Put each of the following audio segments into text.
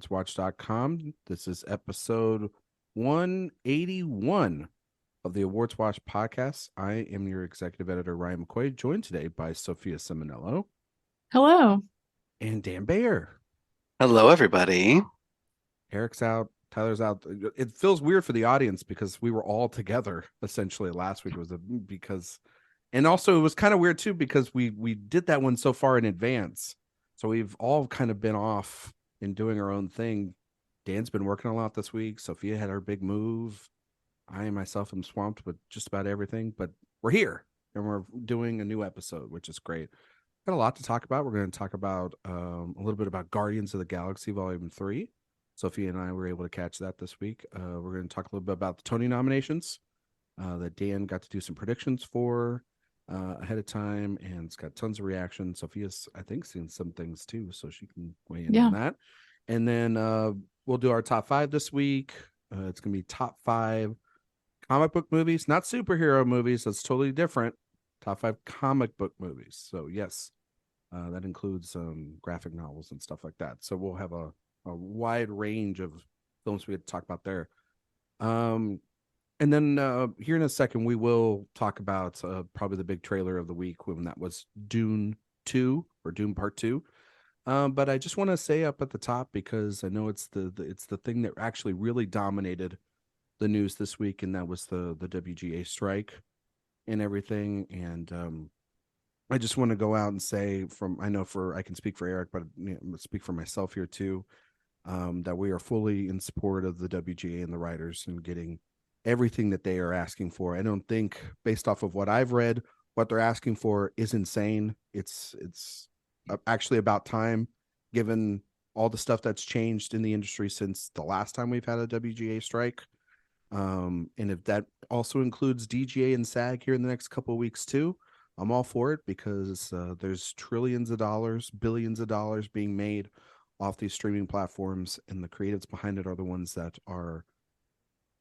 AwardsWatch.com. This is episode 181 of the Awards Watch Podcast. I am your executive editor, Ryan McQuade, joined today by Sophia Ciminello. Hello. And Dan Bayer. Hello, everybody. Eric's out. Tyler's out. It feels weird for the audience because we were all together essentially last week. And also it was kind of weird too because we did that one so far in advance. So we've all kind of been off and doing our own thing. Dan's been working a lot this week. Sophia had her big move. I myself am swamped with just about everything, but we're here and we're doing a new episode, which is great. Got a lot to talk about. We're going to talk about a little bit about Guardians of the Galaxy Volume 3. Sophia and I were able to catch that this week. We're going to talk a little bit about the Tony nominations that Dan got to do some predictions for ahead of time, and it's got tons of reactions. Sophia's, I think, seen some things too, so she can weigh in on that. And then we'll do our top 5 this week. It's going to be top 5 comic book movies, not superhero movies. That's totally different. Top 5 comic book movies. So yes, that includes graphic novels and stuff like that. So we'll have a wide range of films we had to talk about there. And then here in a second, we will talk about probably the big trailer of the week when that was Dune 2 or Dune Part 2. But I just want to say up at the top, because I know it's the thing that actually really dominated the news this week, and that was the WGA strike and everything. And I just want to go out and say, I can speak for Eric, but speak for myself here too, that we are fully in support of the WGA and the writers and getting everything that they are asking for. I don't think, based off of what I've read, what they're asking for is insane. It's actually about time, given all the stuff that's changed in the industry since the last time we've had a WGA strike. And if that also includes DGA and SAG here in the next couple of weeks too, I'm all for it, because there's trillions of dollars, billions of dollars being made off these streaming platforms, and the creatives behind it are the ones that are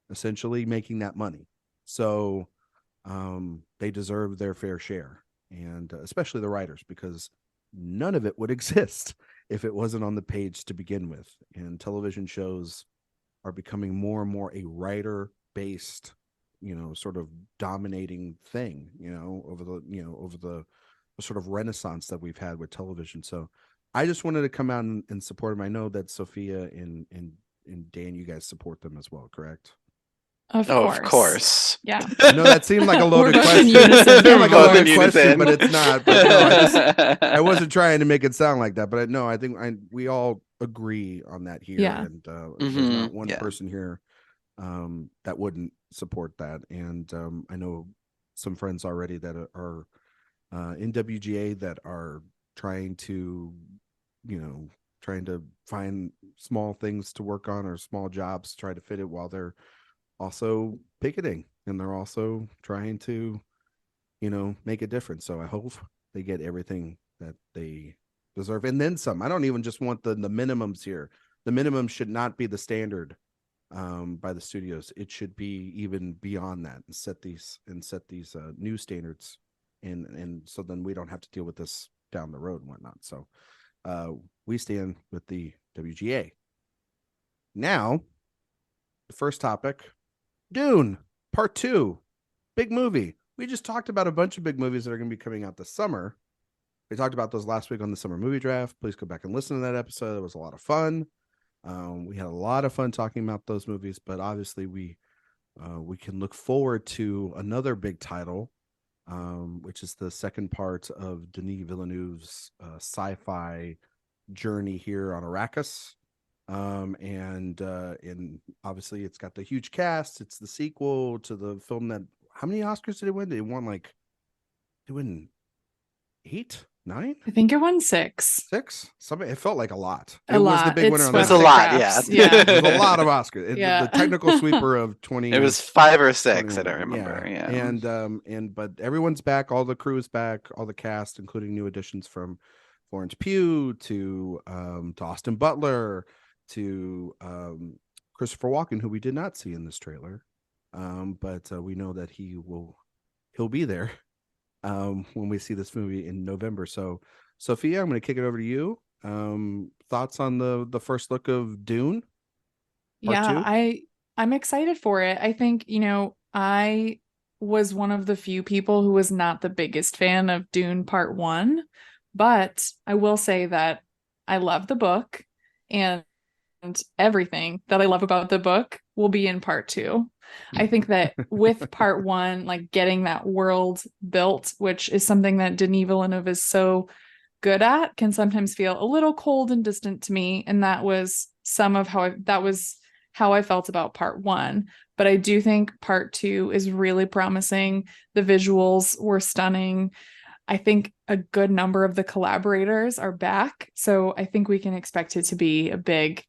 essentially making that money. So they deserve their fair share, and especially the writers, because none of it would exist if it wasn't on the page to begin with. And television shows are becoming more and more a writer-based, sort of dominating thing, over the sort of renaissance that we've had with television. So I just wanted to come out and support them. I know that Sophia and Dan, you guys support them as well, correct? Of course. Yeah. I know that seemed like a loaded question. But it's not. But no, I wasn't trying to make it sound like that. But no, I think we all agree on that here. Yeah. And there's not one person here that wouldn't support that. And I know some friends already that are in WGA that are trying to find small things to work on, or small jobs, try to fit it while they're also picketing, and they're also trying to make a difference. So I hope they get everything that they deserve, and then some. I don't even just want the minimums here. The minimum should not be the standard by the studios. It should be even beyond that, and set these new standards, and so then we don't have to deal with this down the road and whatnot. So we stand with the WGA. Now, the first topic, Dune Part 2, big movie. We just talked about a bunch of big movies that are going to be coming out this summer. We talked about those last week on the summer movie draft. Please go back and listen to that episode. It was a lot of fun. We had a lot of fun talking about those movies, but obviously we can look forward to another big title, which is the second part of Denis Villeneuve's sci-fi journey here on Arrakis. And obviously it's got the huge cast. It's the sequel to the film that, how many Oscars did it win? They win 8, 9? I think it won 6. 6? It felt like a lot. It was the big winner on that. It was a lot, yeah. It was a lot of Oscars. The technical sweeper of 20. It was 5 or 6, I don't remember. Yeah. And but everyone's back, all the crew is back, all the cast, including new additions from Florence Pugh to Austin Butler to Christopher Walken, who we did not see in this trailer, but we know that he'll be there when we see this movie in November. So Sophia, I'm going to kick it over to you. Thoughts on the first look of Dune Part Yeah, Two? I'm excited for it. I think, I was one of the few people who was not the biggest fan of Dune Part One, but I will say that I love the book, and everything that I love about the book will be in Part Two. I think that with Part One, like getting that world built, which is something that Denis Villeneuve is so good at, can sometimes feel a little cold and distant to me, and that was how I felt about Part One. But I do think Part Two is really promising. The visuals were stunning. I think a good number of the collaborators are back, so I think we can expect it to be a big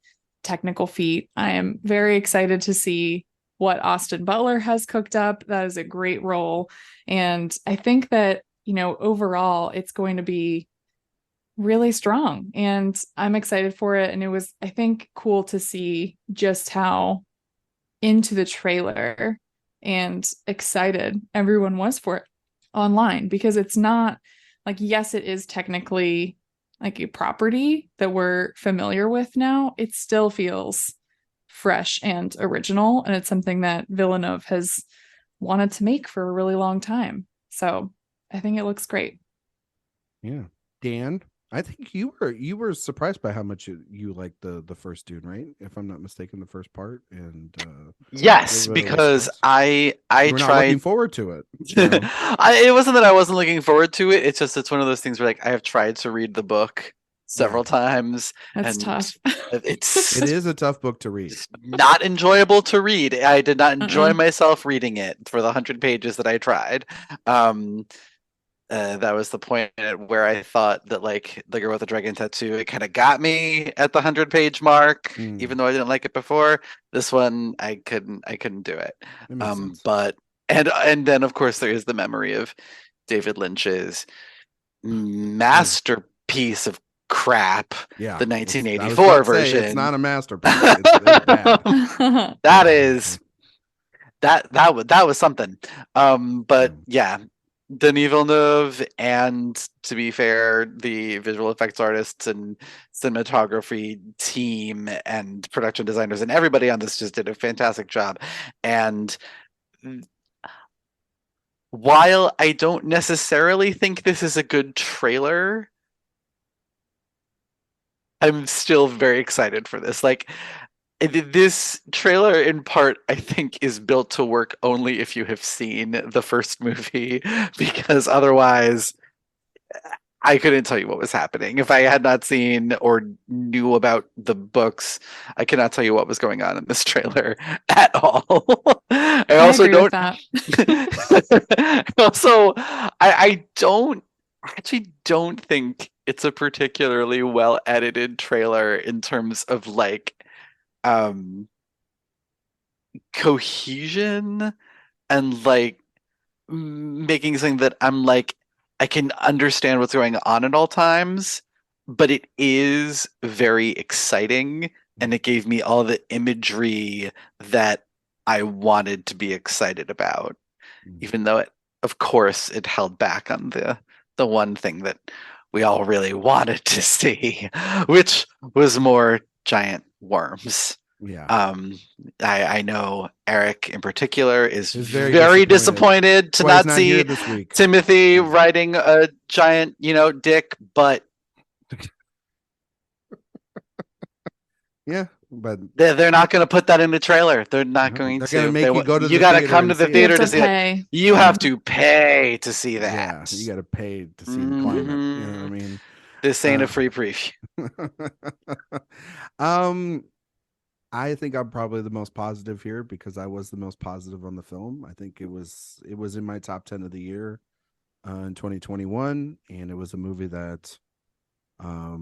technical feat. I am very excited to see what Austin Butler has cooked up. That is a great role. And I think that, overall, it's going to be really strong, and I'm excited for it. And it was, I think, cool to see just how into the trailer and excited everyone was for it online, because it's not like, yes, it is technically like a property that we're familiar with now. It still feels fresh and original, and it's something that Villeneuve has wanted to make for a really long time. So I think it looks great. Yeah. Dan, I think you were surprised by how much you liked the first Dune, right? If I'm not mistaken, the first part. And yes, because I you were not looking forward to it. It wasn't that I wasn't looking forward to it. It's one of those things where, like, I have tried to read the book several times. That's tough. It is a tough book to read. Not enjoyable to read. I did not enjoy myself reading it for the 100 pages that I tried. That was the point where I thought that, like, The Girl with the Dragon Tattoo, it kind of got me at the 100-page mark, even though I didn't like it before. This one, I couldn't do it. But and then, of course, there is the memory of David Lynch's masterpiece of crap, the 1984 version. It's not a masterpiece. It's bad. That was something. But yeah. Denis Villeneuve, and, to be fair, the visual effects artists and cinematography team and production designers and everybody on this just did a fantastic job. And while I don't necessarily think this is a good trailer, I'm still very excited for this. Like, this trailer, in part, I think, is built to work only if you have seen the first movie, because otherwise I couldn't tell you what was happening. If I had not seen or knew about the books, I cannot tell you what was going on in this trailer at all. I also don't. I actually don't think it's a particularly well edited trailer in terms of, like, cohesion and, like, making something that I'm like, I can understand what's going on at all times, but it is very exciting, and it gave me all the imagery that I wanted to be excited about, even though of course it held back on the one thing that we all really wanted to see, which was more giant worms. Yeah. I know Eric in particular is very disappointed to not see Timothy riding a giant, dick, but yeah, but they're not going to put that in the trailer. They're not going to. They're going to make you go to the theater. You got to come to the theater to see it. You have to pay to see that. Yeah, you got to pay to see the climate. You know what I mean? This ain't a free preview. I think I'm probably the most positive here because I was the most positive on the film. I think it was in my top 10 of the year in 2021, and it was a movie that I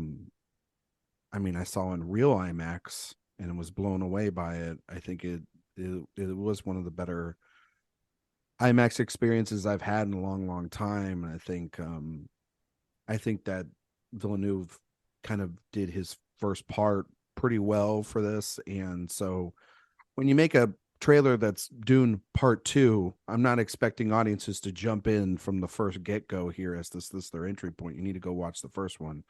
saw in real IMAX and was blown away by it. I think it was one of the better IMAX experiences I've had in a long time, and I think that Villeneuve kind of did his first part pretty well for this. And so when you make a trailer that's Dune Part Two, I'm not expecting audiences to jump in from the first get go here as this their entry point. You need to go watch the first one.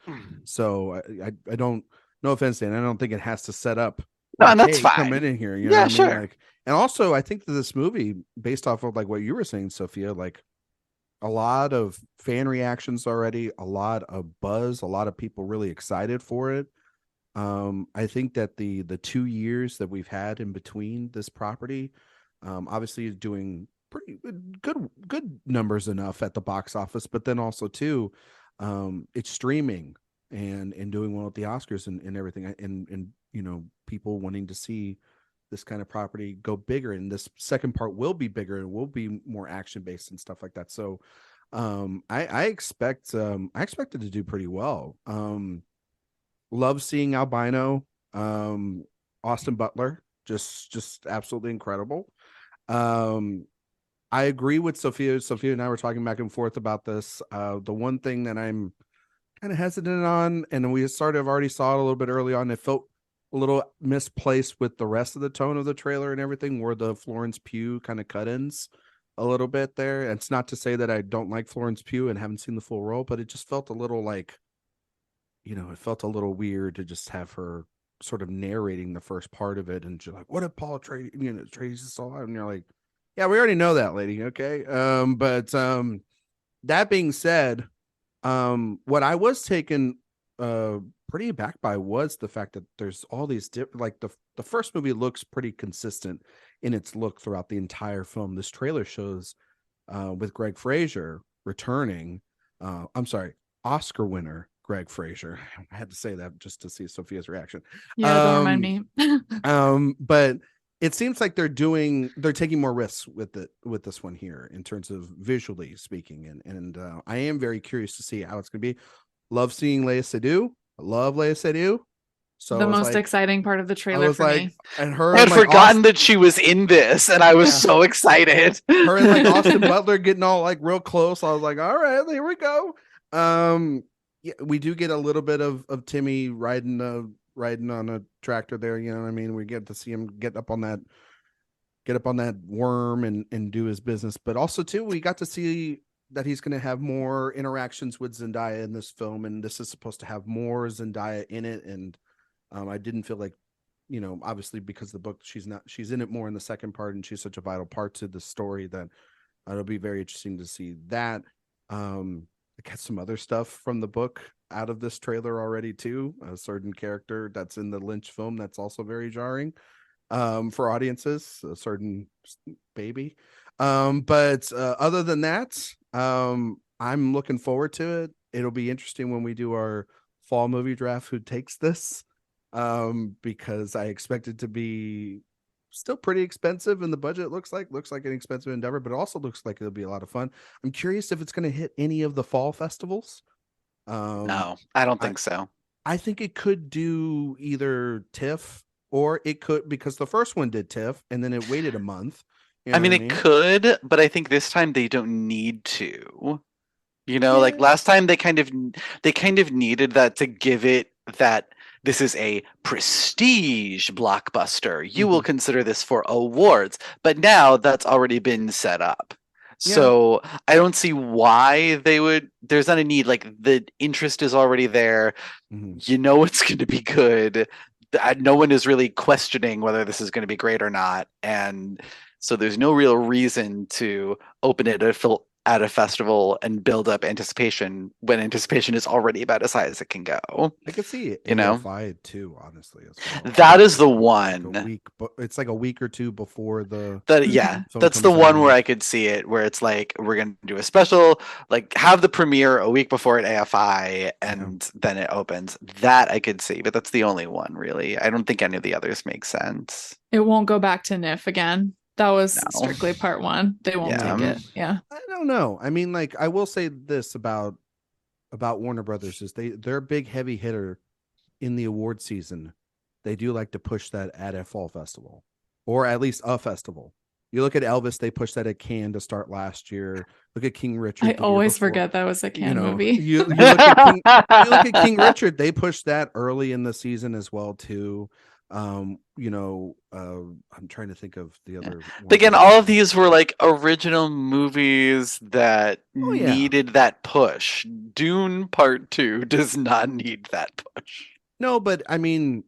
So I don't. No offense, Dan. I don't think it has to set up. No, Like, and that's hey, come fine. in here. You know Yeah, what I mean? sure. Like, and also I think that this movie, based off of like what you were saying, Sophia, like a lot of fan reactions already, a lot of buzz, a lot of people really excited for it. I think that the 2 years that we've had in between this property, obviously is doing pretty good numbers enough at the box office, but then also too, it's streaming and doing well at the Oscars and everything, and you know, people wanting to see this kind of property go bigger, and this second part will be bigger and will be more action based and stuff like that. So I expect I expect it to do pretty well. Love seeing Albino. Austin Butler, just absolutely incredible. Um, I agree with Sophia. Sophia and I were talking back and forth about this. The one thing that I'm kind of hesitant on, and we sort of already saw it a little bit early on, it felt a little misplaced with the rest of the tone of the trailer and everything, were the Florence Pugh kind of cut-ins a little bit there. It's not to say that I don't like Florence Pugh and haven't seen the full role, but it just felt a little like, you know, it felt a little weird to just have her sort of narrating the first part of it, and she's like, "What if Paul Trade, you know, Trades this all out?" And you're like, "Yeah, we already know that, lady." Okay, but that being said, what I was taken pretty aback by was the fact that there's all these like the first movie looks pretty consistent in its look throughout the entire film. This trailer shows with Greg Fraser returning. I'm sorry, Oscar winner Greg Fraser. I had to say that just to see Sophia's reaction. Yeah, don't remind me. But it seems like they're taking more risks with this one here in terms of visually speaking, and I am very curious to see how it's going to be. Love seeing Léa Seydoux. I love Léa Seydoux. So The most exciting part of the I trailer was for like, me. and her I had and like forgotten that she was in this, and I was so excited. her and like Austin Butler getting all like real close. I was like, all right, here we go. Yeah, we do get a little bit of Timmy riding on a tractor there. You know what I mean? We get to see him get up on that worm and do his business. But also too, we got to see that he's going to have more interactions with Zendaya in this film, and this is supposed to have more Zendaya in it. And I didn't feel like, you know, obviously because the book, she's in it more in the second part, and she's such a vital part to the story that it'll be very interesting to see that. I got some other stuff from the book out of this trailer already too. A certain character that's in the Lynch film that's also very jarring for audiences, a certain baby. But other than that, I'm looking forward to it. It'll be interesting when we do our fall movie draft who takes this, because I expect it to be still pretty expensive, and the budget looks like an expensive endeavor, but it also looks like it'll be a lot of fun. I'm curious if it's going to hit any of the fall festivals. No, I don't think so. I think it could do either TIFF, or it could, because the first one did TIFF and then it waited a month. You know I mean, what it could, but I think this time they don't need to. You know, like Yeah. last time they kind of needed that to give it that this is a prestige blockbuster. You will consider this for awards, but now that's already been set up. Yeah. So I don't see why they would. There's not a need. Like the interest is already there. You know it's going to be good. No one is really questioning whether this is going to be great or not, and so there's no real reason to open it at a festival and build up anticipation when anticipation is already about as high as it can go. I could see it. You know, AFI too, honestly. As well. That is the one. Like a week, but it's like a week or two before the. Yeah, film that's the comes one out. where I could see it, where it's like we're gonna do a special, like have the premiere a week before at AFI, and then it opens. That I could see, but that's the only one really. I don't think any of the others make sense. It won't go back to NIF again. That was No. strictly part one. They won't take it. Yeah. I don't know. I mean, like, I will say this about Warner Brothers is they're a big heavy hitter in the award season. They do like to push that at a fall festival, or at least a festival. You look at Elvis, they pushed that at Cannes to start last year. Look at King Richard. I always forget that was a Cannes movie. You look at King Richard, they pushed that early in the season as well too. I'm trying to think of the other ones Again, that all came of these were like original movies that Oh, yeah. needed that push. Dune Part Two does not need that push. No, but I mean,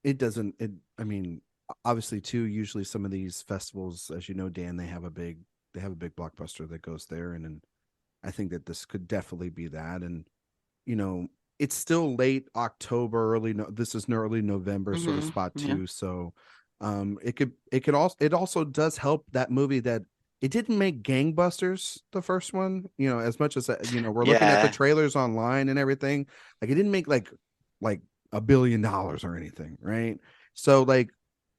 it doesn't. I mean, obviously, too. Usually, some of these festivals, as you know, Dan, they have a big blockbuster that goes there, and I think that this could definitely be that. And it's still late October, early. No, this is an early November sort of spot Yeah. too. So, it also does help that movie that it didn't make gangbusters the first one. As much as we're looking at the Yeah. trailers online and everything, like it didn't make like $1 billion or anything, right? So like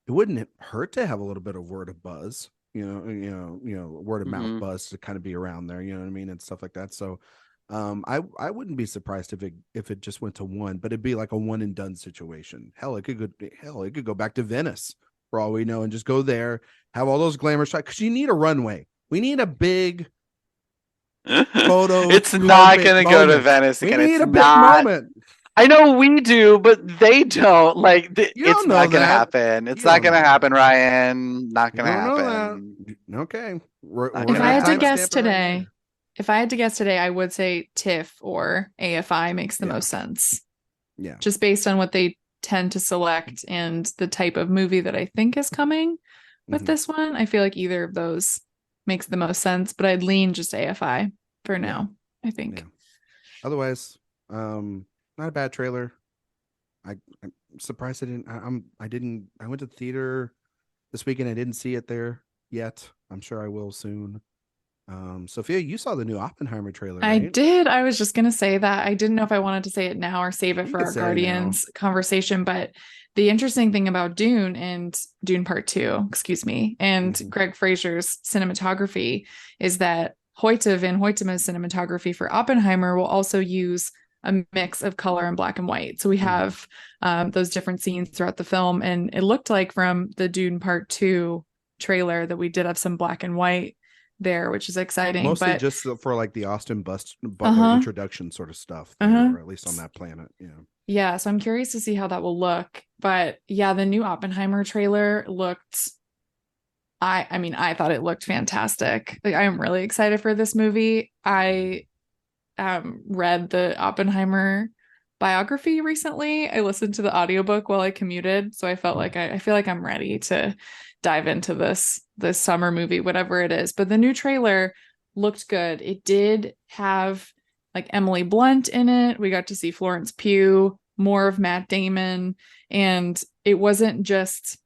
it wouldn't hurt to have a little bit of word of buzz, word of mouth buzz to kind of be around there, you know what I mean, and stuff like that. So I wouldn't be surprised if it just went to one, but it'd be like a one and done situation. It could go back to Venice for all we know and just go there, have all those glamour shots, because you need a runway. We need a big photo. It's not gonna go to moment. Venice We again. need It's a big not. moment. I know we do, but they don't. Like You it's don't know not gonna that. happen. It's You not don't gonna know. happen, Ryan. Not You gonna don't know happen. that. Okay. We're Not If gonna I had to happen. guess today, I would say TIFF or AFI makes the Yeah. most sense. Yeah. Just based on what they tend to select and the type of movie that I think is coming with this one. I feel like either of those makes the most sense, but I'd lean just AFI for now, I think. Yeah. Otherwise, not a bad trailer. I'm surprised I went to the theater this weekend. I didn't see it there yet. I'm sure I will soon. Sophia, you saw the new Oppenheimer trailer, I right? did. I was just going to say that. I didn't know if I wanted to say it now or save it You for can our say it Guardians conversation, but the interesting thing about Dune and Dune Part Two, and Greg Fraser's cinematography is that Hoyte van Hoytema's cinematography for Oppenheimer will also use a mix of color and black and white. So we have those different scenes throughout the film, and it looked like from the Dune Part Two trailer that we did have some black and white there, which is exciting. Mostly but just for like the Austin Butler introduction sort of stuff, there, or at least on that planet. Yeah, so I'm curious to see how that will look. But yeah, the new Oppenheimer trailer looked. I mean, I thought it looked fantastic. Like, I'm really excited for this movie. I read the Oppenheimer biography recently. I listened to the audiobook while I commuted, so I felt like I feel like I'm ready to dive into this summer movie, whatever it is. But the new trailer looked good. It did have like Emily Blunt in it. We got to see Florence Pugh, more of Matt Damon, and it wasn't just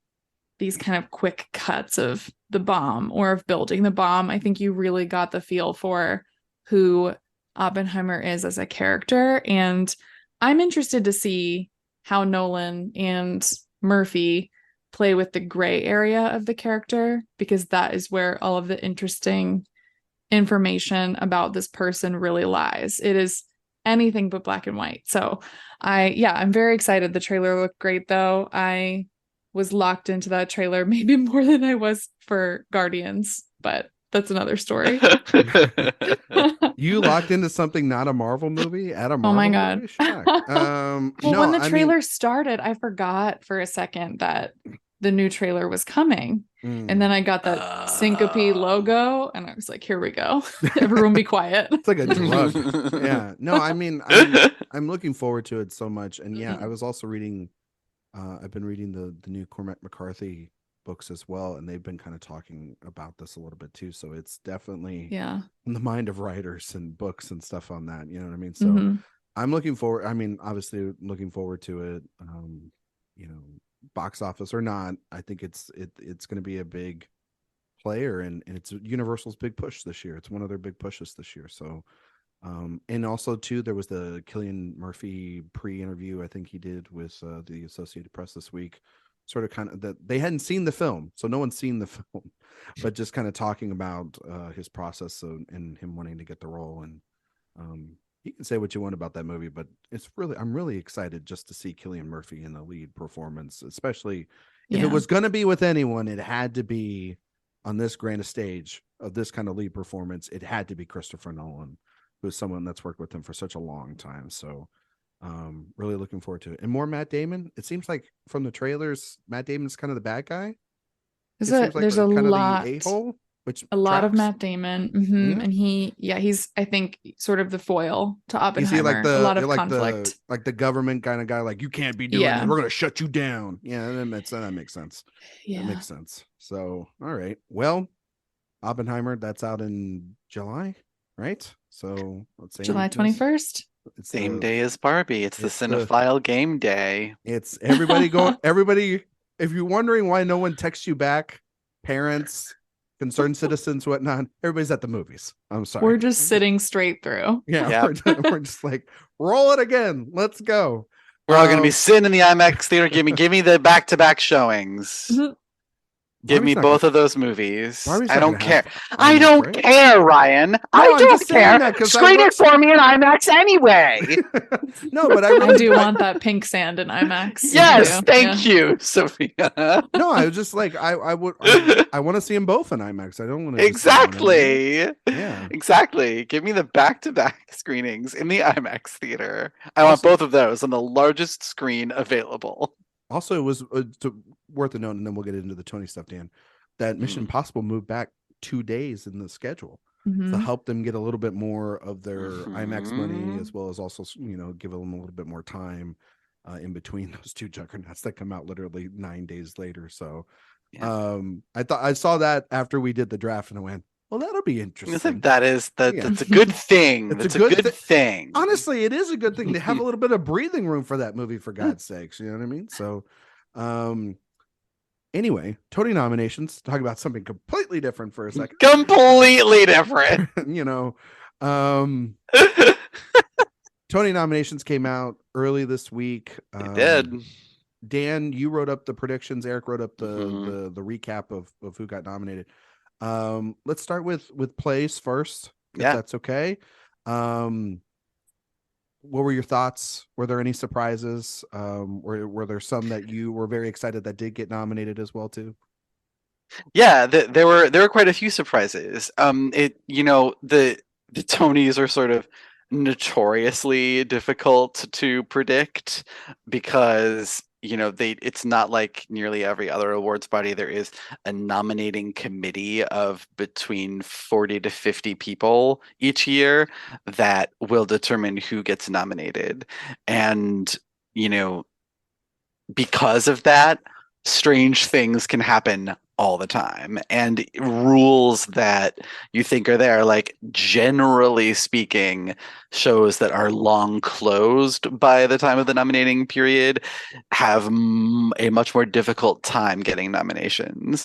these kind of quick cuts of the bomb or of building the bomb. I think you really got the feel for who Oppenheimer is as a character, and I'm interested to see how Nolan and Murphy play with the gray area of the character, because that is where all of the interesting information about this person really lies. It is anything but black and white. So I'm very excited. The trailer looked great though. I was locked into that trailer maybe more than I was for Guardians, but that's another story. You locked into something not a Marvel movie at a Marvel oh my God. movie? Shocked. When the trailer started, I forgot for a second that the new trailer was coming. And then I got that syncope logo and I was like, here we go. Everyone be quiet. It's like a drug. Yeah. No, I mean, I'm looking forward to it so much. And yeah, I was also reading, I've been reading the new Cormac McCarthy books as well, and they've been kind of talking about this a little bit too. So it's definitely in the mind of writers and books and stuff on that. You know what I mean? So I'm looking forward. I mean, obviously looking forward to it. Box office or not, I think it's going to be a big player, and it's Universal's big push this year. It's one of their big pushes this year. So, and also too, there was the Cillian Murphy pre-interview I think he did with the Associated Press this week. Sort of kind of that they hadn't seen the film, so no one's seen the film, but just kind of talking about his process and him wanting to get the role. And you can say what you want about that movie, but I'm really excited just to see Cillian Murphy in the lead performance, especially if it was going to be with anyone, it had to be on this grand stage of this kind of lead performance. It had to be Christopher Nolan, who's someone that's worked with him for such a long time. So Really looking forward to it. And more Matt Damon. It seems like from the trailers, Matt Damon's kind of the bad guy. It seems like There's a kind of the lot. a-hole, which A lot of tracks. Matt Damon, Yeah. and he's I think sort of the foil to Is he like Oppenheimer. A lot of like conflict. the government kind of guy? Like, you can't be doing this. We're gonna shut you down. Yeah, that makes sense. Yeah, That makes sense. So, all right. Well, Oppenheimer, that's out in July, right? So let's say July 21st. It's Same day as Barbie. It's the it's the- cinephile game day. It's everybody going. Everybody, if you're wondering why no one texts you back, parents, concerned citizens, whatnot, everybody's at the movies. I'm sorry. We're just sitting straight through. Yeah, Yep. we're just like, roll it again. Let's go. We're all going to be sitting in the IMAX theater. Give me the back-to-back showings. Give me both of those movies. I don't care. I don't care, Ryan. I don't care. Screen it for me in IMAX anyway. No, but I do want that pink sand in IMAX. Yes, thank you, Sophia. No, I was just like, I want to see them both in IMAX. I don't want to exactly. Yeah, exactly. Give me the back-to-back screenings in the IMAX theater. I want both of those on the largest screen available. Also, it was worth a note, and then we'll get into the Tony stuff, Dan, that Mission Impossible moved back 2 days in the schedule to help them get a little bit more of their IMAX money, as well as also, give them a little bit more time in between those two juggernauts that come out literally 9 days later. So I saw that after we did the draft, and I went, well, that'll be interesting. That's a good thing. That's a good thing. Honestly, it is a good thing to have a little bit of breathing room for that movie, for God's sakes. You know what I mean? So, anyway, Tony nominations. Talk about something completely different for a second. Completely different. Tony nominations came out early this week. It did. Dan, you wrote up the predictions. Eric wrote up the recap of who got nominated. Let's start with plays first, if that's okay. What were your thoughts? Were there any surprises? Were there some that you were very excited that did get nominated as well too? Yeah, there were quite a few surprises. The Tonys are sort of notoriously difficult to predict because it's not like nearly every other awards body. There is a nominating committee of between 40 to 50 people each year that will determine who gets nominated. And, because of that, strange things can happen all the time, and rules that you think are there, like generally speaking, shows that are long closed by the time of the nominating period have a much more difficult time getting nominations.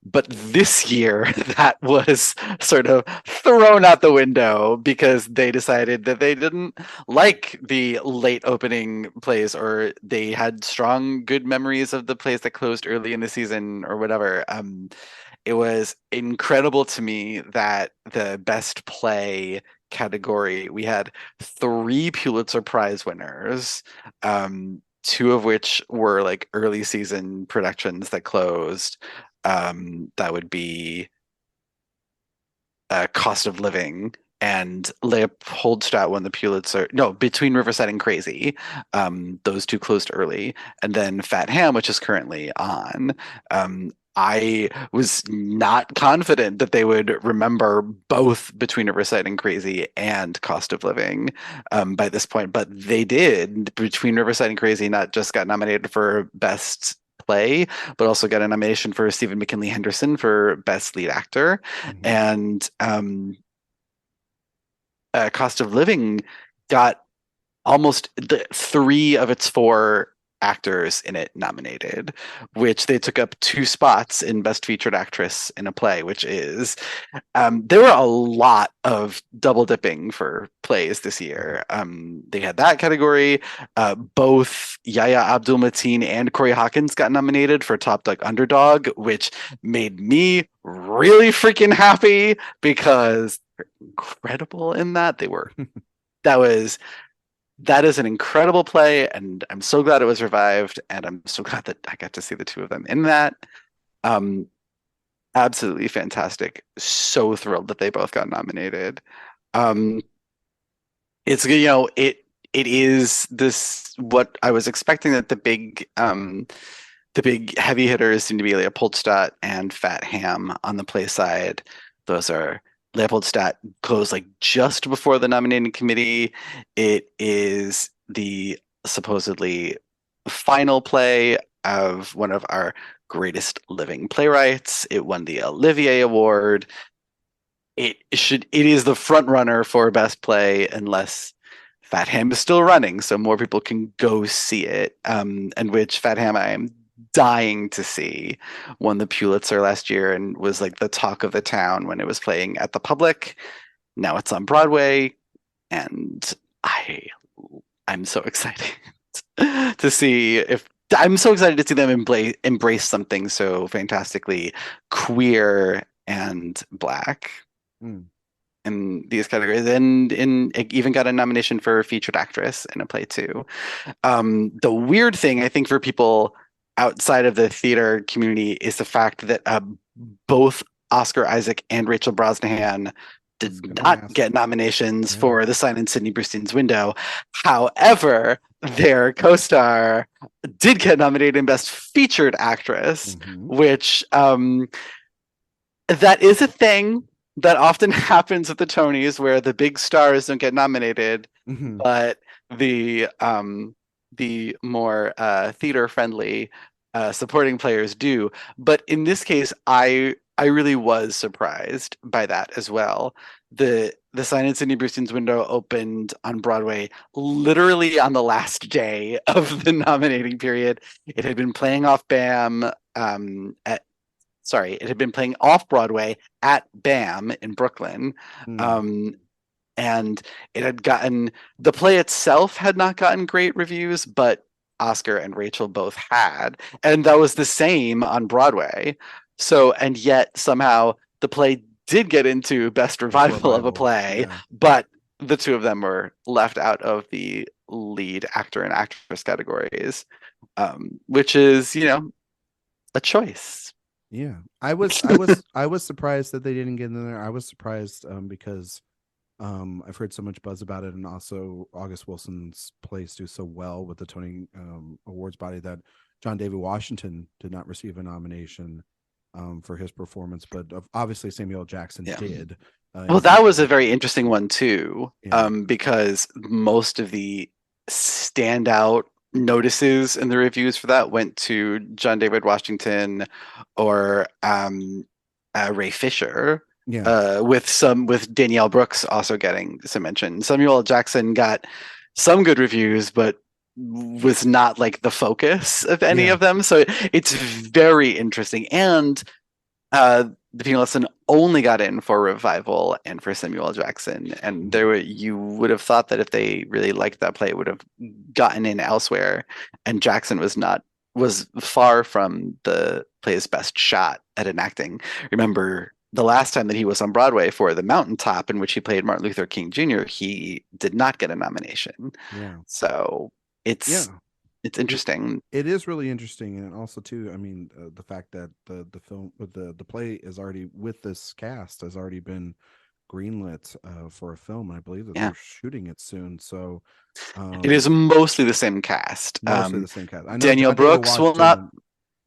But this year, that was sort of thrown out the window because they decided that they didn't like the late opening plays, or they had strong, good memories of the plays that closed early in the season or whatever. It was incredible to me that the best play category, we had 3 Pulitzer Prize winners, 2 of which were like early season productions that closed. That would be Cost of Living and Leopoldstadt won the Pulitzer. No, Between Riverside and Crazy. Those 2 closed early. And then Fat Ham, which is currently on. I was not confident that they would remember both Between Riverside and Crazy and Cost of Living by this point, but they did. Between Riverside and Crazy not just got nominated for Best Play, but also got a nomination for Stephen McKinley Henderson for Best Lead Actor. And Cost of Living got almost 3 of its 4 actors in it nominated, which they took up 2 spots in Best Featured Actress in a Play, which is there were a lot of double dipping for plays this year. They had that category. Both Yahya Abdul-Mateen and Corey Hawkins got nominated for Top Dog Underdog, which made me really freaking happy because they're incredible in that. They were. That is an incredible play, and I'm so glad it was revived, and I'm so glad that I got to see the 2 of them in that. Absolutely fantastic. So thrilled that they both got nominated. It's it is this what I was expecting, that the big heavy hitters seem to be Leopoldstadt and Fat Ham on the play side. Those are Leopoldstadt closed like just before the nominating committee. It is the supposedly final play of one of our greatest living playwrights. It won the Olivier Award. It is the front runner for best play, unless Fat Ham is still running, so more people can go see it. And which Fat Ham I am dying to see. Won the Pulitzer last year and was like the talk of the town when it was playing at the Public. Now it's on Broadway, and I'm so excited to see if I'm so excited to see them embrace something so fantastically queer and Black in these categories. And it even got a nomination for featured actress in a play too. The weird thing I think for people outside of the theater community is the fact that both Oscar Isaac and Rachel Brosnahan did not get nominations for The Sign in Sidney Brustein's Window. However, their co-star did get nominated in Best Featured Actress, which that is a thing that often happens at the Tonys, where the big stars don't get nominated, but the more theater-friendly supporting players do. But in this case, I really was surprised by that as well. The Sign in Sidney Brustein's Window opened on Broadway literally on the last day of the nominating period. It had been playing off BAM it had been playing off Broadway at BAM in Brooklyn. And it had gotten, the play itself had not gotten great reviews, but Oscar and Rachel both had. And that was the same on Broadway. So, and yet somehow the play did get into Best Revival of a Play, but the two of them were left out of the lead actor and actress categories, which is, a choice. Yeah, I was surprised that they didn't get in there. I was surprised because I've heard so much buzz about it, and also August Wilson's plays do so well with the Tony Awards body that John David Washington did not receive a nomination for his performance, but obviously Samuel L. Jackson did. Well, that was a very interesting one too, because most of the standout notices in the reviews for that went to John David Washington or Ray Fisher. With Danielle Brooks also getting some mention. Samuel L. Jackson got some good reviews, but was not like the focus of any of them. So it's very interesting. And the Penal Lesson only got in for Revival and for Samuel L. Jackson. And you would have thought that if they really liked that play, it would have gotten in elsewhere. And Jackson was far from the play's best shot at enacting. Remember, the last time that he was on Broadway for The Mountaintop, in which he played Martin Luther King Jr., he did not get a nomination. So it's interesting. It is really interesting, and also too, I mean, the fact that the film, the play is already with this cast has already been greenlit for a film. I believe that they're shooting it soon. So it is mostly the same cast. Mostly the same cast. I know Danielle Brooks will not.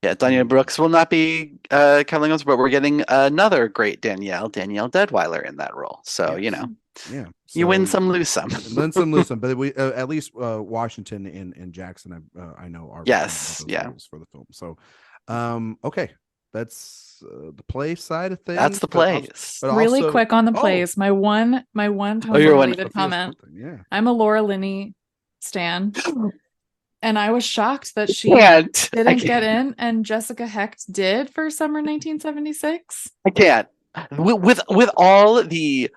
Yeah, Danielle Brooks will not be Kathleen Owens, but we're getting another great Danielle Deadweiler in that role. So you win some, lose some. Win some, lose some. But we at least Washington and Jackson, I know are for the film. So okay, that's the play side of things. That's the plays. But really also, quick on the plays. My one related comment. I'm a Laura Linney stan. And I was shocked that she didn't get in, and Jessica Hecht did for Summer 1976. I can't. With all the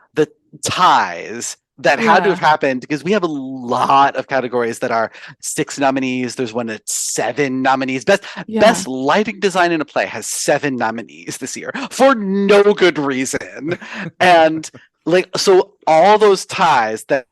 ties that had to have happened, because we have a lot of categories that are 6 nominees. There's one at 7 nominees. Best lighting design in a play has 7 nominees this year for no good reason. And so all those ties that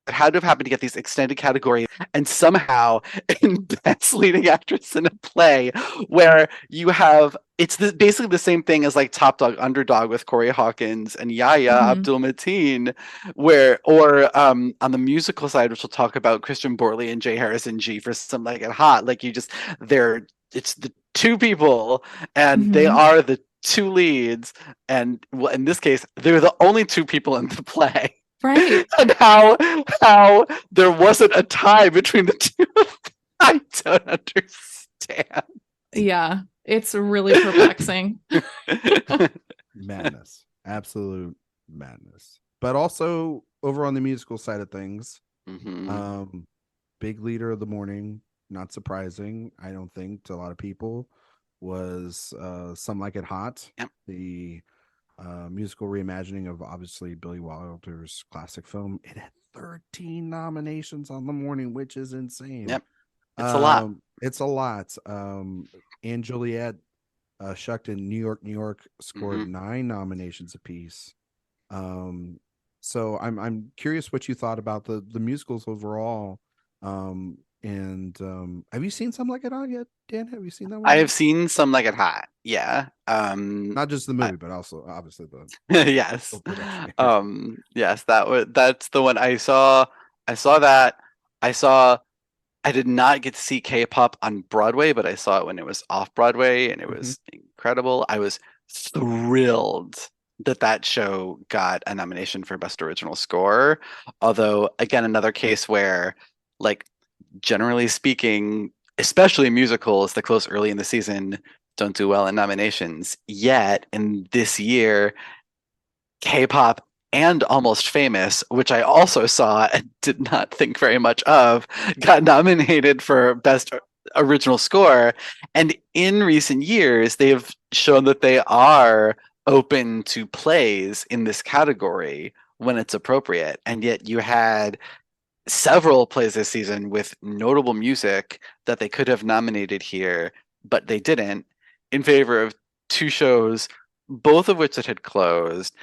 that had to have happened to get these extended categories, and somehow in Best Leading Actress in a Play, where you have basically the same thing as like Top Dog Underdog with Corey Hawkins and Yahya Abdul Mateen, or on the musical side, which we'll talk about, Christian Borle and Jay Harrison G for Some Like It Hot. Like it's the two people, and they are the two leads, and well, in this case, they're the only two people in the play. Right. And how there wasn't a tie between the two of them, I don't understand. Yeah, it's really perplexing. Madness. Absolute madness. But also over on the musical side of things, big leader of the morning, not surprising, I don't think, to a lot of people, was Some Like It Hot. Yep. The musical reimagining of obviously Billy Wilder's classic film. It had 13 nominations on the morning, which is insane. Yep. It's a lot. It's a lot. And Juliet Shucked in New York scored 9 nominations apiece. So I'm curious what you thought about the musicals overall. And have you seen Some Like It Hot yet, Dan? Have you seen that one? I have seen Some Like It Hot. Yeah. Not just the movie, but also obviously the yes. production. Yes, that's the one I saw. I saw that. I did not get to see K-pop on Broadway, but I saw it when it was off Broadway, and it was incredible. I was thrilled that show got a nomination for Best Original Score. Although, again, another case where, like, generally speaking, especially musicals that close early in the season don't do well in nominations. Yet, in this year, K-pop and Almost Famous, which I also saw and did not think very much of, got nominated for Best Original Score. And in recent years, they have shown that they are open to plays in this category when it's appropriate. And yet you had several plays this season with notable music that they could have nominated here, but they didn't, in favor of 2 shows, both of which that had closed,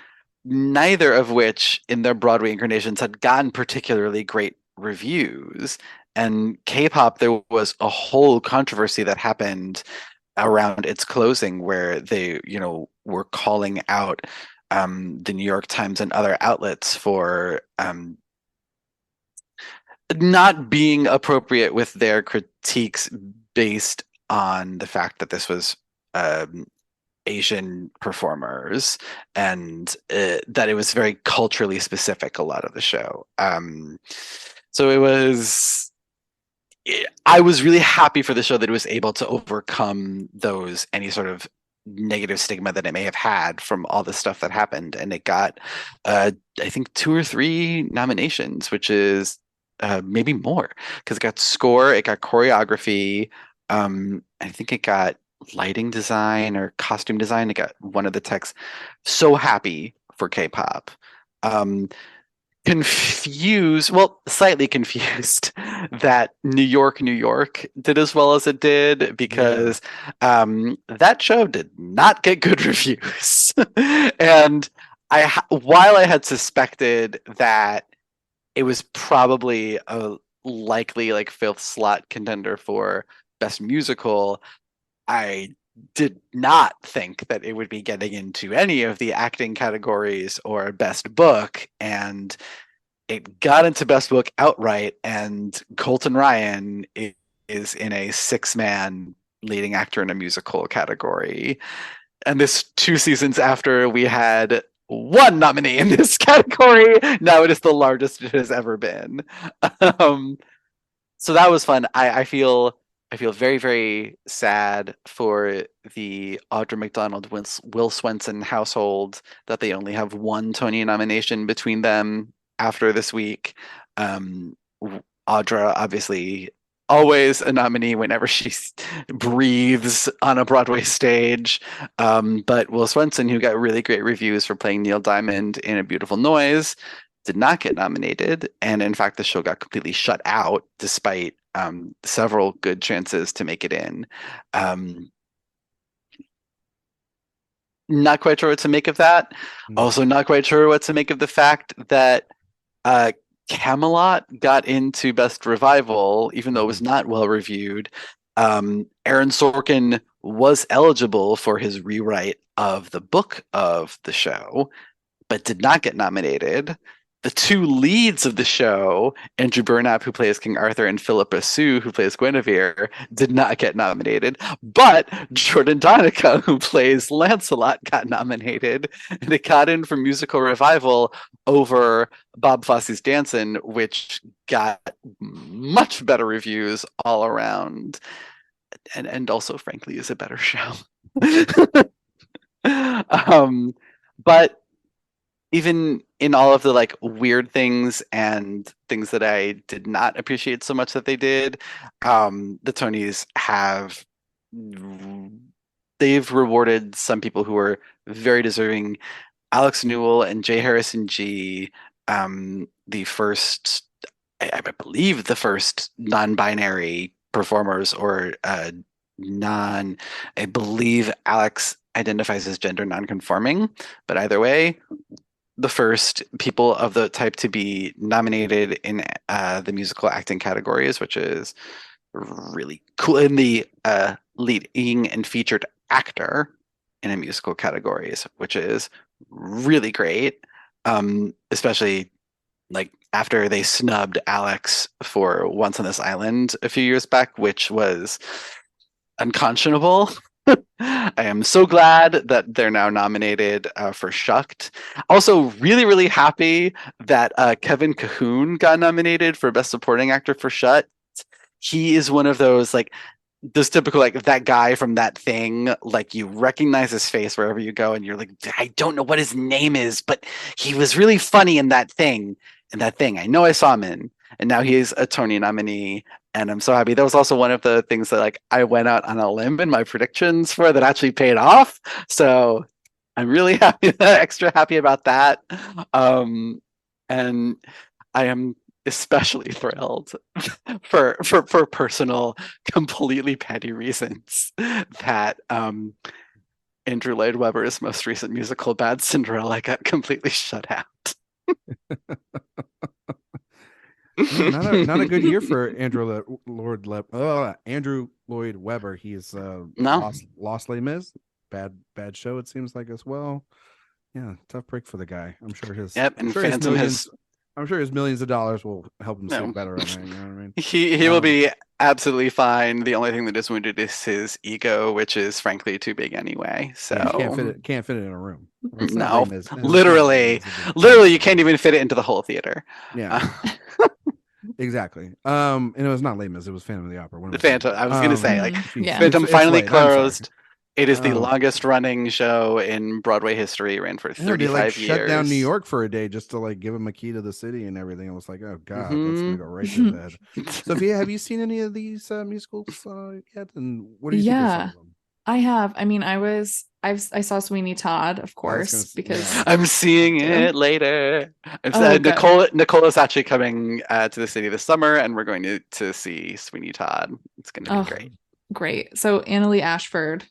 neither of which in their Broadway incarnations had gotten particularly great reviews. And K-pop, there was a whole controversy that happened around its closing where they, were calling out the New York Times and other outlets for not being appropriate with their critiques based on the fact that this was Asian performers, and that it was very culturally specific, a lot of the show. So I was really happy for the show that it was able to overcome any sort of negative stigma that it may have had from all the stuff that happened. And it got, I think, 2 or 3 nominations, which is maybe more, because it got score, it got choreography, I think it got lighting design or costume design. It got one of the techs. So happy for K-pop. Slightly confused that New York did as well as it did, because that show did not get good reviews. And while I had suspected that it was probably a likely 5th slot contender for Best Musical, I did not think that it would be getting into any of the acting categories or Best Book, and it got into Best Book outright, and Colton Ryan is in a 6-man leading actor in a musical category. And this 2 seasons after we had 1 nominee in this category. Now it is the largest it has ever been. So that was fun. I feel very, very sad for the Audra McDonald, Will Swenson household, that they only have 1 Tony nomination between them after this week. Audra, obviously, always a nominee whenever she breathes on a Broadway stage. But Will Swenson, who got really great reviews for playing Neil Diamond in A Beautiful Noise, did not get nominated. And in fact, the show got completely shut out despite several good chances to make it in. Not quite sure what to make of that. Also not quite sure what to make of the fact that Camelot got into Best Revival, even though it was not well reviewed. Aaron Sorkin was eligible for his rewrite of the book of the show, but did not get nominated. The two leads of the show, Andrew Burnap, who plays King Arthur, and Philippa Sue, who plays Guinevere, did not get nominated. But Jordan Donica, who plays Lancelot, got nominated. And it got in for musical revival over Bob Fosse's Dancin', which got much better reviews all around. And also, frankly, is a better show. But even in all of the like weird things and things that I did not appreciate so much that they did, the Tonys they've rewarded some people who are very deserving. Alex Newell and J. Harrison G, the first, I believe, the first non-binary performers, or I believe Alex identifies as gender non-conforming, but either way, the first people of the type to be nominated in the musical acting categories, which is really cool, in the leading and featured actor in a musical categories, which is really great, especially like after they snubbed Alex for Once on This Island a few years back, which was unconscionable. I am so glad that they're now nominated for Shucked. Also, really, really happy that Kevin Cahoon got nominated for Best Supporting Actor for Shut. He is one of those, like, those typical, like, that guy from That Thing, like, you recognize his face wherever you go, and you're like, I don't know what his name is, but he was really funny in That Thing. I know I saw him in, and now he is a Tony nominee. And I'm so happy. That was also one of the things that like I went out on a limb in my predictions for that actually paid off. So I'm really happy, extra happy about that. And I am especially thrilled for personal, completely petty reasons that Andrew Lloyd Webber's most recent musical, Bad Cinderella, got completely shut out. Not a good year for Andrew Lloyd Webber. He's lost Les Mis. Bad show, it seems like, as well. Yeah, tough break for the guy. I'm sure his his millions of dollars will help him sleep better at night. You know what I mean? He will be absolutely fine. The only thing that is wounded is his ego, which is frankly too big anyway. So can't fit it in a room. No, literally, you can't even fit it into the whole theater. Yeah. Exactly. And it was not Les Mis, it was Phantom of the Opera. The Phantom. I was gonna say, like, yeah. Phantom finally closed. It is the longest running show in Broadway history. It ran for 35 years. Shut down New York for a day just to like give him a key to the city and everything. I was like, oh god, that's gonna go right to bed. Sophia, have you seen any of these musicals yet? And what do you think of some of them? I have. I mean, I saw Sweeney Todd, of course, because I'm seeing it later. Nicole is actually coming to the city this summer, and we're going to see Sweeney Todd. It's going to be great. Great. So Annalee Ashford,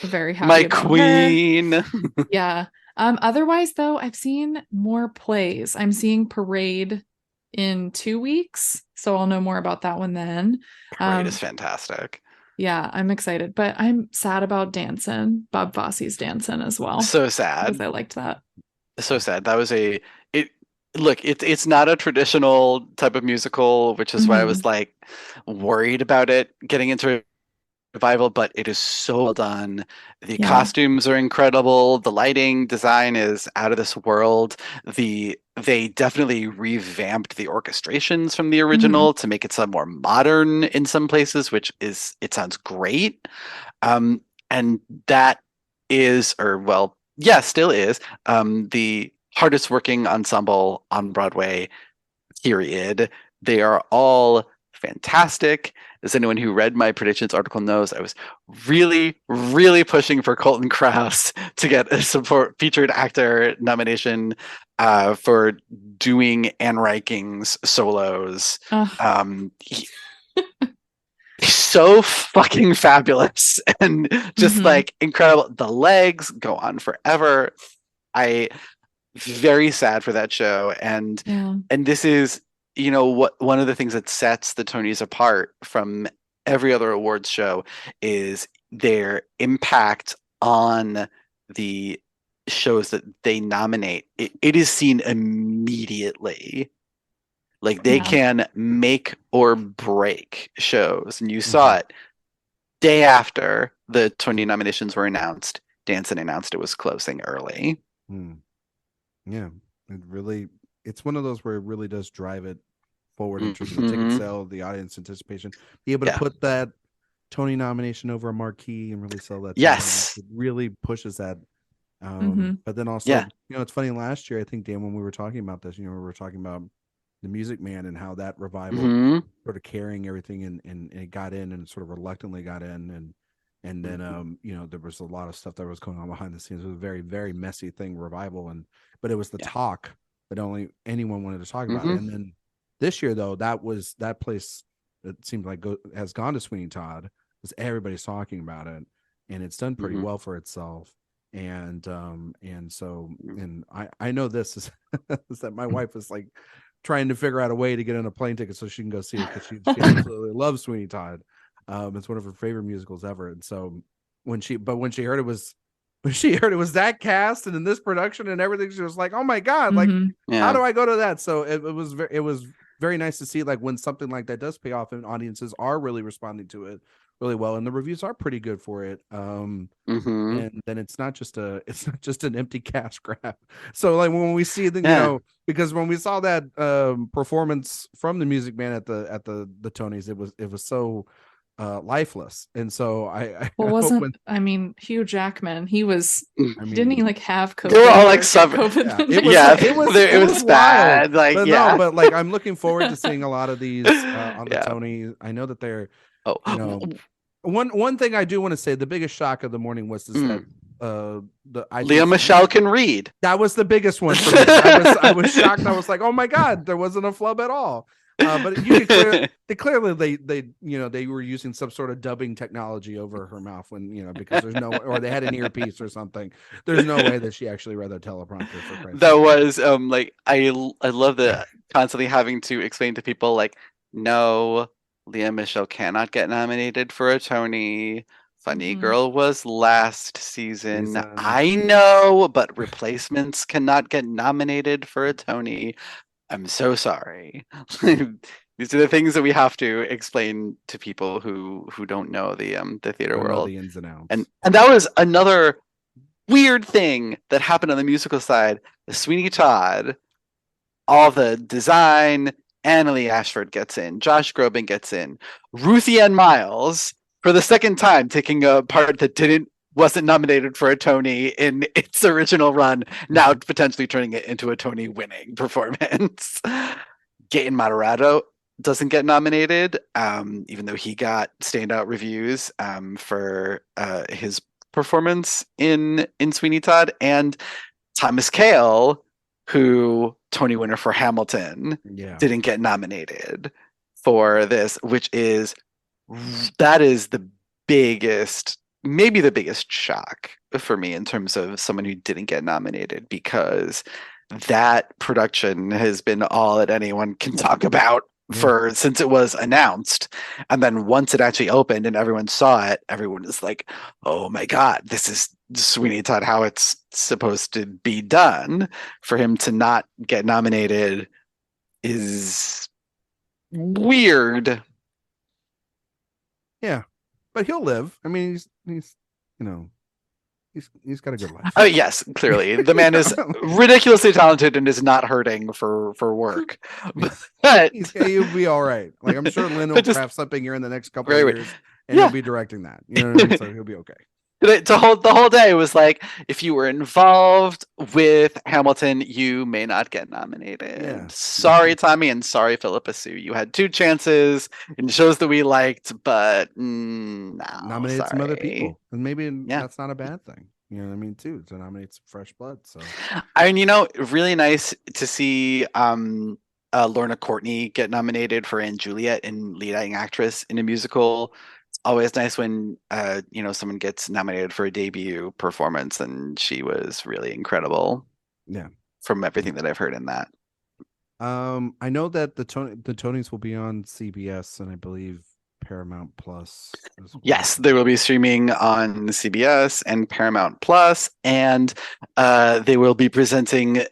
very happy. My queen. Yeah. Otherwise, though, I've seen more plays. I'm seeing Parade in 2 weeks, so I'll know more about that one then. Parade is fantastic. Yeah, I'm excited, but I'm sad about Dancin', Bob Fosse's Dancin' as well. So sad. Because I liked that. So sad. That was it's not a traditional type of musical, which is why I was like worried about it getting into revival, but it is so well done. The costumes are incredible. The lighting design is out of this world. They definitely revamped the orchestrations from the original to make it sound more modern in some places, it sounds great. And that is, still is, the hardest working ensemble on Broadway, period. They are all fantastic. As anyone who read my predictions article knows, I was really, really pushing for Colton Krause to get a featured actor nomination for doing Anne Riking's solos. He's so fucking fabulous and just like incredible. The legs go on forever. Very sad for that show, and this is you know what, one of the things that sets the Tonys apart from every other awards show is their impact on the shows that they nominate. It is seen immediately. Like they Yeah. can make or break shows. And you saw it day after the Tony nominations were announced. Danson announced it was closing early. Yeah, it's one of those where it really does drive it forward in terms of the ticket sale, the audience anticipation. Be able to put that Tony nomination over a marquee and really sell that. Yes. It really pushes that. But then also, it's funny, last year, I think, Dan, when we were talking about this, we were talking about The Music Man and how that revival sort of carrying everything and it got in and sort of reluctantly got in. And then, there was a lot of stuff that was going on behind the scenes. It was a very, very messy thing, revival. But it was the talk that only anyone wanted to talk about. And then this year, though, that place, it seems like has gone to Sweeney Todd, because everybody's talking about it, and it's done pretty well for itself. And so I know this is, is that my wife is like trying to figure out a way to get on a plane ticket so she can go see it, because she absolutely loves Sweeney Todd. It's one of her favorite musicals ever. And so when she heard it was that cast and in this production and everything, she was like, oh my God, like how do I go to that? So it was very nice to see, like, when something like that does pay off and audiences are really responding to it really well, and the reviews are pretty good for it. And then it's not just an empty cash grab. So like when we see the because when we saw that performance from The Music Man at the Tonys, it was so lifeless. And so Hugh Jackman, he was didn't he like have COVID? They were all like COVID. It was bad. Like, but like I'm looking forward to seeing a lot of these on the Tony. I know that they're one thing I do want to say, the biggest shock of the morning was that Lea Michele can read. That was the biggest one for me. I was shocked. I was like, oh my God, there wasn't a flub at all. But you could clearly they were using some sort of dubbing technology over her mouth when because there's no, or they had an earpiece or something. There's no way that she actually read the teleprompter. For Christ's that sake. Was like I love the constantly having to explain to people like, no, Lea Michele cannot get nominated for a Tony. Funny Girl was last season. I know, but replacements cannot get nominated for a Tony. I'm so sorry. These are the things that we have to explain to people who don't know the theater world, the ins and outs. And that was another weird thing that happened on the musical side. The Sweeney Todd, all the design, Annalie Ashford gets in, Josh Groban gets in, Ruthie Ann Miles for the second time taking a part that wasn't nominated for a Tony in its original run, now potentially turning it into a Tony winning performance. Gaten Moderato doesn't get nominated, even though he got standout reviews for his performance in Sweeney Todd. And Thomas Kail, who Tony winner for Hamilton, didn't get nominated for this, that is the biggest, maybe the biggest shock for me in terms of someone who didn't get nominated, because that production has been all that anyone can talk about since it was announced. And then once it actually opened and everyone saw it, everyone is like, oh my God, this is Sweeney Todd, how it's supposed to be done. For him to not get nominated is weird. Yeah, but he'll live. I mean, he's got a good life. Oh yes, clearly the man is ridiculously talented and is not hurting for work. But he'll be all right. Like I'm sure Lynn will craft something here in the next couple of years, and he'll be directing that. You know what I mean? So he'll be okay. The whole day was like, if you were involved with Hamilton, you may not get nominated. Yeah. Sorry, Tommy, and sorry, Philippa Sue. You had 2 chances in shows that we liked, but no, nominate some other people, and maybe that's not a bad thing. You know what I mean, too, to nominate some fresh blood. So, really nice to see Lorna Courtney get nominated for Anne Juliet in lead actress in a musical. It's always nice when someone gets nominated for a debut performance, and she was really incredible. Yeah, from everything that I've heard in that. I know that the Tonys will be on CBS and I believe Paramount Plus as well. Yes, they will be streaming on CBS and Paramount Plus, and they will be presenting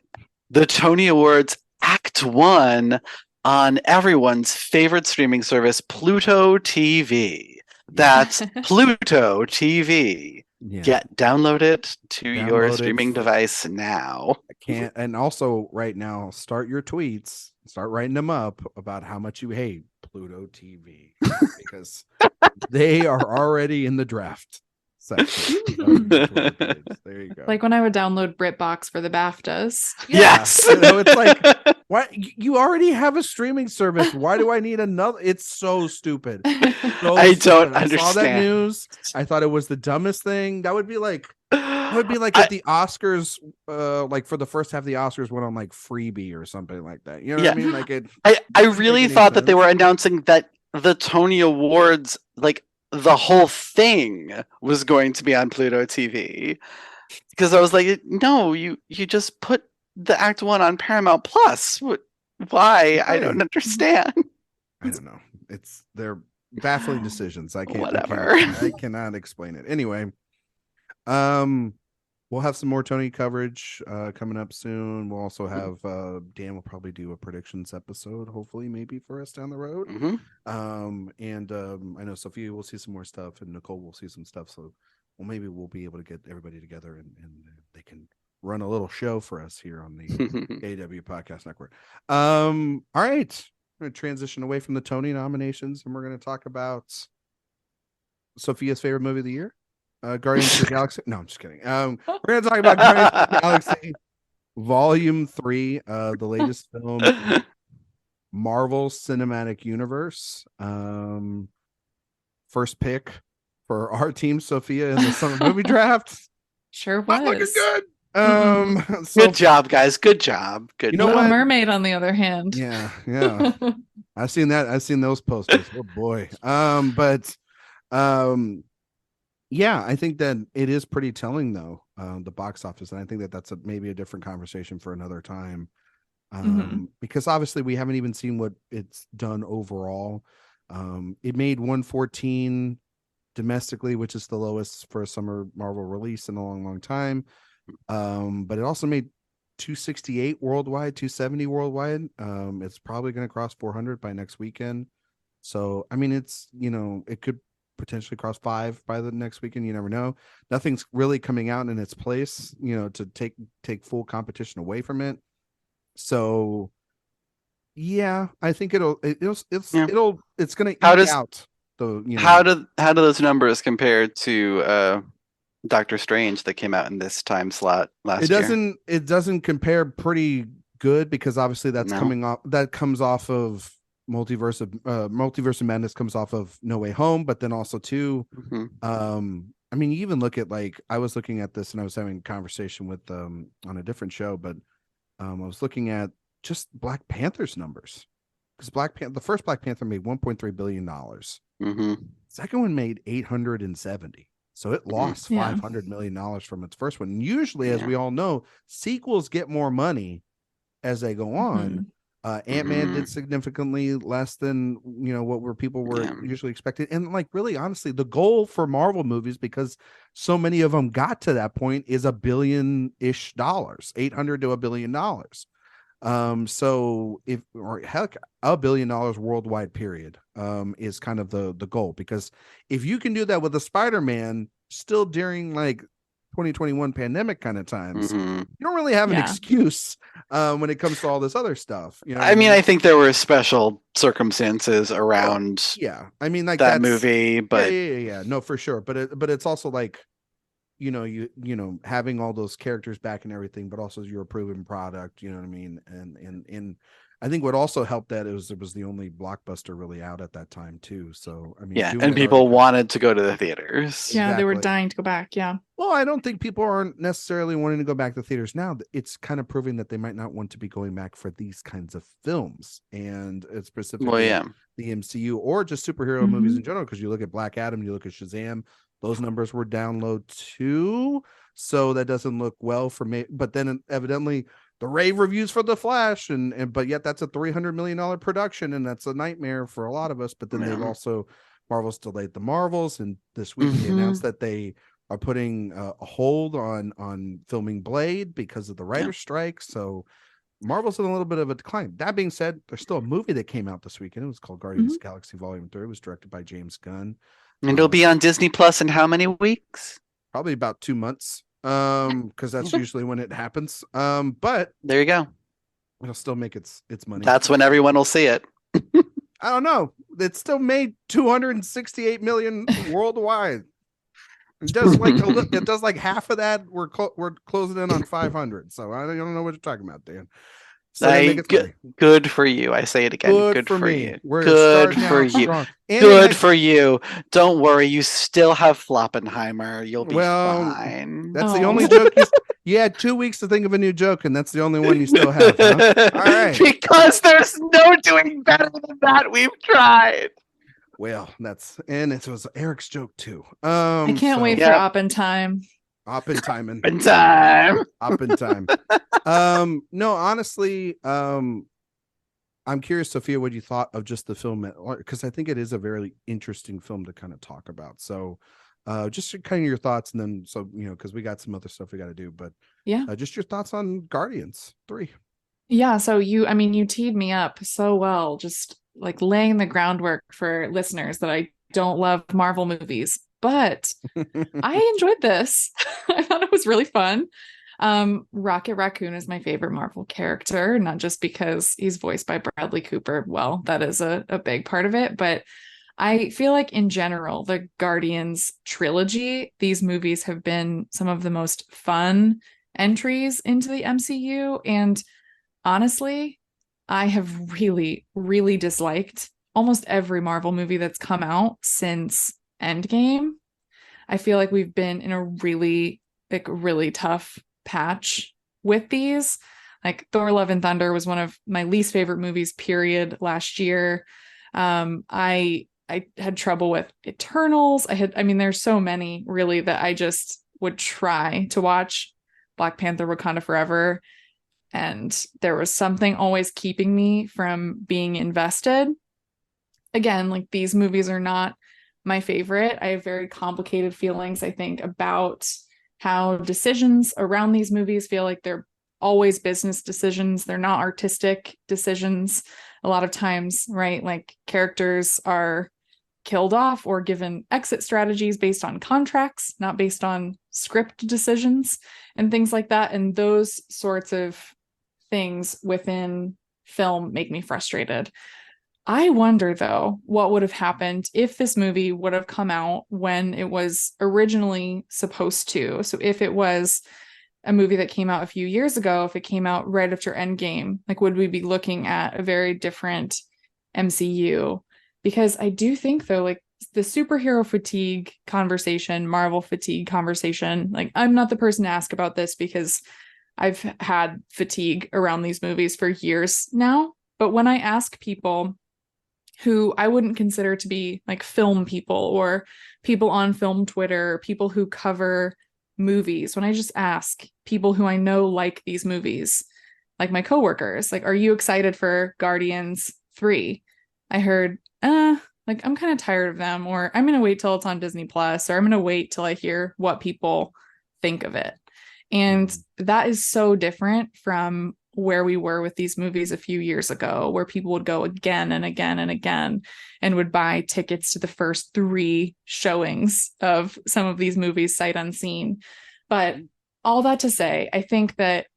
the Tony Awards Act One on everyone's favorite streaming service, Pluto TV. That's Pluto TV. Yeah. Download it to your Download it. streaming device now. I can't. And also, right now, start your tweets. Start writing them up about how much you hate Pluto TV because they are already in the draft section. of the Twitter page. There you go. Like when I would download BritBox for the BAFTAs. Yes. You know, it's like, why you already have a streaming service? Why do I need another? It's so stupid. So I stupid. don't I saw that understand. news. I thought it was the dumbest thing. That would be like at the Oscars, like for the first half of the Oscars went on like Freebie or something like that. You know what I mean? Like it. I doesn't really make any thought that they sense. were announcing that the Tony Awards, like the whole thing, was going to be on Pluto TV. Because I was like, no, you just put the Act One on Paramount Plus. Why? I don't understand. I don't know. They're baffling decisions. I can't. Whatever. I cannot explain it. Anyway, we'll have some more Tony coverage coming up soon. We'll also have Dan will probably do a predictions episode, hopefully, maybe for us down the road. And I know Sophia will see some more stuff, and Nicole will see some stuff. So, well, maybe we'll be able to get everybody together, and they can run a little show for us here on the AW Podcast Network. All right. I'm going to transition away from the Tony nominations, and we're going to talk about Sophia's favorite movie of the year, Guardians of the Galaxy. No, I'm just kidding. We're going to talk about Guardians of the Galaxy Volume 3, the latest film in Marvel Cinematic Universe. First pick for our team, Sophia, in the summer movie draft. Sure Not looking was. good. So, Good job, guys. Good job. Good You know job. Little what? Mermaid, on the other hand. yeah. I've seen that. I've seen those posters. Oh boy. Yeah, I think that it is pretty telling though, the box office, and I think that that's maybe a different conversation for another time. Because obviously we haven't even seen what it's done overall. It made 114 domestically, which is the lowest for a summer Marvel release in a long time. But it also made 268 worldwide, 270 worldwide. It's probably going to cross 400 by next weekend. So, I mean, it's, it could potentially cross 5 by the next weekend. You never know. Nothing's really coming out in its place, to take full competition away from it. So, yeah, I think it's going to eke out the, How do those numbers compare to Doctor Strange that came out in this time slot last year? It doesn't compare pretty good because obviously that comes off of Multiverse of Madness, comes off of No Way Home, but then also too, I mean, you even look at, like, I was looking at this and I was having a conversation with on a different show, but I was looking at just Black Panther's numbers, because the first Black Panther made $1.3 billion. Second one made 870. So it lost $500 million from its first one. And usually, as we all know, sequels get more money as they go on. Ant-Man did significantly less than what people were usually expecting. And, like, really, honestly, the goal for Marvel movies, because so many of them got to that point, is $1 billion-ish, $800 to $1 billion. So $1 billion worldwide period is kind of the goal, because if you can do that with a Spider-Man still during, like, 2021 pandemic kind of times, you don't really have an excuse when it comes to all this other stuff. I mean, I think there were special circumstances around I mean, like, that movie, but no, for sure, but it's also like, you having all those characters back and everything, but also your proven product, you know what I mean? And I think what also helped that is it was the only blockbuster really out at that time too. So, I mean, and people wanted to go to the theaters. Yeah, they were dying to go back. Yeah. Well, I don't think people aren't necessarily wanting to go back to theaters now. It's kind of proving that they might not want to be going back for these kinds of films, and it's specifically the MCU or just superhero movies in general. Because you look at Black Adam, you look at Shazam, those numbers were down low too. So that doesn't look well for me. But then evidently the rave reviews for The Flash, and but yet that's a $300 million production, and that's a nightmare for a lot of us. But then they've also Marvel's delayed the Marvels, and this week they announced that they are putting a hold on filming Blade because of the writer's strike. So Marvel's in a little bit of a decline. That being said, there's still a movie that came out this weekend. It was called Guardians of the Galaxy Volume 3. It was directed by James Gunn. And it'll be on Disney Plus in how many weeks? Probably about 2 months. Because that's usually when it happens. But there you go. It'll still make its money. That's when everyone will see it. I don't know. It still made 268 million worldwide. It does like half of that. We're closing in on 500. So I don't know what you're talking about, Dan. So good for you. I say it again. Good for you. Good for you. Good for you. Don't worry. You still have Floppenheimer. You'll be fine. That's the only joke. You had 2 weeks to think of a new joke, and that's the only one you still have. Huh? All right. Because there's no doing better than that. We've tried. Well, it was Eric's joke too. I can't wait for Oppentime. Oppentime. No, honestly, I'm curious, Sophia, what you thought of just the film, because I think it is a very interesting film to kind of talk about. So, just kind of your thoughts, and then because we got some other stuff we got to do, but just your thoughts on Guardians 3. Yeah, so you teed me up so well, just like laying the groundwork for listeners that I don't love Marvel movies, but I enjoyed this. I thought it was really fun. Rocket Raccoon is my favorite Marvel character, not just because he's voiced by Bradley Cooper. Well, that is a big part of it, but I feel like in general, the Guardians trilogy, these movies have been some of the most fun entries into the MCU. And honestly, I have really, really disliked almost every Marvel movie that's come out since Endgame. I feel like we've been in a really tough patch with these. Like Thor: Love and Thunder was one of my least favorite movies, period, last year. I had trouble with Eternals. There's so many really that I just would try to watch. Black Panther: Wakanda Forever. And there was something always keeping me from being invested. Again, like these movies are not my favorite. I have very complicated feelings, I think, about how decisions around these movies feel like they're always business decisions. They're not artistic decisions. A lot of times, right? Like characters are killed off or given exit strategies based on contracts, not based on script decisions and things like that. And those sorts of things within film make me frustrated. I wonder, though, what would have happened if this movie would have come out when it was originally supposed to. So if it was a movie that came out a few years ago, if it came out right after Endgame, like would we be looking at a very different MCU? Because I do think, though, like the superhero fatigue conversation, Marvel fatigue conversation, like I'm not the person to ask about this because I've had fatigue around these movies for years now. But when I ask people who I wouldn't consider to be like film people or people on film Twitter, people who cover movies, when I just ask people who I know like these movies, like my coworkers, like, are you excited for Guardians 3? I heard, like I'm kind of tired of them, or I'm going to wait till it's on Disney Plus, or I'm going to wait till I hear what people think of it. And that is so different from where we were with these movies a few years ago, where people would go again and again and again and would buy tickets to the first 3 showings of some of these movies sight unseen. But all that to say, I think that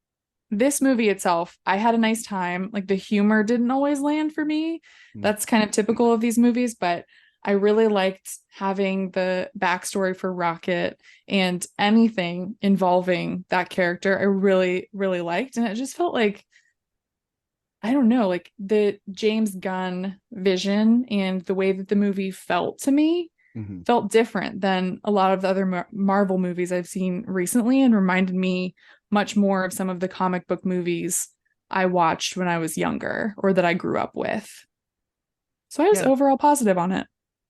this movie itself, I had a nice time. Like the humor didn't always land for me. That's kind of typical of these movies, but I really liked having the backstory for Rocket and anything involving that character. I really, really liked. And it just felt like, I don't know, like the James Gunn vision and the way that the movie felt to me felt different than a lot of the other Marvel movies I've seen recently, and reminded me much more of some of the comic book movies I watched when I was younger or that I grew up with. So I was overall positive on it.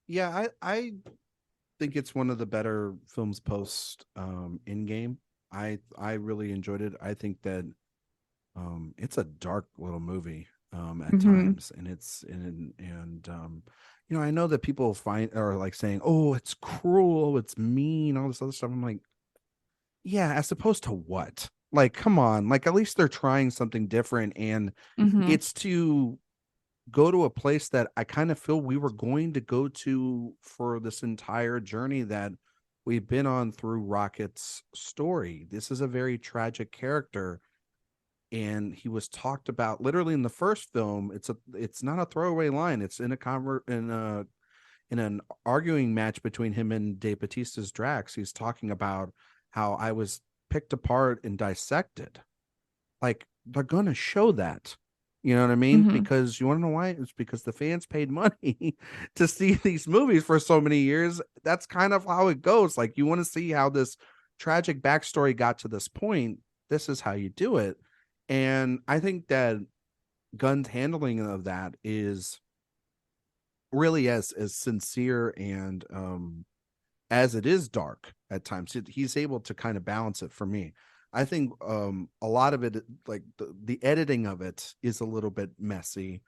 Yeah, I think it's one of the better films post Endgame. I really enjoyed it. I think that It's a dark little movie at Hmm. times, and I know that people find are like saying, "Oh, it's cruel, it's mean, all this other stuff." I'm like, yeah, as opposed to what? Like, come on, like at least they're trying something different, and Hmm. it's to go to a place that I kind of feel we were going to go to for this entire journey that we've been on through Rocket's story. This is a very tragic character, and he was talked about literally in the first film. It's not a throwaway line. It's in a in an arguing match between him and Dave Bautista's Drax. He's talking about how I was picked apart and dissected. Like, they're gonna show that. You know what I mean? Hmm. Because you want to know why? It's because the fans paid money to see these movies for so many years. That's kind of how it goes. Like, you want to see how this tragic backstory got to this point. This is how you do it. And I think that Gunn's handling of that is really as sincere and as it is dark at times. He's able to kind of balance it for me. I think a lot of it, like the editing of it, is a little bit messy,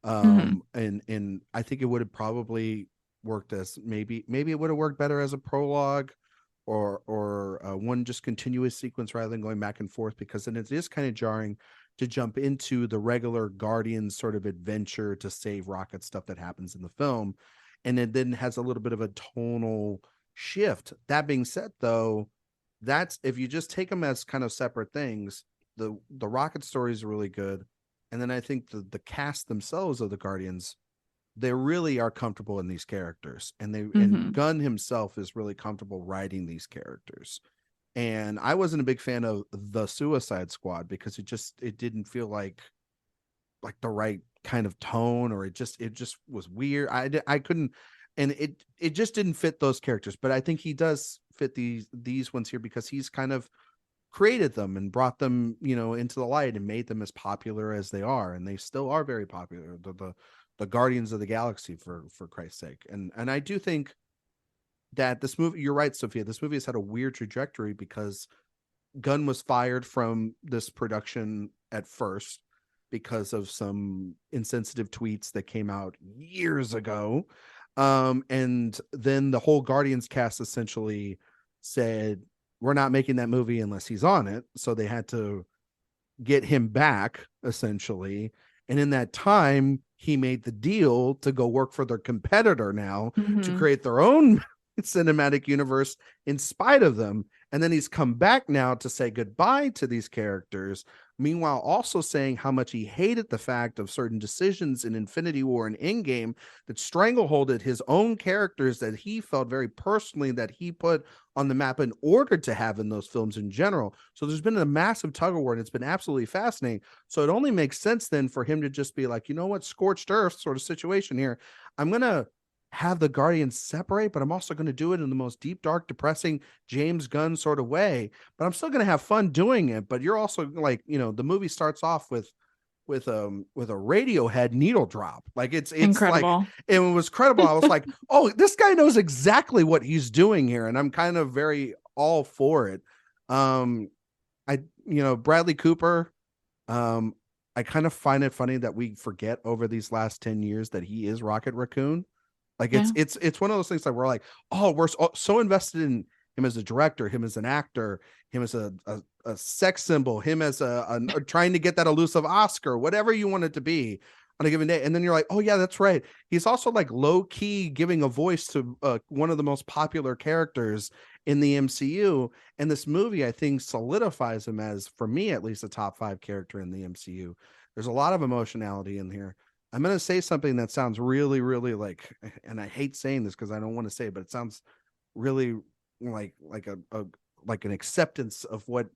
Hmm. and I think it would have probably worked as maybe it would have worked better as a prologue, or one just continuous sequence rather than going back and forth, because then it is kind of jarring to jump into the regular Guardians sort of adventure to save Rocket stuff that happens in the film, and it then has a little bit of a tonal shift. That being said, though, that's if you just take them as kind of separate things. The Rocket story is really good, and then I think the cast themselves of the Guardians, they really are comfortable in these characters, and Hmm. Gunn himself is really comfortable writing these characters. And I wasn't a big fan of the Suicide Squad because it didn't feel like the right kind of tone, or it just was weird. I couldn't, and it just didn't fit those characters. But I think he does fit these ones here because he's kind of created them and brought them, into the light and made them as popular as they are, and they still are very popular. The Guardians of the Galaxy, for Christ's sake. And I do think that this movie, you're right, Sophia, this movie has had a weird trajectory because Gunn was fired from this production at first because of some insensitive tweets that came out years ago. And then the whole Guardians cast essentially said, we're not making that movie unless he's on it. So they had to get him back, essentially. And in that time, he made the deal to go work for their competitor now to Hmm. create their own cinematic universe in spite of them. And then he's come back now to say goodbye to these characters. Meanwhile, also saying how much he hated the fact of certain decisions in Infinity War and Endgame that strangleholded his own characters that he felt very personally that he put on the map in order to have in those films in general. So there's been a massive tug of war, and it's been absolutely fascinating. So it only makes sense then for him to just be like, you know what, scorched earth sort of situation here. I'm going to have the Guardians separate, but I'm also going to do it in the most deep, dark, depressing James Gunn sort of way. But I'm still going to have fun doing it. But you're also like, the movie starts off with a Radiohead needle drop. Like it's like Incredible. it was credible. I was like, oh, this guy knows exactly what he's doing here, and I'm kind of very all for it. Um, Bradley Cooper. Um, I kind of find it funny that we forget over these last 10 years that he is Rocket Raccoon. Like Yeah. it's one of those things that we're like, oh, we're so invested in him as a director, him as an actor, him as a sex symbol, him as a trying to get that elusive Oscar, whatever you want it to be on a given day. And then you're like, oh yeah, that's right. He's also like low key giving a voice to one of the most popular characters in the MCU. And this movie, I think, solidifies him as, for me at least, a top 5 character in the MCU. There's a lot of emotionality in here. I'm going to say something that sounds really, really like, and I hate saying this because I don't want to say it, but it sounds really like like an acceptance of what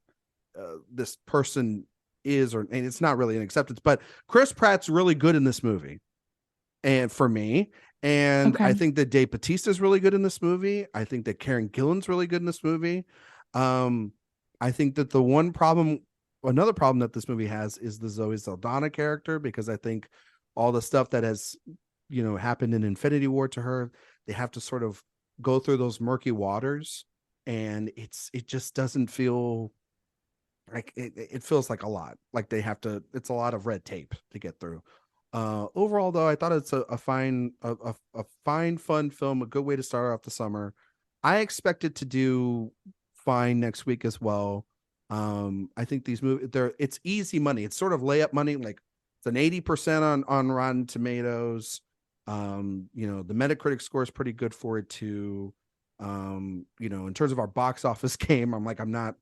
this person is, and it's not really an acceptance, but Chris Pratt's really good in this movie, and for me, and I Okay. think that Dave Bautista is really good in this movie. I think that Karen Gillan's really good in this movie. Um, I think that another problem that this movie has is the Zoe Saldana character, because I think all the stuff that has, happened in Infinity War to her, they have to sort of go through those murky waters, and it just doesn't feel like it feels like a lot. Like they have to. It's a lot of red tape to get through. Overall, though, I thought it's a fine, fine, fun film. A good way to start off the summer. I expect it to do fine next week as well. I think these movies, it's easy money. It's sort of layup money. Like it's an 80% on Rotten Tomatoes. The Metacritic score is pretty good for it too. In terms of our box office game, I'm not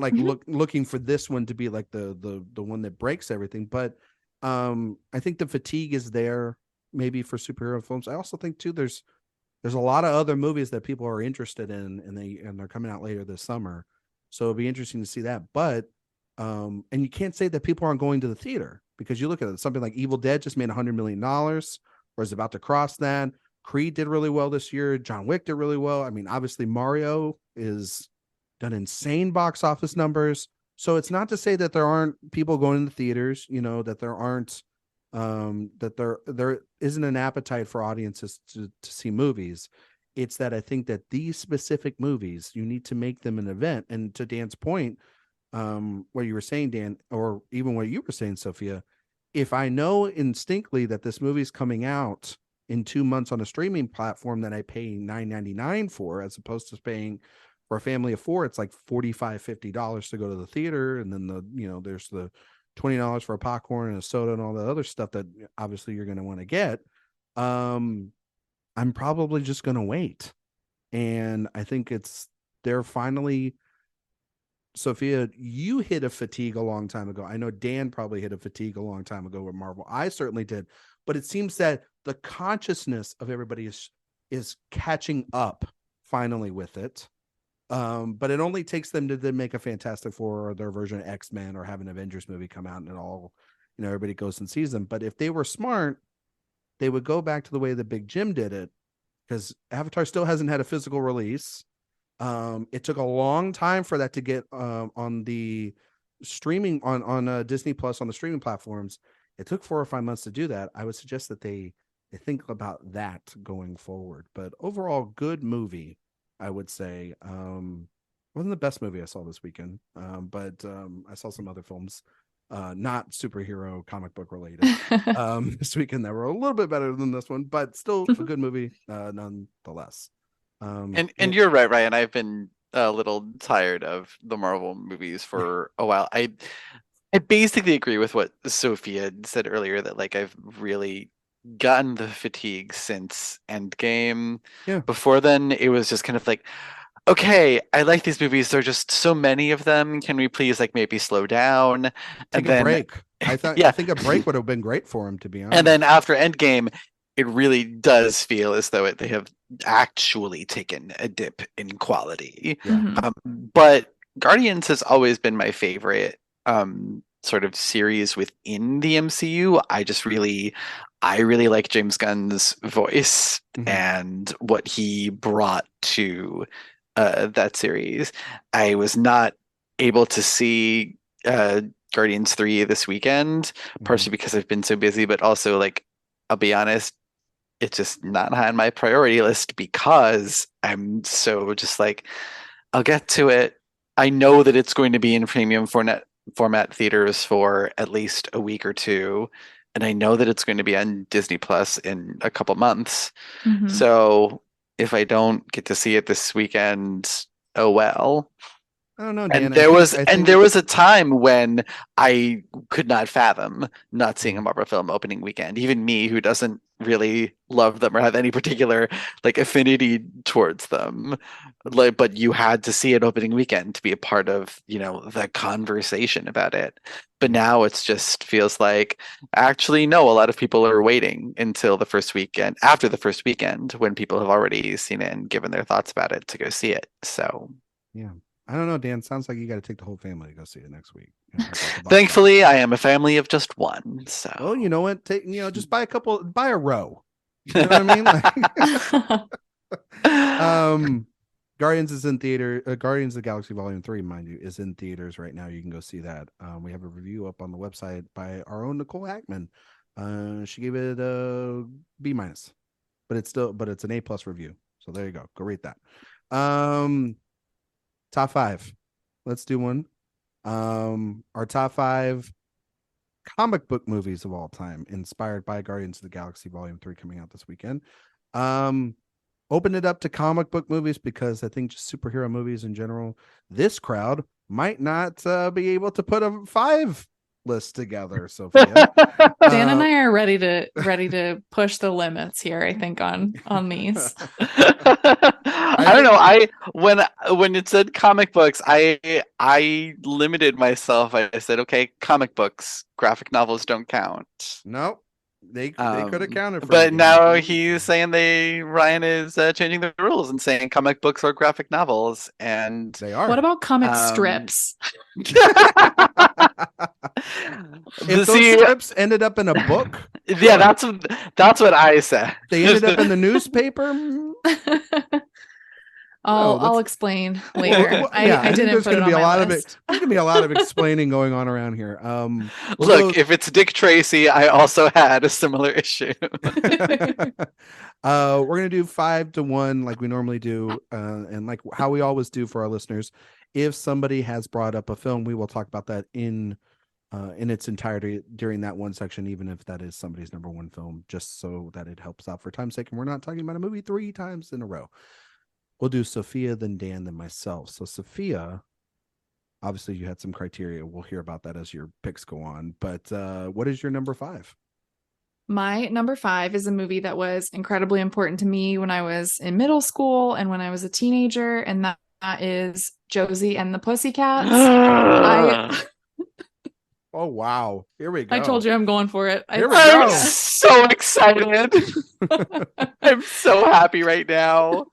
like looking for this one to be like the one that breaks everything, but I think the fatigue is there maybe for superhero films. I also think too there's a lot of other movies that people are interested in, and they're coming out later this summer, so it'll be interesting to see that. But and you can't say that people aren't going to the theater, because you look at it, something like Evil Dead just made $100 million, or is about to cross that. Creed did really well this year. John Wick did really well. I mean, obviously Mario is done insane box office numbers. So it's not to say that there aren't people going to theaters, that there aren't, that there isn't an appetite for audiences to see movies. It's that I think that these specific movies, you need to make them an event. And to Dan's point, what you were saying, Dan, or even what you were saying, Sophia, if I know instinctively that this movie's coming out in 2 months on a streaming platform that I pay $9.99 for, as opposed to paying for a family of 4, it's like $45-$50 to go to the theater, and then there's the $20 for a popcorn and a soda and all the other stuff that obviously you're going to want to get. I'm probably just going to wait, and I think they're finally. Sophia, you hit a fatigue a long time ago. I know Dan probably hit a fatigue a long time ago with Marvel. I certainly did, but it seems that the consciousness of everybody is catching up finally with it. But it only takes them to then make a Fantastic Four or their version of X-Men, or have an Avengers movie come out, and it all, everybody goes and sees them. But if they were smart, they would go back to the way that Big Jim did it, because Avatar still hasn't had a physical release. It took a long time for that to get on the streaming on Disney Plus, on the streaming platforms. It took 4 or 5 months to do that. I would suggest that they think about that going forward. But overall, good movie, I would say. Wasn't the best movie I saw this weekend, but I saw some other films, not superhero comic book related, this weekend that were a little bit better than this one, but still a good movie nonetheless. And you're right, Ryan. I've been a little tired of the Marvel movies for a while. I basically agree with what Sophia said earlier, that like I've really gotten the fatigue since Endgame. Yeah. Before then, it was just kind of like, okay, I like these movies. There are just so many of them. Can we please like maybe slow down? Take a break. I think a break would have been great for him, to be honest. And then after Endgame, it really does feel as though they have actually taken a dip in quality. Yeah. But Guardians has always been my favorite sort of series within the MCU. I really like James Gunn's voice and what he brought to that series. I was not able to see Guardians 3 this weekend, partially because I've been so busy, but also like, I'll be honest, it's just not high on my priority list because I'm so just like, I'll get to it. I know that it's going to be in premium format theaters for at least a week or two, and I know that it's going to be on Disney Plus in a couple months. So if I don't get to see it this weekend, oh well. I don't know, Dan. And there was a time when I could not fathom not seeing a Marvel film opening weekend. Even me, who doesn't really love them or have any particular like affinity towards them, like, but you had to see it opening weekend to be a part of the conversation about it. But now it's just feels like, actually no, a lot of people are waiting until the first weekend, after the first weekend, when people have already seen it and given their thoughts about it, to go see it. So yeah. I don't know, Dan. Sounds like you got to take the whole family to go see it next week. Thankfully, I am a family of just one. So, well, you know what? Just buy a row. You know what I mean? Guardians is in theater. Guardians of the Galaxy Volume 3, mind you, is in theaters right now. You can go see that. We have a review up on the website by our own Nicole Hackman. She gave it a B-, but it's an A+ review. So there you go. Go read that. Top 5. Let's do one. Our top 5 comic book movies of all time, inspired by Guardians of the Galaxy Volume 3 coming out this weekend. Open it up to comic book movies because I think just superhero movies in general, this crowd might not be able to put a 5 list together, Sophia. Dan and I are ready to push the limits here, I think, on these. I don't know. When it said comic books, I limited myself. I said, okay, comic books, graphic novels don't count. Nope. They could have counted for but me. now he's saying Ryan is changing the rules and saying comic books are graphic novels, and they are. What about comic strips? If those strips ended up in a book, yeah, that's what I said. They ended up in the newspaper. I'll explain later. I didn't there's put it on my list. There's gonna be a lot of explaining going on around here. Look, if it's Dick Tracy, I also had a similar issue. We're gonna do 5 to 1 like we normally do, and like how we always do for our listeners. If somebody has brought up a film, we will talk about that in its entirety during that one section, even if that is somebody's number 1 film, just so that it helps out for time's sake. And we're not talking about a movie 3 times in a row. We'll do Sophia, then Dan, then myself. So Sophia, obviously you had some criteria. We'll hear about that as your picks go on. But what is your number 5? My number 5 is a movie that was incredibly important to me when I was in middle school and when I was a teenager, and that is Josie and the Pussycats. Oh, wow. Here we go. I told you I'm going for it. I'm so excited. I'm so happy right now.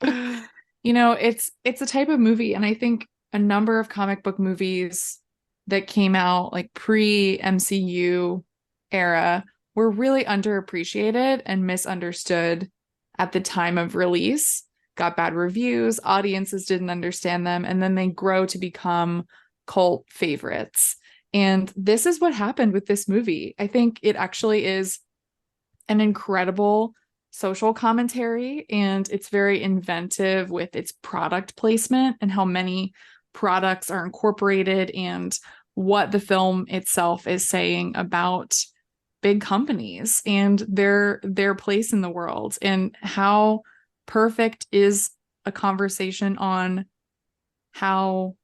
You know, it's a type of movie, and I think a number of comic book movies that came out like pre-MCU era were really underappreciated and misunderstood at the time of release. Got bad reviews, audiences didn't understand them, and then they grow to become cult favorites. And this is what happened with this movie. I think it actually is an incredible social commentary, and it's very inventive with its product placement and how many products are incorporated and what the film itself is saying about big companies and their place in the world, and how perfect is a conversation on how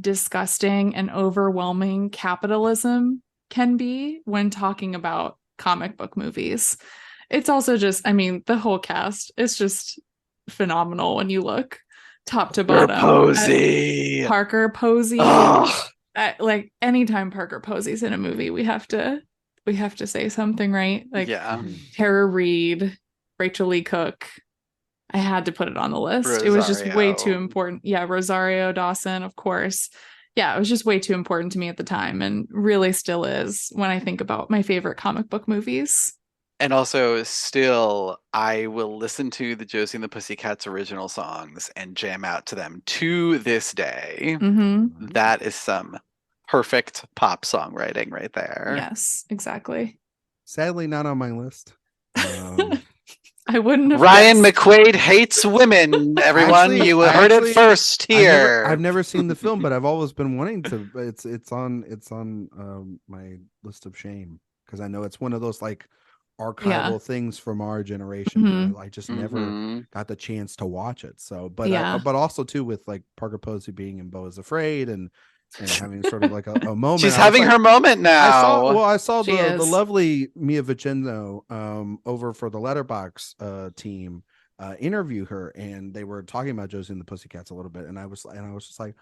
disgusting and overwhelming capitalism can be when talking about comic book movies. It's also just, I mean, the whole cast is just phenomenal when you look top to bottom. Parker Posey. Like anytime Parker Posey's in a movie, we have to say something, right? Like Tara Reid, Rachel Lee Cook. I had to put it on the list. Rosario. It was just way too important. Yeah, Rosario Dawson, of course. Yeah, it was just way too important to me at the time, and really still is when I think about my favorite comic book movies. And also, still, I will listen to the Josie and the Pussycats original songs and jam out to them to this day. Mm-hmm. That is some perfect pop songwriting right there. Yes, exactly. Sadly, not on my list. I wouldn't have. Ryan McQuade hates women. Everyone, you heard it first here. I've never seen the film, but I've always been wanting to. It's on my list of shame because I know it's one of those like archival things from our generation. Mm-hmm. I just never got the chance to watch it. So, but also too with like Parker Posey being in Beau is Afraid and having sort of like a moment. She's having her moment now. I saw the lovely Mia Vicendo over for the Letterbox team interview her, and they were talking about Josie and the Pussycats a little bit, and I was just like,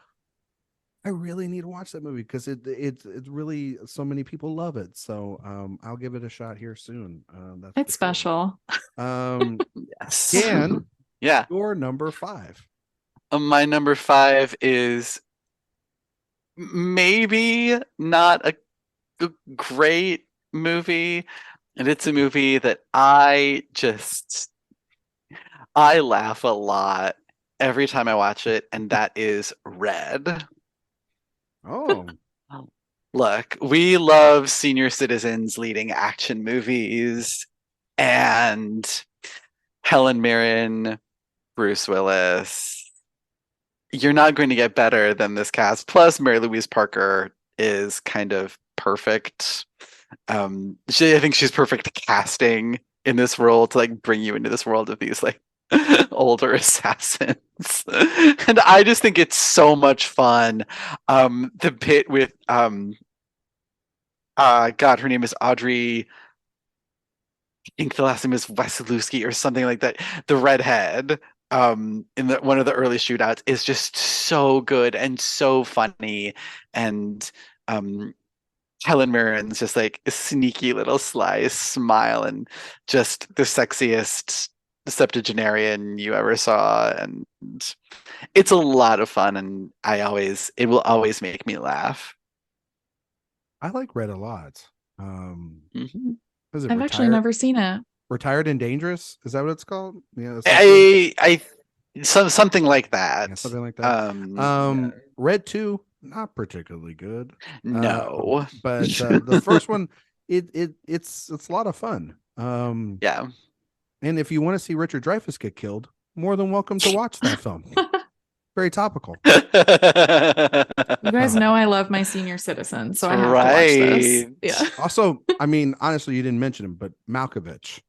I really need to watch that movie because it's really so many people love it. So I'll give it a shot here soon. It's special. Yes. Dan, yeah. Your number 5. My number 5 is maybe not a great movie, and it's a movie that I laugh a lot every time I watch it, and that is Red. Oh. Look, we love senior citizens leading action movies, and Helen Mirren, Bruce Willis, you're not going to get better than this cast. Plus, Mary Louise Parker is kind of perfect. I think she's perfect casting in this role to like bring you into this world of these like older assassins. And I just think it's so much fun. The bit with God, her name is Audrey. I think the last name is Wasilewski or something like that. The redhead in one of the early shootouts is just so good and so funny. And Helen Mirren's just like a sneaky little sly smile and just the sexiest septuagenarian you ever saw. And it's a lot of fun, and it will always make me laugh. I like Red a lot. Mhm. Was it I've actually never seen it. Retired and Dangerous? Is that what it's called? Yeah, Something like that. Yeah, something like that. Red 2, not particularly good. No. But the first one, it's a lot of fun. Yeah. And if you want to see Richard Dreyfuss get killed, more than welcome to watch that film. Very topical. You guys know I love my senior citizens, so I have to watch this. Yeah. Also, I mean, honestly, you didn't mention him, but Malkovich.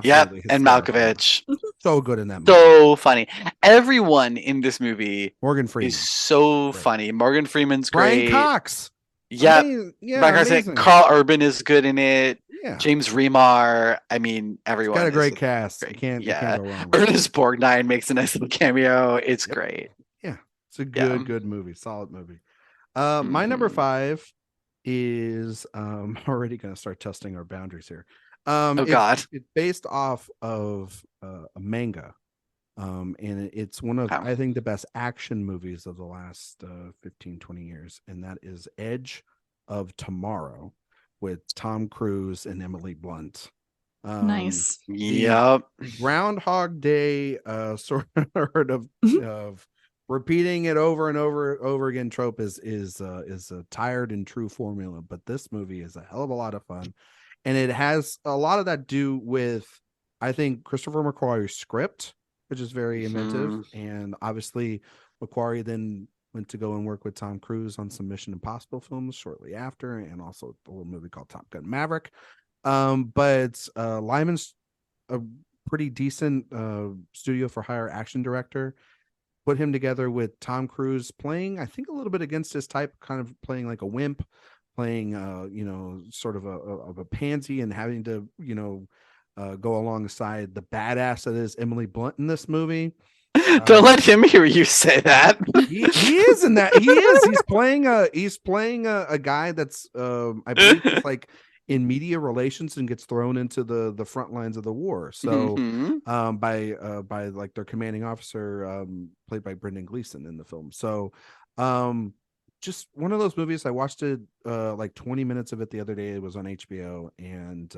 Yep, and Malkovich. So good in that movie. So funny. Everyone in this movie Morgan Freeman is so funny. Morgan Freeman's great. Brian Cox. Yep. Amazing. Carl Urban is good in it. Yeah. James Remar. I mean, everyone. It's got a great cast. You can't go wrong with Ernest Borgnine makes a nice little cameo. It's great. Yeah. It's a good movie. Solid movie. My number 5 is already going to start testing our boundaries here. God. It's based off of a manga. And it's one of, I think, the best action movies of the last 15, 20 years. And that is Edge of Tomorrow with Tom Cruise and Emily Blunt. Nice. Yep. Groundhog Day sort of repeating it over and over again trope is a tired and true formula. But this movie is a hell of a lot of fun. And it has a lot of that do with, I think, Christopher McQuarrie's script, which is very inventive. And obviously, McQuarrie then went to go and work with Tom Cruise on some Mission Impossible films shortly after, and also a little movie called Top Gun Maverick. But Lyman's a pretty decent studio for hire action director. Put him together with Tom Cruise playing, I think, a little bit against his type, kind of playing like a wimp, playing sort of a pansy, and having to go alongside the badass that is Emily Blunt in this movie. Don't let him hear you say that. He is in that. He is. He's playing a guy that's I believe it's like in media relations and gets thrown into the front lines of the war. So by like their commanding officer, played by Brendan Gleeson in the film. So just one of those movies. I watched it like 20 minutes of it the other day. It was on HBO, and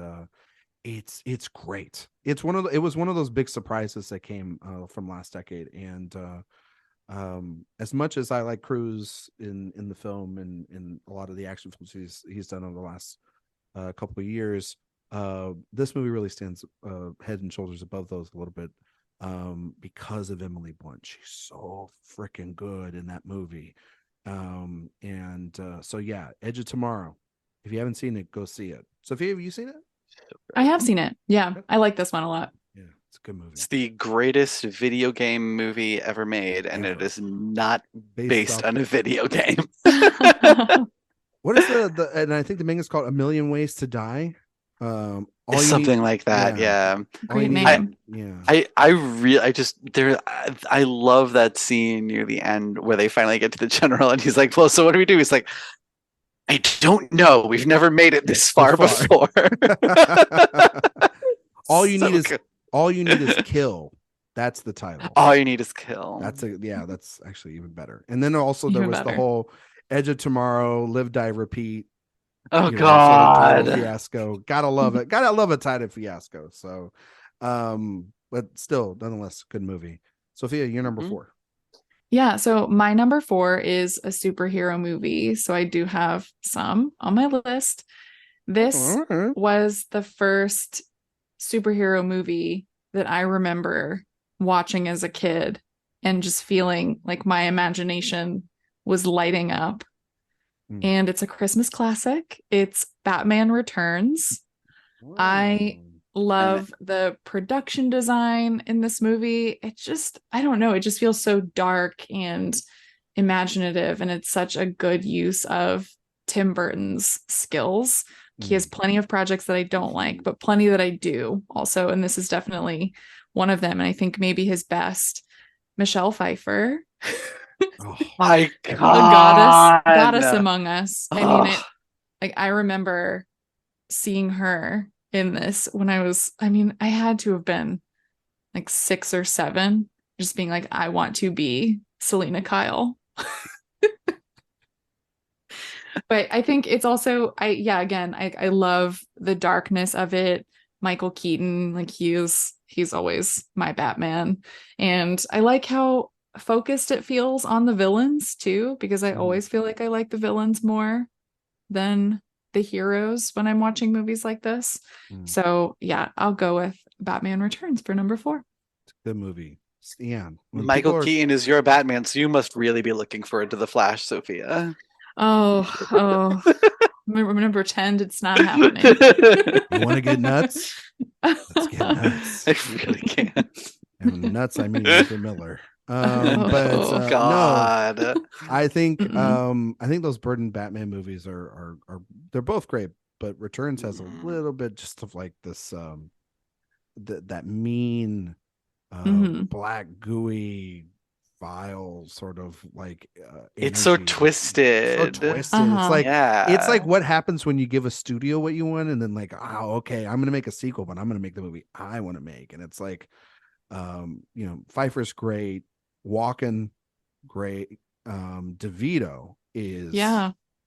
it's great. It was one of those big surprises that came from last decade. And as much as I like Cruise in the film and in a lot of the action films he's done over the last couple of years, this movie really stands head and shoulders above those a little bit because of Emily Blunt. She's so freaking good in that movie. So yeah, Edge of Tomorrow. If you haven't seen it, go see it. Sophia, have you seen it? I have seen it. Yeah, I like this one a lot. Yeah, it's a good movie. It's the greatest video game movie ever made, and it is not based on a video game. What is the and I think the manga is called A Million Ways to Die. Something like that. Yeah. Great name. I love that scene near the end where they finally get to the general and he's like, well, so what do we do? He's like, I don't know. We've never made it this far before. All you need is kill. That's the title. All you need is kill. That's actually even better. And then also there was the whole Edge of Tomorrow, Live, Die, Repeat. Oh God. Sort of fiasco. Gotta love it. Gotta love a title fiasco. So but still, nonetheless, good movie. Sophia, you're number 4. Yeah, so my number 4 is a superhero movie. So I do have some on my list. This was the first superhero movie that I remember watching as a kid and just feeling like my imagination was lighting up. And it's a Christmas classic. It's Batman Returns. I love the production design in this movie. It just, I don't know, it just feels so dark and imaginative, and it's such a good use of Tim Burton's skills. He has plenty of projects that I don't like, but plenty that I do also, and this is definitely one of them, and I think maybe his best. Michelle Pfeiffer. Oh my The God. goddess among us. I mean, I remember seeing her in this when I had to have been like 6 or 7, just being like, I want to be Selena Kyle. But I think it's also, I love the darkness of it. Michael Keaton, like he's always my Batman. And I like how focused it feels on the villains too, because I always feel like I like the villains more than the heroes when I'm watching movies like this. So yeah, I'll go with Batman Returns for number 4. It's a good movie. Yeah. Michael Keaton is your Batman, so you must really be looking forward to The Flash, Sophia. Oh. I'm gonna pretend it's not happening. You want to get nuts? Let's get nuts. I really can't. And nuts, I mean Arthur Miller. God. No, I think those Burton Batman movies are they're both great, but Returns has a little bit just of like this that mean black gooey vile sort of like it's so energy. twisted. It's like it's like Yeah. what happens when you give a studio what you want and then like, oh, okay, I'm gonna make a sequel, but I'm gonna make the movie I want to make. And it's like Pfeiffer's great, Walken great, DeVito is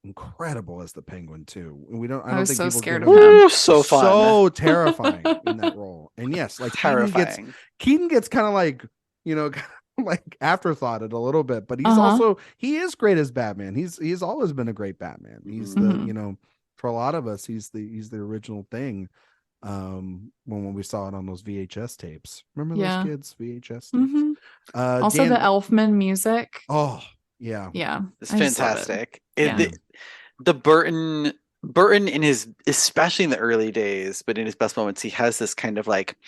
incredible as the Penguin too. I don't think so people scared give of him him. So fun. so terrifying in that role. And yes, like Terrifying. Keaton gets kind of like, like afterthought it a little bit, but he's also he is great as Batman. He's always been a great Batman. He's the for a lot of us, he's the original thing. When we saw it on those VHS tapes. Remember those kids VHS tapes? Also the Elfman music. Oh yeah. It's fantastic. The Burton in his, especially in the early days, but in his best moments, he has this kind of like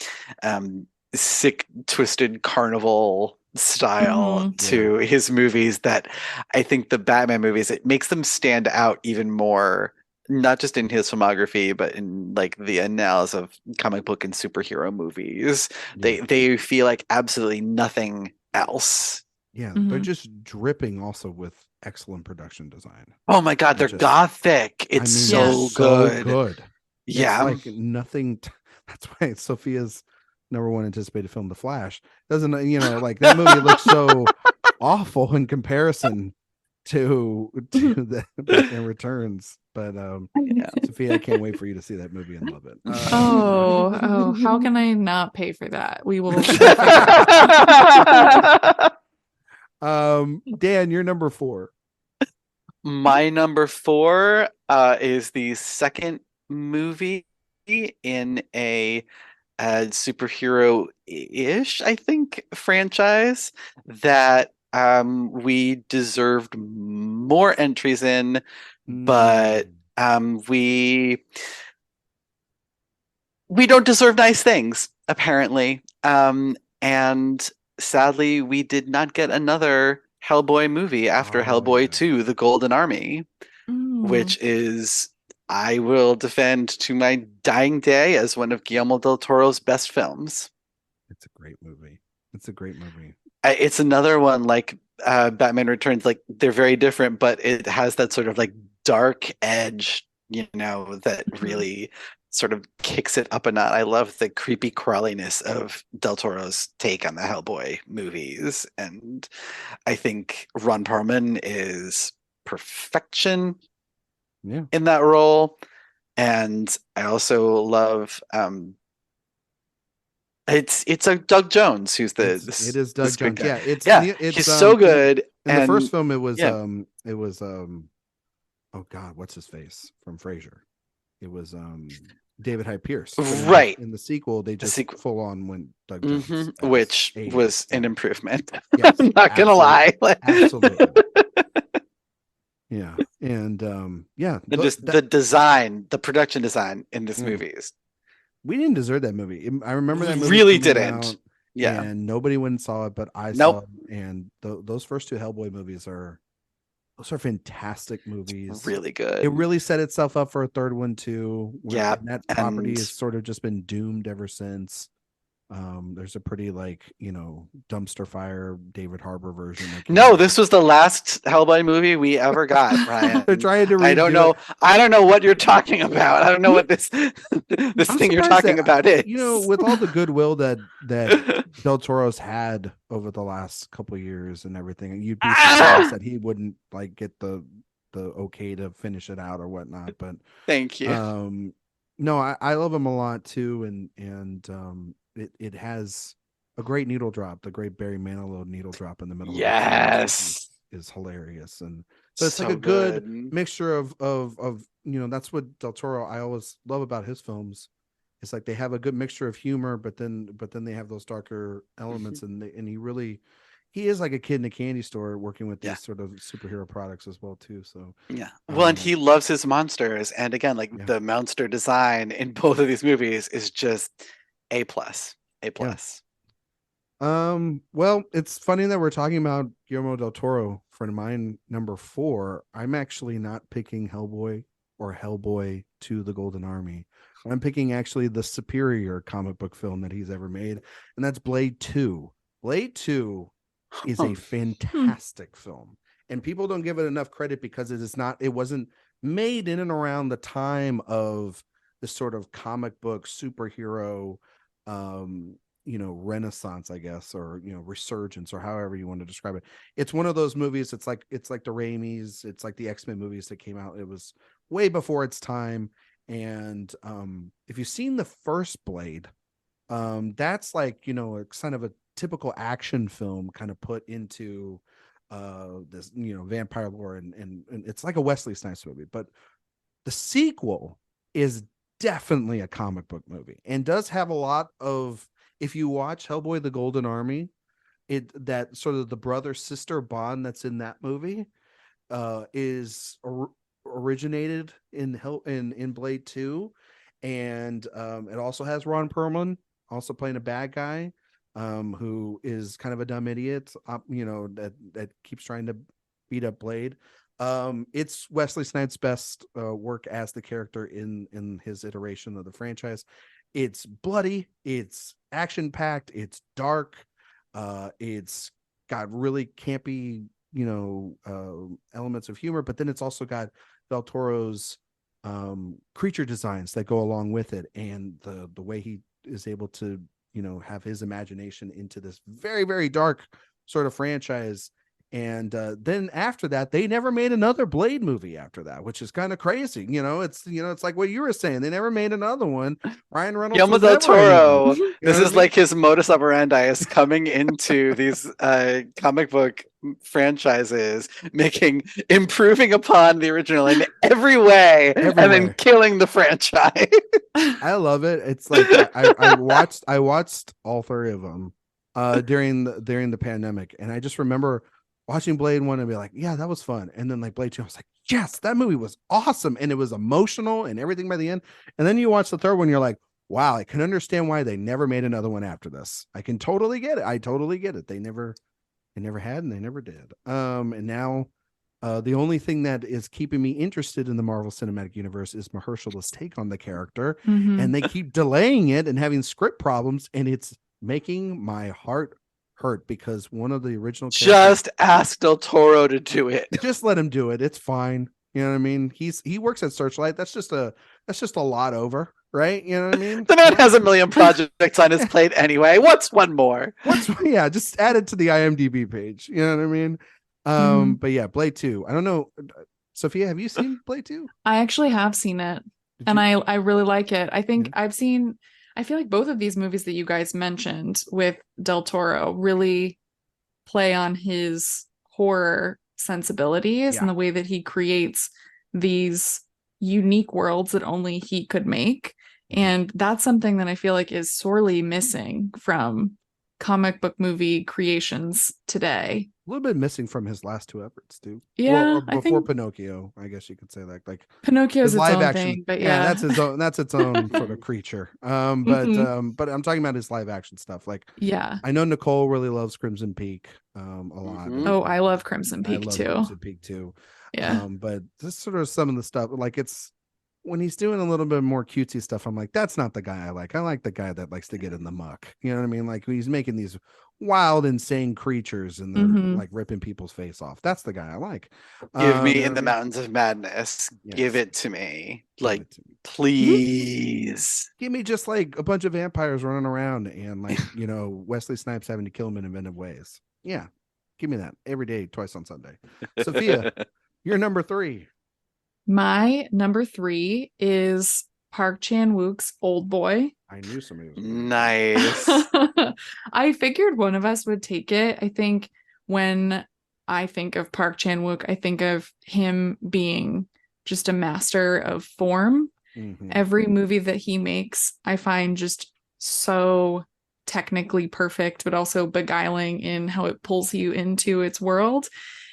sick, twisted carnival style to his movies that I think the Batman movies, it makes them stand out even more, not just in his filmography, but in like the annals of comic book and superhero movies. They feel like absolutely nothing else. Yeah, they're just dripping also with excellent production design. Oh my God, they're gothic. It's so good. Yeah. It's like nothing. That's why Sophia's number 1 anticipated film, The Flash, doesn't, like that movie looks so awful in comparison to the Batman Returns. But Sophia, I can't wait for you to see that movie and love it. How can I not pay for that? We will. Dan, you're number 4. My number 4 is the second movie in a superhero-ish, I think, franchise that we deserved more entries in, but we don't deserve nice things, apparently. And sadly, we did not get another Hellboy movie after Hellboy 2, The Golden Army, which is, I will defend to my dying day as one of Guillermo del Toro's best films. It's a great movie. It's another one like Batman Returns. Like, they're very different, but it has that sort of like dark edge, that really sort of kicks it up a notch. I love the creepy crawliness of Del Toro's take on the Hellboy movies. And I think Ron Perlman is perfection in that role. And I also love it's a Doug Jones who's it is Doug Jones. Yeah, it's he's so good. In the first film, it was oh God, what's his face from Frasier? David Hyde Pierce. But Right. in the sequel, they just sequel. full on went Doug Jones, as Which Aiden. was an improvement. Yes, I'm not gonna lie. absolutely. Yeah, and The design, the production design in this movie is we didn't deserve that movie. I remember that movie really coming didn't. out, Yeah. and nobody went and saw it, but I Nope. saw it, and those first two Hellboy movies are fantastic movies. Really good. It really set itself up for a third one too. Yeah, and that property and- has sort of just been doomed ever since. There's a pretty dumpster fire David Harbour version. No, this was the last Hellboy movie we ever got, Ryan. They're trying to I don't know. I don't know what you're talking about. I don't know what this thing you're talking about is. With all the goodwill that Del Toro's had over the last couple of years and everything, you'd be surprised that he wouldn't get the okay to finish it out or whatnot. But thank you. No, I love him a lot too, and it has a great needle drop. The great Barry Manilow needle drop in the middle. Yes, is hilarious, and so it's so like a good mixture of that's what Del Toro I always love about his films. It's like they have a good mixture of humor, but then they have those darker elements, and he is like a kid in a candy store working with these sort of superhero products as well too. So and he loves his monsters, and again, the monster design in both of these movies is just A+. Well, it's funny that we're talking about Guillermo del Toro. Friend of mine, number 4. I'm actually not picking Hellboy or Hellboy 2: The Golden Army. I'm picking actually the superior comic book film that he's ever made, and that's Blade 2. Blade 2 is a fantastic film, and people don't give it enough credit because it wasn't made in and around the time of the sort of comic book superhero renaissance, I guess, or resurgence, or however you want to describe it. It's one of those movies. It's like the Raimis, it's like the X-Men movies that came out. It was way before its time. And if you've seen the first Blade, that's a kind of a typical action film kind of put into this vampire lore, and it's like a Wesley Snipes movie. But the sequel is definitely a comic book movie and does have a lot of, if you watch Hellboy: The Golden Army, that sort of the brother sister bond that's in that movie is originated in Blade 2, and it also has Ron Perlman also playing a bad guy who is kind of a dumb idiot, that keeps trying to beat up Blade. It's Wesley Snipes' best work as the character in his iteration of the franchise. It's bloody, it's action packed, it's dark, it's got really campy elements of humor, but then it's also got Del Toro's creature designs that go along with it, and the way he is able to have his imagination into this very, very dark sort of franchise. And then after that, they never made another Blade movie after that, which is kind of crazy. It's like what you were saying. They never made another one. Ryan Reynolds. Guillermo del Toro. This is like his modus operandi is coming into these comic book franchises, improving upon the original in every way, and then killing the franchise. I love it. It's like I watched all 3 of them during the pandemic, and I just remember watching Blade 1 and be like, yeah, that was fun. And then Blade 2, I was like, yes, that movie was awesome. And it was emotional and everything by the end. And then you watch the third one, you're like, wow, I can understand why they never made another one after this. I can totally get it. I totally get it. They never had, and they never did. And now the only thing that is keeping me interested in the Marvel Cinematic Universe is Mahershala's take on the character. And they keep delaying it and having script problems. And it's making my heart hurt, because one of the original just ask Del Toro to do it. Just let him do it. It's fine. You know what I mean? He works at Searchlight. That's just a lot over, right? You know what I mean? The man has a million projects on his plate anyway. What's one more? Just add it to the IMDb page. You know what I mean? But yeah, Blade 2. I don't know. Sophia, have you seen Blade 2? I actually have seen it, and I really like it. I think I feel like both of these movies that you guys mentioned with Del Toro really play on his horror sensibilities and the way that he creates these unique worlds that only he could make. And that's something that I feel like is sorely missing from comic book movie creations today. A little bit missing from his last two efforts too. Yeah, well, or I before think Pinocchio, I guess you could say that. Like Pinocchio's his its live own action, thing, but yeah, yeah. that's his own. That's its own sort of creature. But I'm talking about his live action stuff. Like, Yeah. I know Nicole really loves Crimson Peak a lot. Mhm. Oh, I love Crimson I Peak love too. Crimson Peak too. Yeah. But this sort of some of the stuff, like it's when he's doing a little bit more cutesy stuff, I'm like, that's not the guy I like. I like the guy that likes to get in the muck. You know what I mean? Like he's making these wild, insane creatures and they're like ripping people's face off. That's the guy I like. Give me you know In the what I mean? Mountains of Madness. Give Yes. it to me. Give Like, it to me. please. Give me just like a bunch of vampires running around and like, you know, Wesley Snipes having to kill him in inventive ways. Yeah. Give me that every day, twice on Sunday. Sophia, you're number 3. My number 3 is Park Chan-wook's Old Boy. I knew somebody was Nice. I figured one of us would take it. I think when I think of Park Chan-wook, I think of him being just a master of form. Every movie that he makes, I find just so technically perfect, but also beguiling in how it pulls you into its world.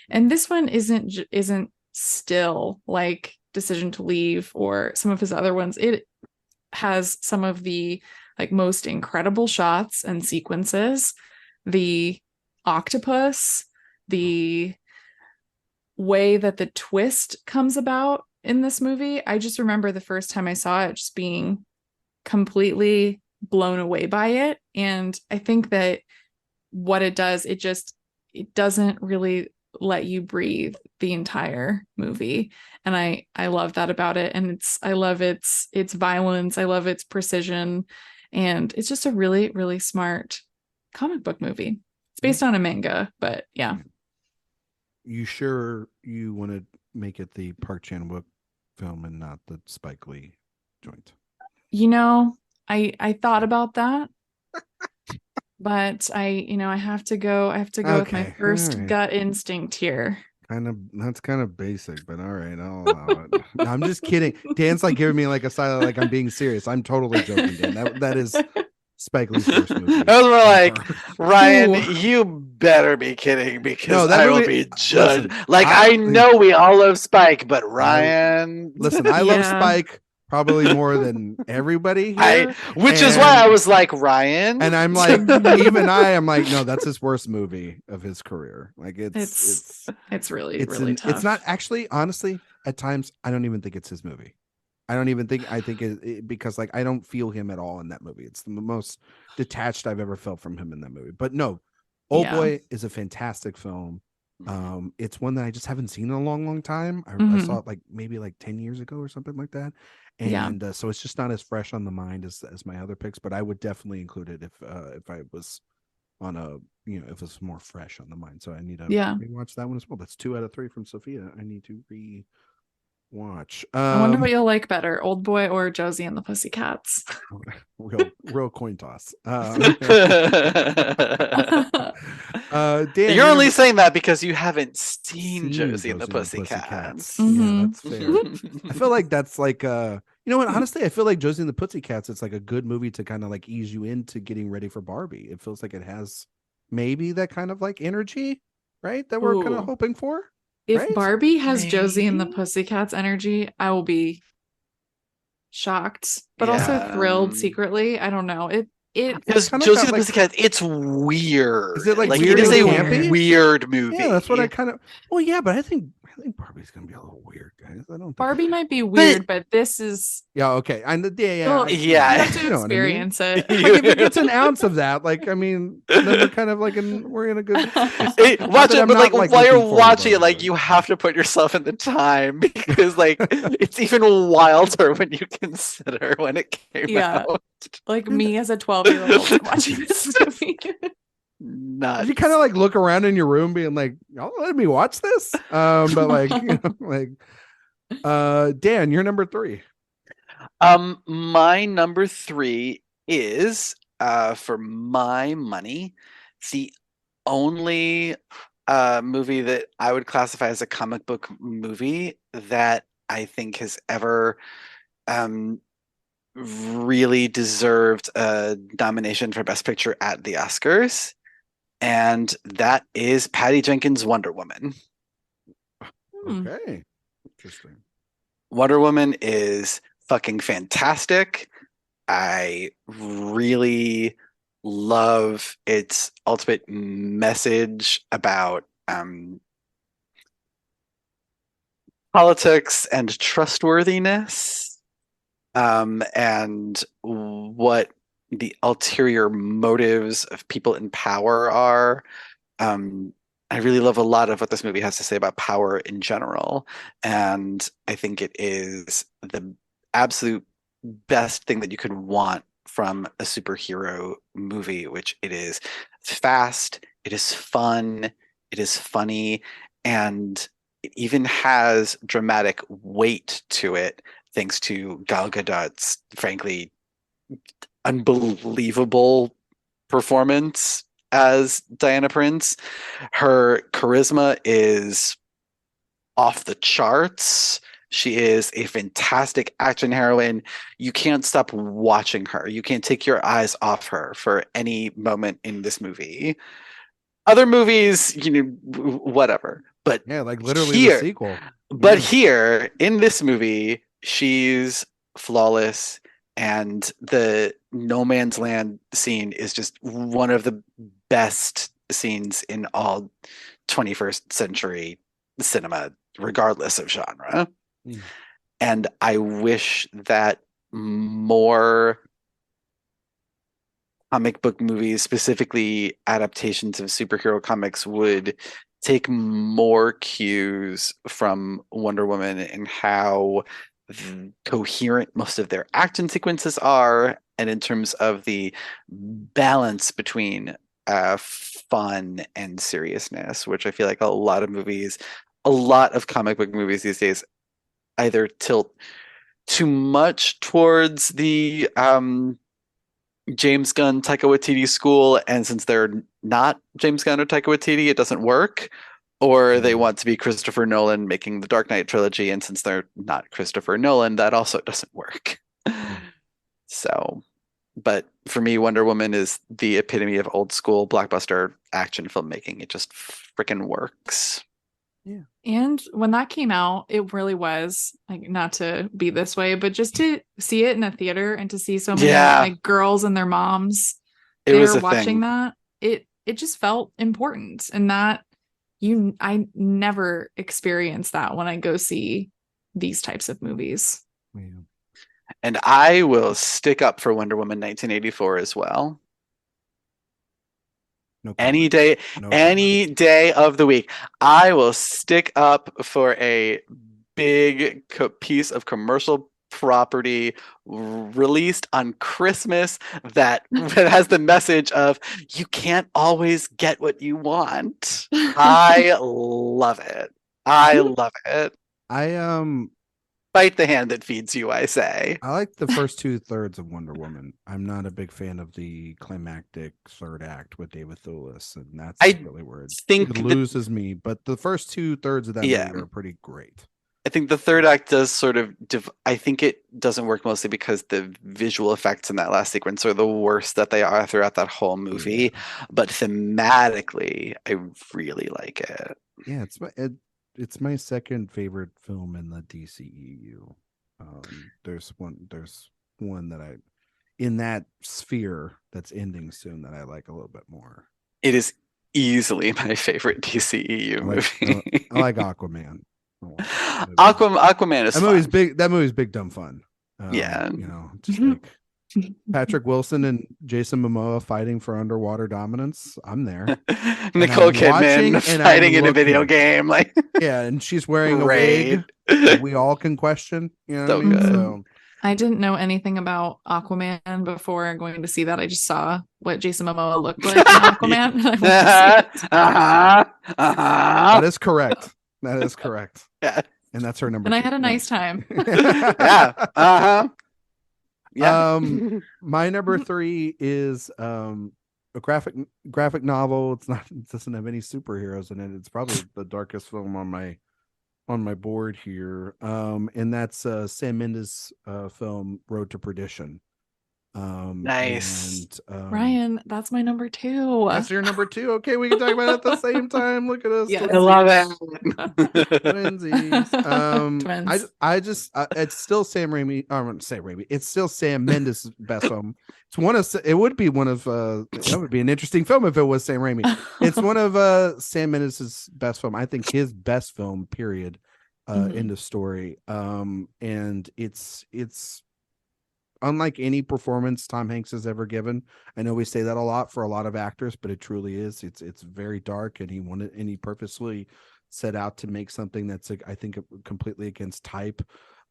And this one isn't still like Decision to Leave or some of his other ones. It has some of the like most incredible shots and sequences. The octopus, the way that the twist comes about in this movie. I just remember the first time I saw it just being completely blown away by it. And I think that what it does, it doesn't really let you breathe the entire movie. And I love that about it. And I love its violence. I love its precision. And it's just a really, really smart comic book movie. It's based on a manga, but yeah. You sure you want to make it the Park Chan-wook film and not the Spike Lee joint? You know, I thought about that. But I have to go with my first gut instinct here. That's kind of basic, but all right, I'll allow it. No, I'm just kidding. Dan's like giving me like a side like I'm being serious. I'm totally joking, Dan. That is Spike Lee's first movie. I was more like, ever. Ryan, Ooh. you better be kidding because that I will movie- be judged. listen, like I know we all love Spike, but Ryan, Listen, I love Yeah. Spike probably more than everybody here. which is why I was like, Ryan, And I'm like, I'm like, no, that's his worst movie of his career. Like It's really tough. It's not actually, honestly, at times I don't even think it's his movie. I think it because like I don't feel him at all in that movie. It's the most detached I've ever felt from him in that movie. But no, Old Boy is a fantastic film. It's one that I just haven't seen in a long, long time. I saw it like maybe like 10 years ago or something like that. And so it's just not as fresh on the mind as my other picks, but I would definitely include it if I was on a, if it was more fresh on the mind. So I need to rewatch that one as well. That's 2 out of 3 from Sophia. I need to rewatch. I wonder what you'll like better, Old Boy or Josie and the Pussycats. real coin toss. Dan, you're only saying that because you haven't seen Josie and the Pussycats. Yeah, that's fair. I feel like that's like you know what, honestly, I feel like Josie and the Pussycats, it's like a good movie to kind of like ease you into getting ready for Barbie. It feels like it has maybe that kind of like energy, right? That we're kind of hoping for. If right? Barbie has Josie and the Pussycats energy, I will be shocked, but also thrilled secretly. I don't know. Because Josie and the Pussycats, it's weird. Is it like it is a campy? weird movie? Yeah, that's what I kind of. Well, yeah, but I think Barbie's gonna be a little weird, guys. I don't. Barbie might be weird, but this is. Yeah. Okay. You have to experience it. Like if it gets an ounce of that, like I mean, then we're kind of like we're in a good. Watch it, but like while you're watching it, like you have to put yourself in the time because like it's even wilder when you consider when it came out. Like me as a 12-year-old watching this movie. Nuts. You kind of like look around in your room being like, y'all let me watch this. But like, Dan, you're number 3. My number 3 is for my money, the only movie that I would classify as a comic book movie that I think has ever really deserved a nomination for Best Picture at the Oscars, and that is Patty Jenkins' Wonder Woman. Okay. Interesting. Wonder Woman is fucking fantastic. I really love its ultimate message about politics and trustworthiness, and what the ulterior motives of people in power are. I really love a lot of what this movie has to say about power in general, and I think it is the absolute best thing that you could want from a superhero movie, which it is fast, it is fun, it is funny, and it even has dramatic weight to it, thanks to Gal Gadot's frankly unbelievable performance as Diana Prince. Her charisma is off the charts. She is a fantastic action heroine. You can't stop watching her. You can't take your eyes off her for any moment in this movie. Other movies, whatever. But Yeah, like literally here, the sequel. but Yeah. here in this movie, she's flawless, and the no man's land scene is just one of the best scenes in all 21st century cinema, regardless of genre. Mm. And I wish that more comic book movies, specifically adaptations of superhero comics, would take more cues from Wonder Woman and how coherent most of their action sequences are, and in terms of the balance between fun and seriousness, which I feel like a lot of comic book movies these days either tilt too much towards the James Gunn, Taika Waititi school, and since they're not James Gunn or Taika Waititi, it doesn't work. Or they want to be Christopher Nolan making the Dark Knight trilogy, and since they're not Christopher Nolan, that also doesn't work. So, but for me, Wonder Woman is the epitome of old school blockbuster action filmmaking. It just freaking works. Yeah. And when that came out, it really was like, not to be this way, but just to see it in a theater and to see so many like girls and their moms there watching that, it just felt important. And that I never experience that when I go see these types of movies. Yeah. And I will stick up for Wonder Woman 1984 as well. No any comment. day, day of the week, I will stick up for a big piece of commercial property released on Christmas that has the message of you can't always get what you want. I love it. I love it. Bite the hand that feeds you, I say. I like the first 2/3 of Wonder Woman. I'm not a big fan of the climactic third act with David Thewlis, and that's really where it loses me. But the first 2/3 of that movie are pretty great. I think the third act does sort of I think it doesn't work mostly because the visual effects in that last sequence are the worst that they are throughout that whole movie. Yeah. But thematically, I really like it. Yeah, it's my second favorite film in the DCEU. There's one that I in that sphere that's ending soon that I like a little bit more. It is easily my favorite DCEU movie. I like Aquaman. Aquaman is that movie's big dumb fun. Yeah, just like Patrick Wilson and Jason Momoa fighting for underwater dominance. I'm there. Nicole Kidman fighting in a video game, and she's wearing a wig that we all can question. So good. So I didn't know anything about Aquaman before going to see that. I just saw what Jason Momoa looked like in Aquaman. That is correct. That is correct. Yeah. And that's her number. And I had a nice time. Yeah. Yeah. My number 3 is a graphic novel. It doesn't have any superheroes in it. It's probably the darkest film on my on my board here, and that's Sam Mendes' film Road to Perdition. Nice. And Ryan, that's my number 2. that's your number 2. Okay, we can talk about it at the same time. Look at us. Yes. I love it. Twinsies. Twins. I just it's still Sam Raimi. I wouldn't say Raimi. It's still Sam Mendes' best film. It's one of. It would be one of. That would be an interesting film if it was Sam Raimi. It's one of Sam Mendes' best film. I think his best film. Period. End of story. And it's unlike any performance Tom Hanks has ever given. I know we say that a lot for a lot of actors, but it truly is. It's very dark, and he purposely set out to make something that's, I think, completely against type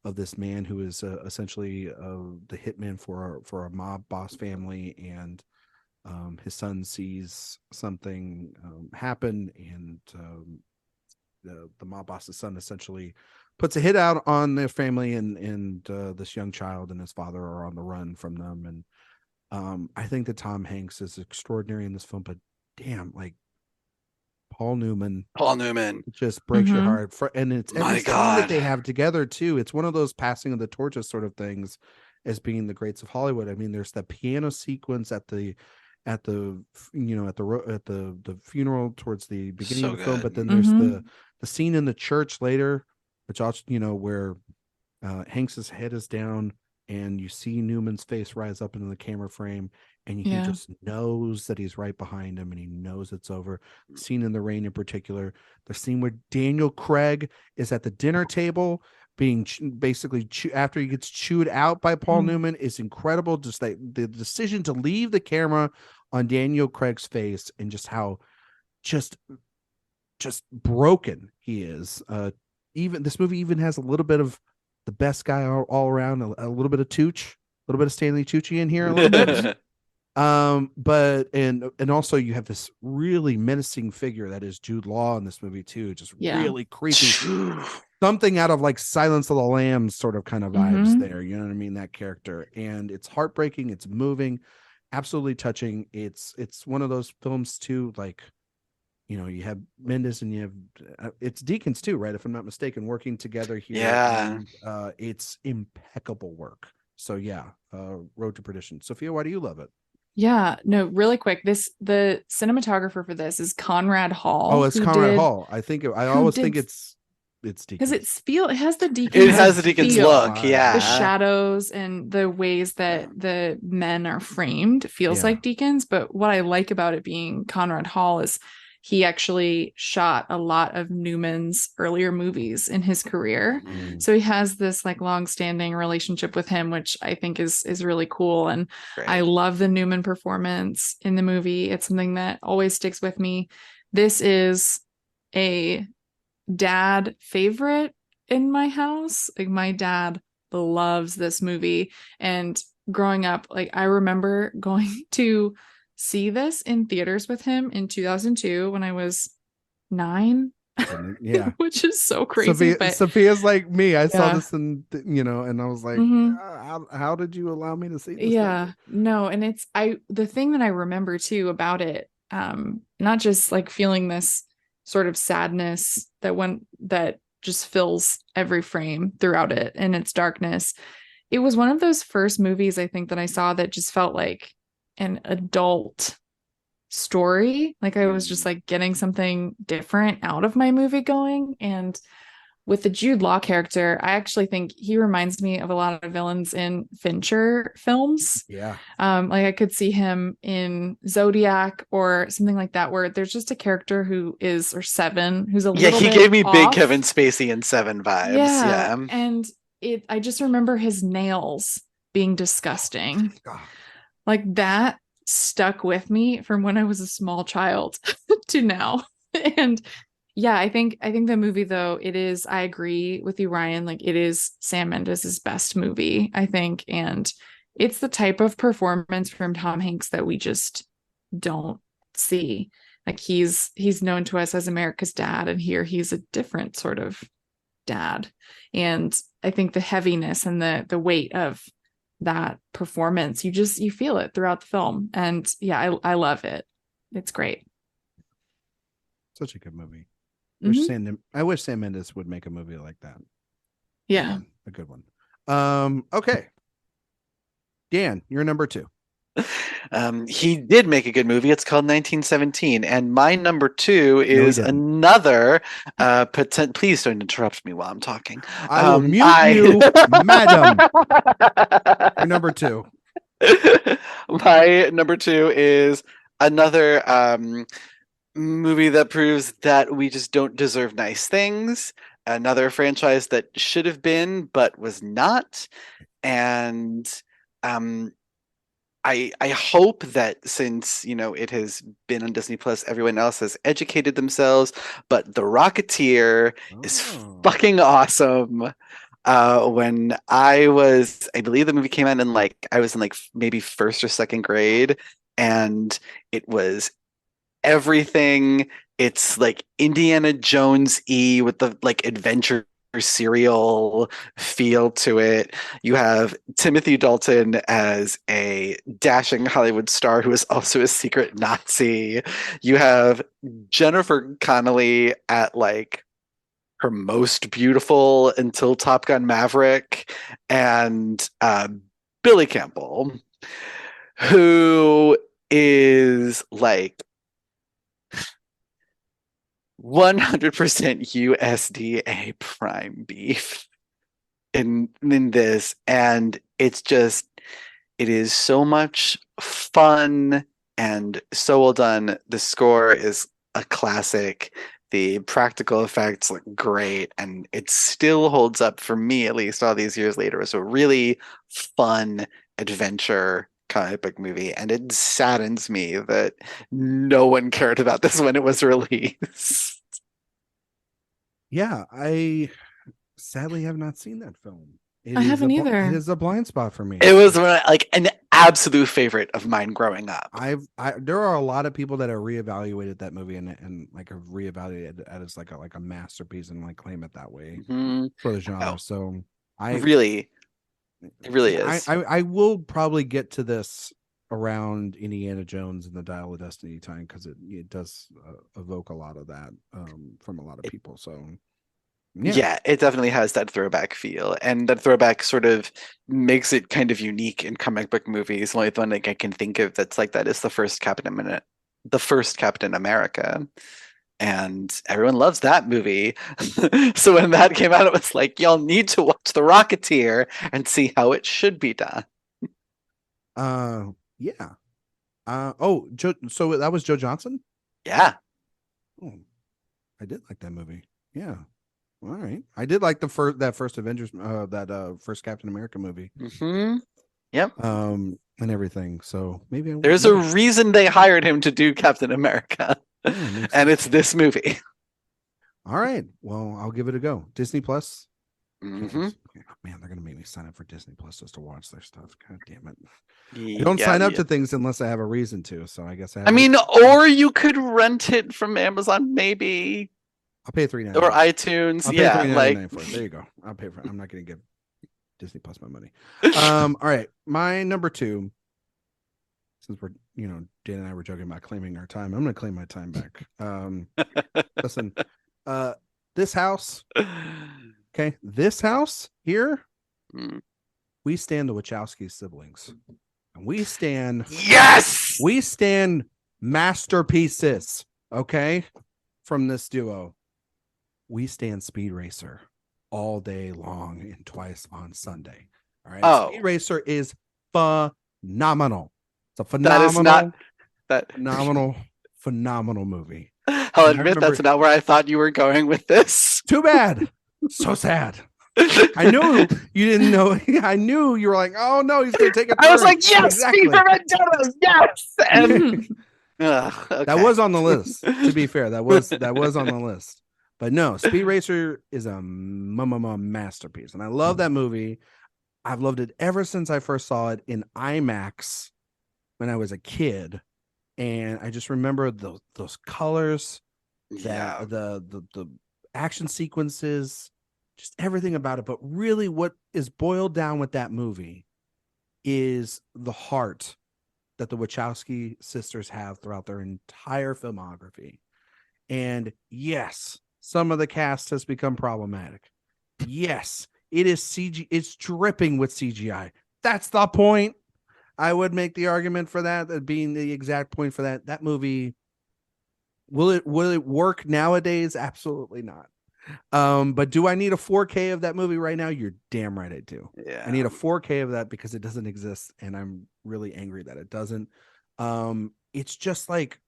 of this man who is essentially the hitman for a mob boss family, and his son sees something happen, and the mob boss's son essentially puts a hit out on their family, and this young child and his father are on the run from them. And I think that Tom Hanks is extraordinary in this film, but damn, like Paul Newman just breaks your heart. And it's every scene that they have together too. It's one of those passing of the torches sort of things as being the greats of Hollywood. I mean, there's the piano sequence at the funeral towards the beginning of the film, but then there's the scene in the church later, which also, where Hanks's head is down and you see Newman's face rise up into the camera frame, and he just knows that he's right behind him, and he knows it's over. The scene in the rain in particular, the scene where Daniel Craig is at the dinner table being basically after he gets chewed out by Paul Newman is incredible. Just like the decision to leave the camera on Daniel Craig's face, and just how just broken he is. Even this movie even has a little bit of the best guy all around, a little bit of Tooch, a little bit of Stanley Tucci in here a little bit. But and also you have this really menacing figure that is Jude Law in this movie too, just really creepy. Something out of like Silence of the Lambs sort of kind of vibes there, you know what I mean? That character, and it's heartbreaking, it's moving, absolutely touching. It's one of those films too, like, you have Mendes and you have it's Deakins too, right? If I'm not mistaken, working together here. Yeah. And, it's impeccable work. So yeah, Road to Perdition. Sophia, why do you love it? Yeah, no, really quick. The cinematographer for this is Conrad Hall. Oh, it's Conrad Hall. I always think it's Deakins. Because it has the Deakins. It has the Deakins look, yeah. The shadows and the ways that the men are framed feels like Deakins. But what I like about it being Conrad Hall is he actually shot a lot of Newman's earlier movies in his career. So he has this like long-standing relationship with him, which I think is really cool. And I love the Newman performance in the movie. It's something that always sticks with me. This is a dad favorite in my house. Like, my dad loves this movie. And growing up, like, I remember going to see this in theaters with him in 2002 when I was 9. Yeah. Which is so crazy. Sophia's like me. I saw this and I was like, how did you allow me to see this? Yeah. No, and the thing that I remember too about it, not just like feeling this sort of sadness that just fills every frame throughout it and its darkness. It was one of those first movies I think that I saw that just felt like an adult story. Like, I was just like getting something different out of my movie going. And with the Jude Law character, I actually think he reminds me of a lot of villains in Fincher films. Yeah. Like, I could see him in Zodiac or something like that, where there's just a character or Seven, who's a little bit he gave me off. big Kevin Spacey in Seven vibes. Yeah. And I just remember his nails being disgusting. Like, that stuck with me from when I was a small child to now. And yeah, I think the movie, though, I agree with you, Ryan. Like, it is Sam Mendes' best movie, I think. And it's the type of performance from Tom Hanks that we just don't see. Like, he's known to us as America's dad, and here he's a different sort of dad. And I think the heaviness and the weight of that performance, you feel it throughout the film. And yeah, I love it. It's great. Such a good movie. I wish Sam Mendes would make a movie like that. Yeah. A good one. Okay. Dan, you're number 2. He did make a good movie. It's called 1917, and my number 2 is didn't. another. Please don't interrupt me while I'm talking. I will mute you, madam. Your number 2. My number 2 is another movie that proves that we just don't deserve nice things. Another franchise that should have been but was not, and I hope that since it has been on Disney Plus, everyone else has educated themselves. But The Rocketeer is fucking awesome. When I believe the movie came out in I was in maybe first or second grade, and it was everything. It's like Indiana Jones-y with the adventure serial feel to it. You have Timothy Dalton as a dashing Hollywood star who is also a secret Nazi. You have Jennifer Connelly at her most beautiful until Top Gun Maverick, and Billy Campbell, who is 100% USDA prime beef in this, and it is so much fun and so well done. The score is a classic. The practical effects look great, and it still holds up for me, at least all these years later. It's a really fun adventure comic book movie, and it saddens me that no one cared about this when it was released. Yeah, I sadly have not seen that film. I haven't either. It is a blind spot for me. It was an absolute favorite of mine growing up. There are a lot of people that have reevaluated that movie and have reevaluated it as a masterpiece and claim it that way for the genre. Oh, so it really is. I will probably get to this around Indiana Jones and the Dial of Destiny time, because it does evoke a lot of that from a lot of people. So yeah, it definitely has that throwback feel, and that throwback sort of makes it kind of unique in comic book movies. The only one I can think of that's like that is the first Captain America, and everyone loves that movie. So when that came out, it was like, y'all need to watch The Rocketeer and see how it should be done. Yeah. So that was Joe Johnson? Yeah. Oh, I did like that movie. Yeah. All right. I did like that first Avengers, that first Captain America movie. Mm-hmm. Yep. And everything. So maybe there's a reason they hired him to do Captain America, and it's this movie. All right. Well, I'll give it a go. Disney Plus. Mm-hmm. Man, they're gonna make me sign up for Disney Plus just to watch their stuff. God damn it! Yeah, I don't sign up to things unless I have a reason to. So I guess I mean, or you could rent it from Amazon, maybe. I'll pay $3.99 or iTunes. Yeah, $3.99 for it. There you go. I'll pay for it. I'm not gonna give Disney Plus my money. All right, my number 2. Since we're Dan and I were joking about claiming our time, I'm gonna claim my time back. Listen, this house. Okay, this house here, we stand the Wachowski siblings, and we stand masterpieces. Okay, from this duo, we stand Speed Racer all day long and twice on Sunday. All right, Speed Racer is phenomenal. It's a phenomenal movie. I'll admit that's not where I thought you were going with this. Too bad. So sad. I knew you didn't know. I knew you were like, oh no, he's gonna take it. I was like, yes, exactly. Yes. And okay. That was on the list. To be fair, that was on the list. But no, Speed Racer is a masterpiece, and I love that movie. I've loved it ever since I first saw it in IMAX when I was a kid, and I just remember those colors, that the action sequences, just everything about it. But really what is boiled down with that movie is the heart that the Wachowski sisters have throughout their entire filmography. And yes, some of the cast has become problematic. Yes, it is CG. It's dripping with CGI. That's the point. I would make the argument for that being the exact point for that. That movie, will it work nowadays? Absolutely not. But do I need a 4K of that movie right now? You're damn right I do. Yeah. I need a 4K of that because it doesn't exist, and I'm really angry that it doesn't. It's just like,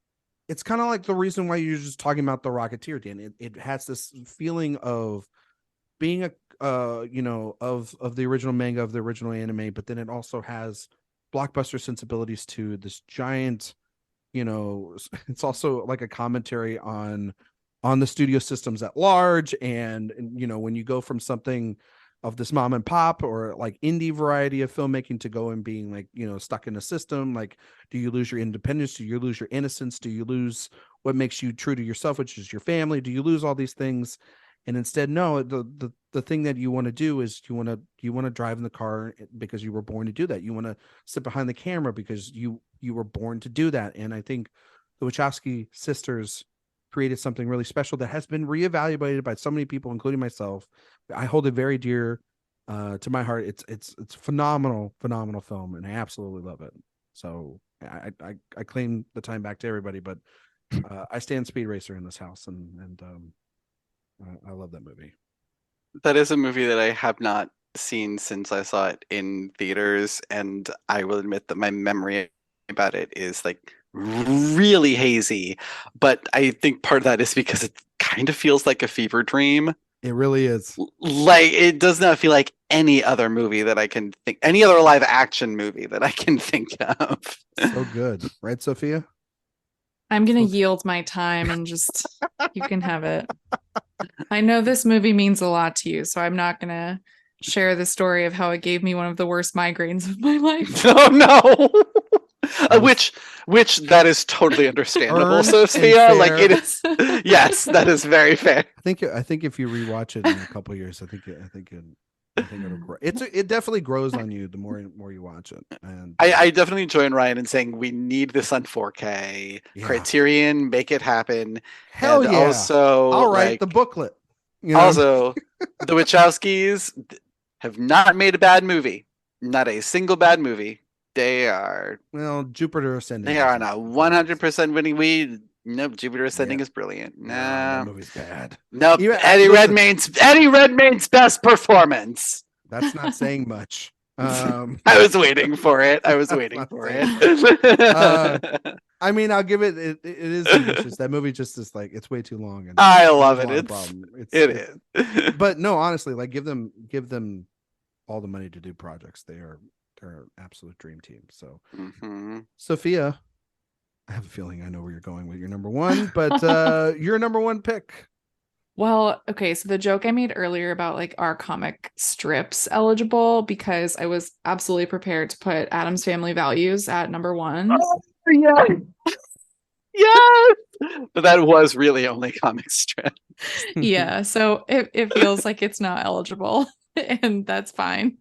it's kind of like the reason why you're just talking about the Rocketeer, Dan. It has this feeling of being a of the original manga, of the original anime, but then it also has blockbuster sensibilities to this giant, it's also like a commentary on the studio systems at large. And when you go from something of this mom and pop or like indie variety of filmmaking to go and being like, stuck in a system, like, do you lose your independence? Do you lose your innocence? Do you lose what makes you true to yourself, which is your family? Do you lose all these things? And instead, no, the thing that you want to do is you want to drive in the car because you were born to do that. You want to sit behind the camera because you were born to do that. And I think the Wachowski sisters created something really special that has been reevaluated by so many people, including myself. I hold it very dear to my heart. It's phenomenal film, and I absolutely love it. So I claim the time back to everybody, but I stand Speed Racer in this house, and I love that movie. That is a movie that I have not seen since I saw it in theaters, and I will admit that my memory about it is like really hazy. But I think part of that is because it kind of feels like a fever dream. It really is. Like, it does not feel like any other movie that I can think, any other live action movie that I can think of. So good, right, Sophia? I'm gonna yield my time and just you can have it. I know this movie means a lot to you, so I'm not gonna share the story of how it gave me one of the worst migraines of my life. Oh no. Which that is totally understandable, Sophia. Like, it is. Yes, that is very fair. I think if you rewatch it in a couple of years, I think it'll grow. It definitely grows on you the more you watch it. And I definitely join Ryan in saying we need this on 4K. Yeah. Criterion, make it happen. Hell and yeah! Also, all right, like, the booklet. Also, the Wachowskis have not made a bad movie. Not a single bad movie. They are. Well, Jupiter Ascending. They are on a 100% winning lead. Nope, Jupiter Ascending is brilliant. No, that movie's bad. Nope. Even, Eddie Redmayne's best performance. That's not saying much. I was waiting for it. I mean, I'll give it. It is ambitious. That movie just is like, it's way too long. And I love it. It is. But no, honestly, like, give them all the money to do projects. They're an absolute dream team. So, Sophia, I have a feeling I know where you're going with your number one, but your number one pick. Well, okay, so the joke I made earlier about like our comic strips eligible, because I was absolutely prepared to put Addams Family Values at number one. Oh, yeah. Yes. But that was really only comic strip. Yeah, so it feels like it's not eligible, and that's fine.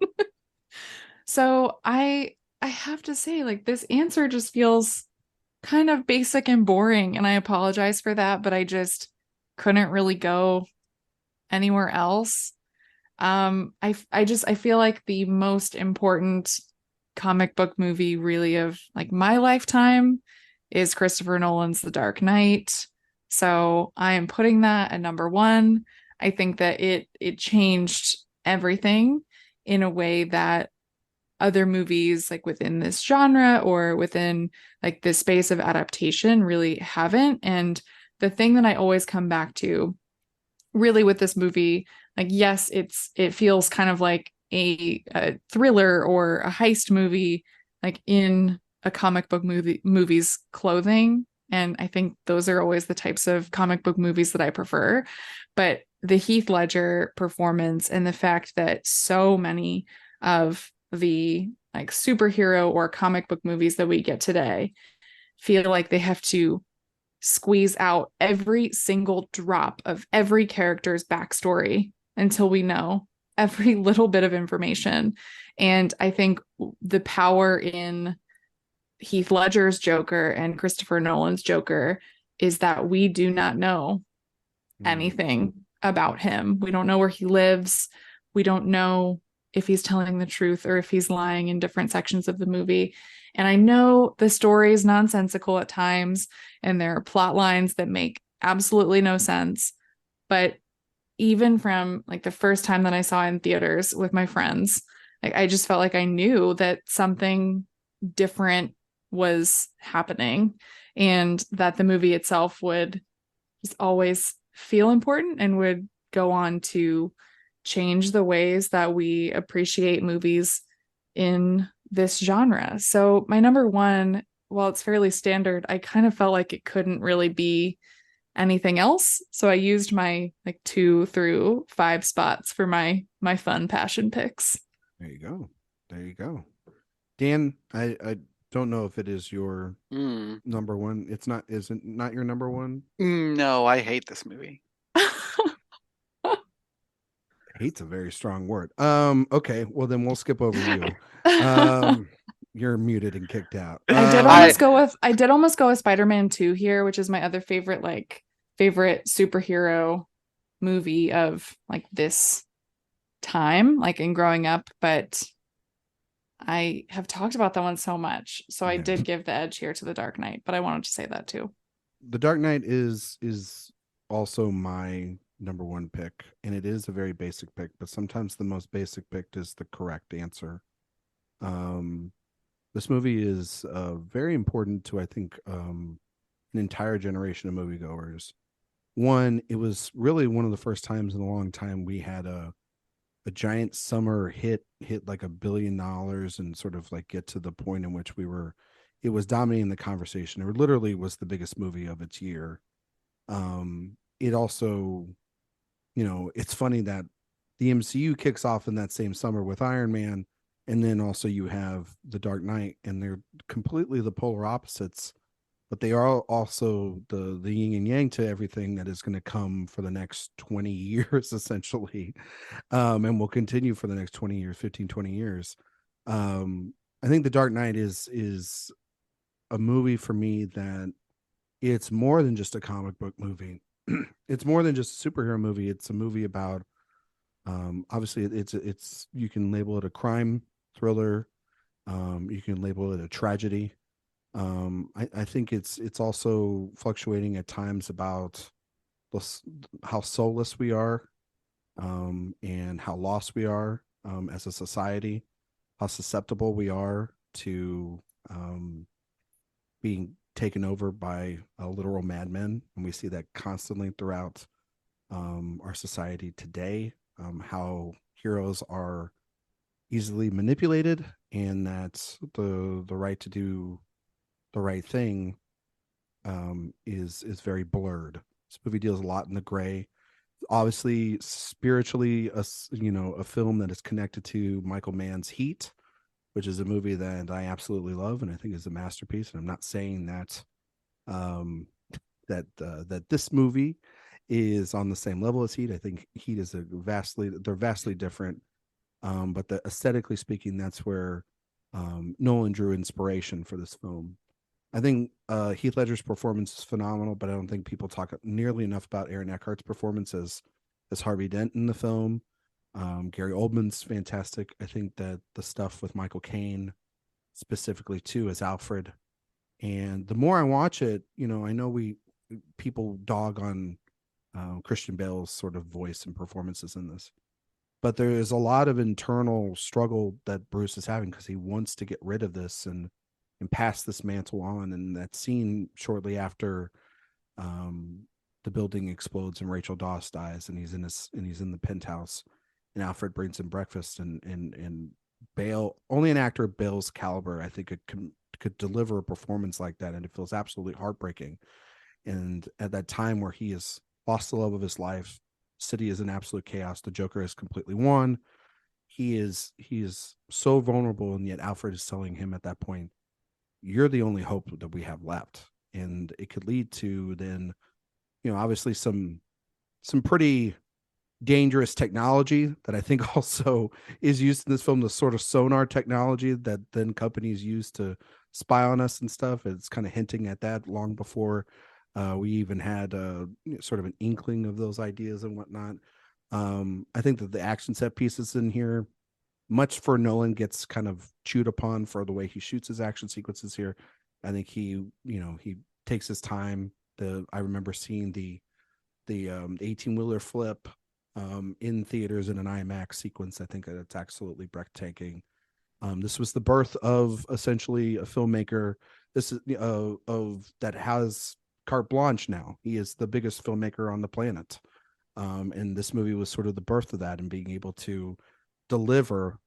So I have to say, like, this answer just feels kind of basic and boring, and I apologize for that, but I just couldn't really go anywhere else. I feel like the most important comic book movie really of like my lifetime is Christopher Nolan's The Dark Knight. So I am putting that at number one. I think that it changed everything in a way that other movies like within this genre or within like this space of adaptation really haven't. And the thing that I always come back to really with this movie, like, yes, it feels kind of like a thriller or a heist movie, like in a comic book movie's clothing. And I think those are always the types of comic book movies that I prefer. But the Heath Ledger performance and the fact that so many of the like superhero or comic book movies that we get today feel like they have to squeeze out every single drop of every character's backstory until we know every little bit of information. And I think the power in Heath Ledger's Joker and Christopher Nolan's Joker is that we do not know anything about him. We don't know where he lives. We don't know if he's telling the truth or if he's lying in different sections of the movie. And I know the story is nonsensical at times, and there are plot lines that make absolutely no sense. But even from like the first time that I saw it in theaters with my friends, like I just felt like I knew that something different was happening, and that the movie itself would just always feel important and would go on to change the ways that we appreciate movies in this genre. So my number one, while it's fairly standard, I kind of felt like it couldn't really be anything else. So I used my like 2 through 5 spots for my fun passion picks. There you go. There you go. Dan, I don't know if it is your number one. It's not, is it not your number one? No, I hate this movie. Hate's a very strong word. Okay, well then we'll skip over you. You're muted and kicked out. I did almost go with Spider-Man 2 here, which is my other favorite superhero movie of like this time, like in growing up, but I have talked about that one so much. So I did give the edge here to The Dark Knight, but I wanted to say that too. The Dark Knight is also my number one pick, and it is a very basic pick, but sometimes the most basic pick is the correct answer. This movie is very important to, I think, an entire generation of moviegoers. One, it was really one of the first times in a long time we had a giant summer hit like $1 billion and sort of like get to the point in which it was dominating the conversation. It literally was the biggest movie of its year. It also, it's funny that the MCU kicks off in that same summer with Iron Man, and then also you have The Dark Knight, and they're completely the polar opposites, but they are also the yin and yang to everything that is going to come for the next 20 years, essentially, and will continue for the next 20 years, 15, 20 years. I think The Dark Knight is a movie for me that it's more than just a comic book movie. It's more than just a superhero movie. It's a movie about, obviously it's you can label it a crime thriller. You can label it a tragedy. I think it's also fluctuating at times about how soulless we are, and how lost we are as a society, how susceptible we are to being taken over by literal madmen. And we see that constantly throughout our society today, how heroes are easily manipulated, and that the right to do the right thing is very blurred. This movie deals a lot in the gray. Obviously, spiritually, a film that is connected to Michael Mann's Heat, which is a movie that I absolutely love and I think is a masterpiece. And I'm not saying that that this movie is on the same level as Heat. I think Heat is they're vastly different. But aesthetically speaking, that's where Nolan drew inspiration for this film. I think Heath Ledger's performance is phenomenal, but I don't think people talk nearly enough about Aaron Eckhart's performance as Harvey Dent in the film. Gary Oldman's fantastic. I think that the stuff with Michael Caine specifically too as Alfred, and the more I watch it, I know people dog on Christian Bale's sort of voice and performances in this, but there is a lot of internal struggle that Bruce is having because he wants to get rid of this and pass this mantle on. And that scene shortly after the building explodes and Rachel Dawes dies, and he's in the penthouse, and Alfred brings him breakfast, and Bale, only an actor of Bale's caliber, I think, could deliver a performance like that, and it feels absolutely heartbreaking. And at that time where he has lost the love of his life, city is in absolute chaos, the Joker has completely won. He is so vulnerable, and yet Alfred is telling him at that point, you're the only hope that we have left. And it could lead to then, obviously some pretty dangerous technology that I think also is used in this film, the sort of sonar technology that then companies use to spy on us and stuff. It's kind of hinting at that long before We even had sort of an inkling of those ideas and whatnot. I think that the action set pieces in here, much for Nolan, gets kind of chewed upon for the way he shoots his action sequences here. I think he takes his time. I remember seeing the 18-wheeler flip in theaters in an IMAX sequence. I think that's absolutely breathtaking. This was the birth of essentially a filmmaker. This is of that has carte blanche now. He is the biggest filmmaker on the planet, and this movie was sort of the birth of that, and being able to deliver,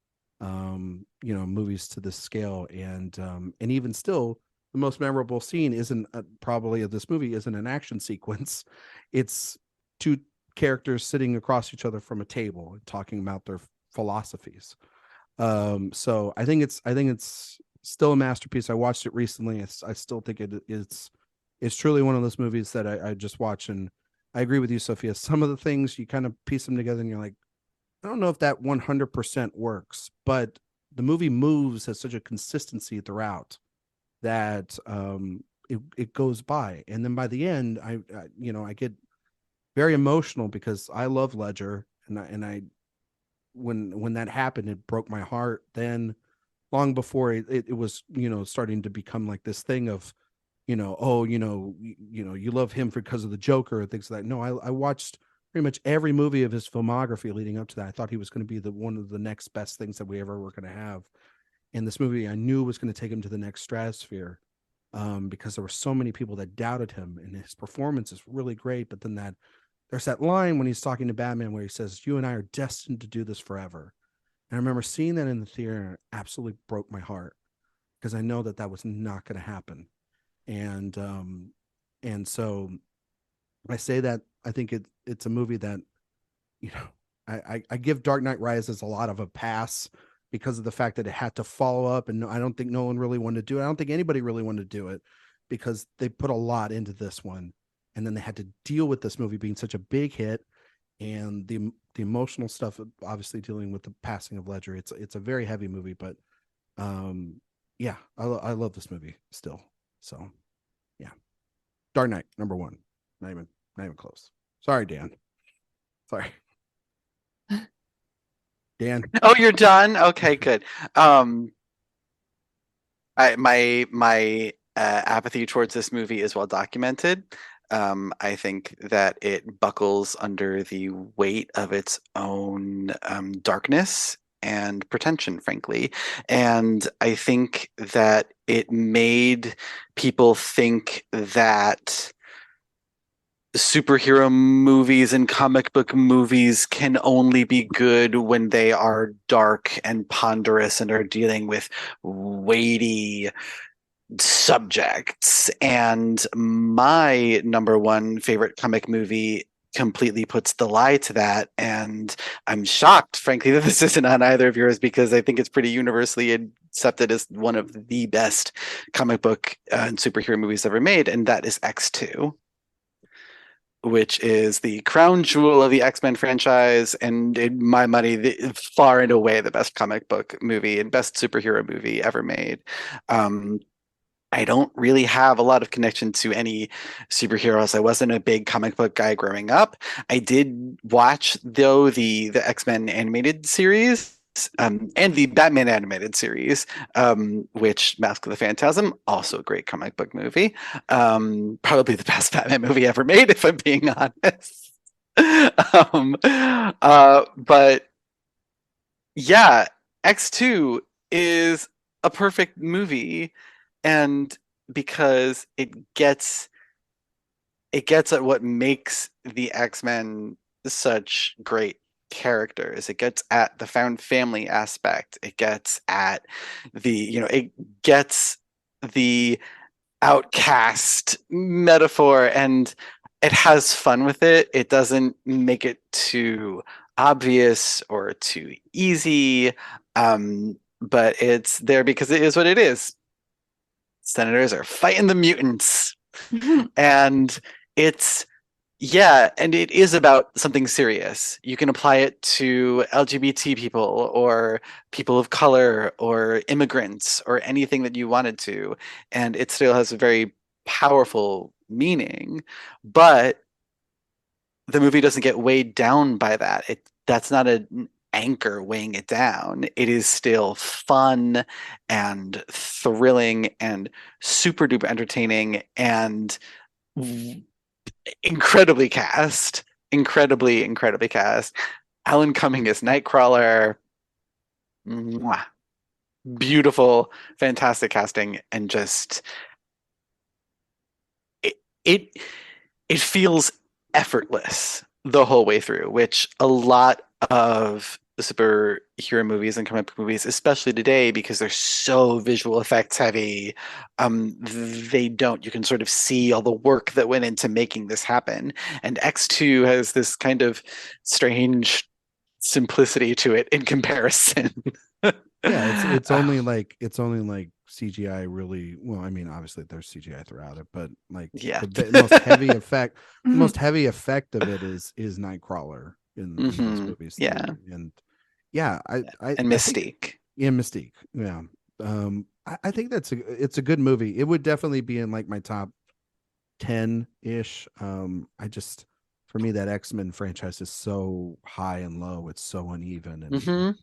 movies to this scale. And even still, the most memorable scene isn't probably of this movie isn't an action sequence. It's two characters sitting across each other from a table and talking about their philosophies. So I think it's still a masterpiece. I watched it recently. I still think it's truly one of those movies that I just watch. And I agree with you, Sophia. Some of the things you kind of piece them together and you're like, I don't know if that 100% works, but the movie moves at such a consistency throughout that it goes by. And then by the end, I get very emotional because I love Ledger, and I when that happened, it broke my heart. Then long before it was starting to become like this thing of you love him because of the Joker and things like that. No, I watched pretty much every movie of his filmography leading up to that. I thought he was going to be one of the next best things that we ever were going to have. And this movie I knew was going to take him to the next stratosphere, because there were so many people that doubted him, and his performance is really great. But then there's that line when he's talking to Batman where he says, "You and I are destined to do this forever." And I remember seeing that in the theater, and it absolutely broke my heart because I know that was not going to happen. And so I say that I think it's a movie that, I give Dark Knight Rises a lot of a pass because of the fact that it had to follow up, and I don't think Nolan really wanted to do it. I don't think anybody really wanted to do it because they put a lot into this one, and then they had to deal with this movie being such a big hit, and the emotional stuff, obviously dealing with the passing of Ledger. It's a very heavy movie, but yeah, I love this movie still. So yeah, Dark Knight #1, not even close. Sorry, Dan. Sorry. Dan. Oh, you're done? Okay, good. My apathy towards this movie is well documented. I think that it buckles under the weight of its own darkness and pretension, frankly. And I think that it made people think that superhero movies and comic book movies can only be good when they are dark and ponderous and are dealing with weighty subjects. And my #1 favorite comic movie completely puts the lie to that. And I'm shocked, frankly, that this isn't on either of yours, because I think it's pretty universally accepted as one of the best comic book and superhero movies ever made, and that is X2, which is the crown jewel of the X-Men franchise, and in my money, far and away the best comic book movie and best superhero movie ever made. I don't really have a lot of connection to any superheroes. I wasn't a big comic book guy growing up. I did watch, though, the X-Men animated series, and the Batman animated series, which Mask of the Phantasm, also a great comic book movie. Probably the best Batman movie ever made, if I'm being honest. But yeah, X2 is a perfect movie, and because it gets at what makes the X-Men such great characters. It gets at the found family aspect. It gets at it gets the outcast metaphor, and it has fun with it. It doesn't make it too obvious or too easy, but it's there because it is what it is. Senators are fighting the mutants. And it's and it is about something serious. You can apply it to LGBT people or people of color or immigrants or anything that you wanted to, and it still has a very powerful meaning, but the movie doesn't get weighed down by that. That's not an anchor weighing it down. It is still fun and thrilling and super duper entertaining and incredibly cast. Incredibly cast. Alan Cumming is Nightcrawler. Mwah. Beautiful, fantastic casting, and just it it feels effortless the whole way through, which a lot of superhero movies and comic book movies, especially today, because they're so visual effects heavy, they don't. You can sort of see all the work that went into making this happen. And X2 has this kind of strange simplicity to it in comparison. Yeah, it's only like CGI really. Well, I mean, obviously there's CGI throughout it, but like Yeah. the most heavy effect, the most heavy effect of it is Nightcrawler in those movies. to Yeah. me. And yeah, I And Mystique. Mystique. Yeah. I think it's a good movie. It would definitely be in like my top 10-ish. For me, that X-Men franchise is so high and low. It's so uneven. And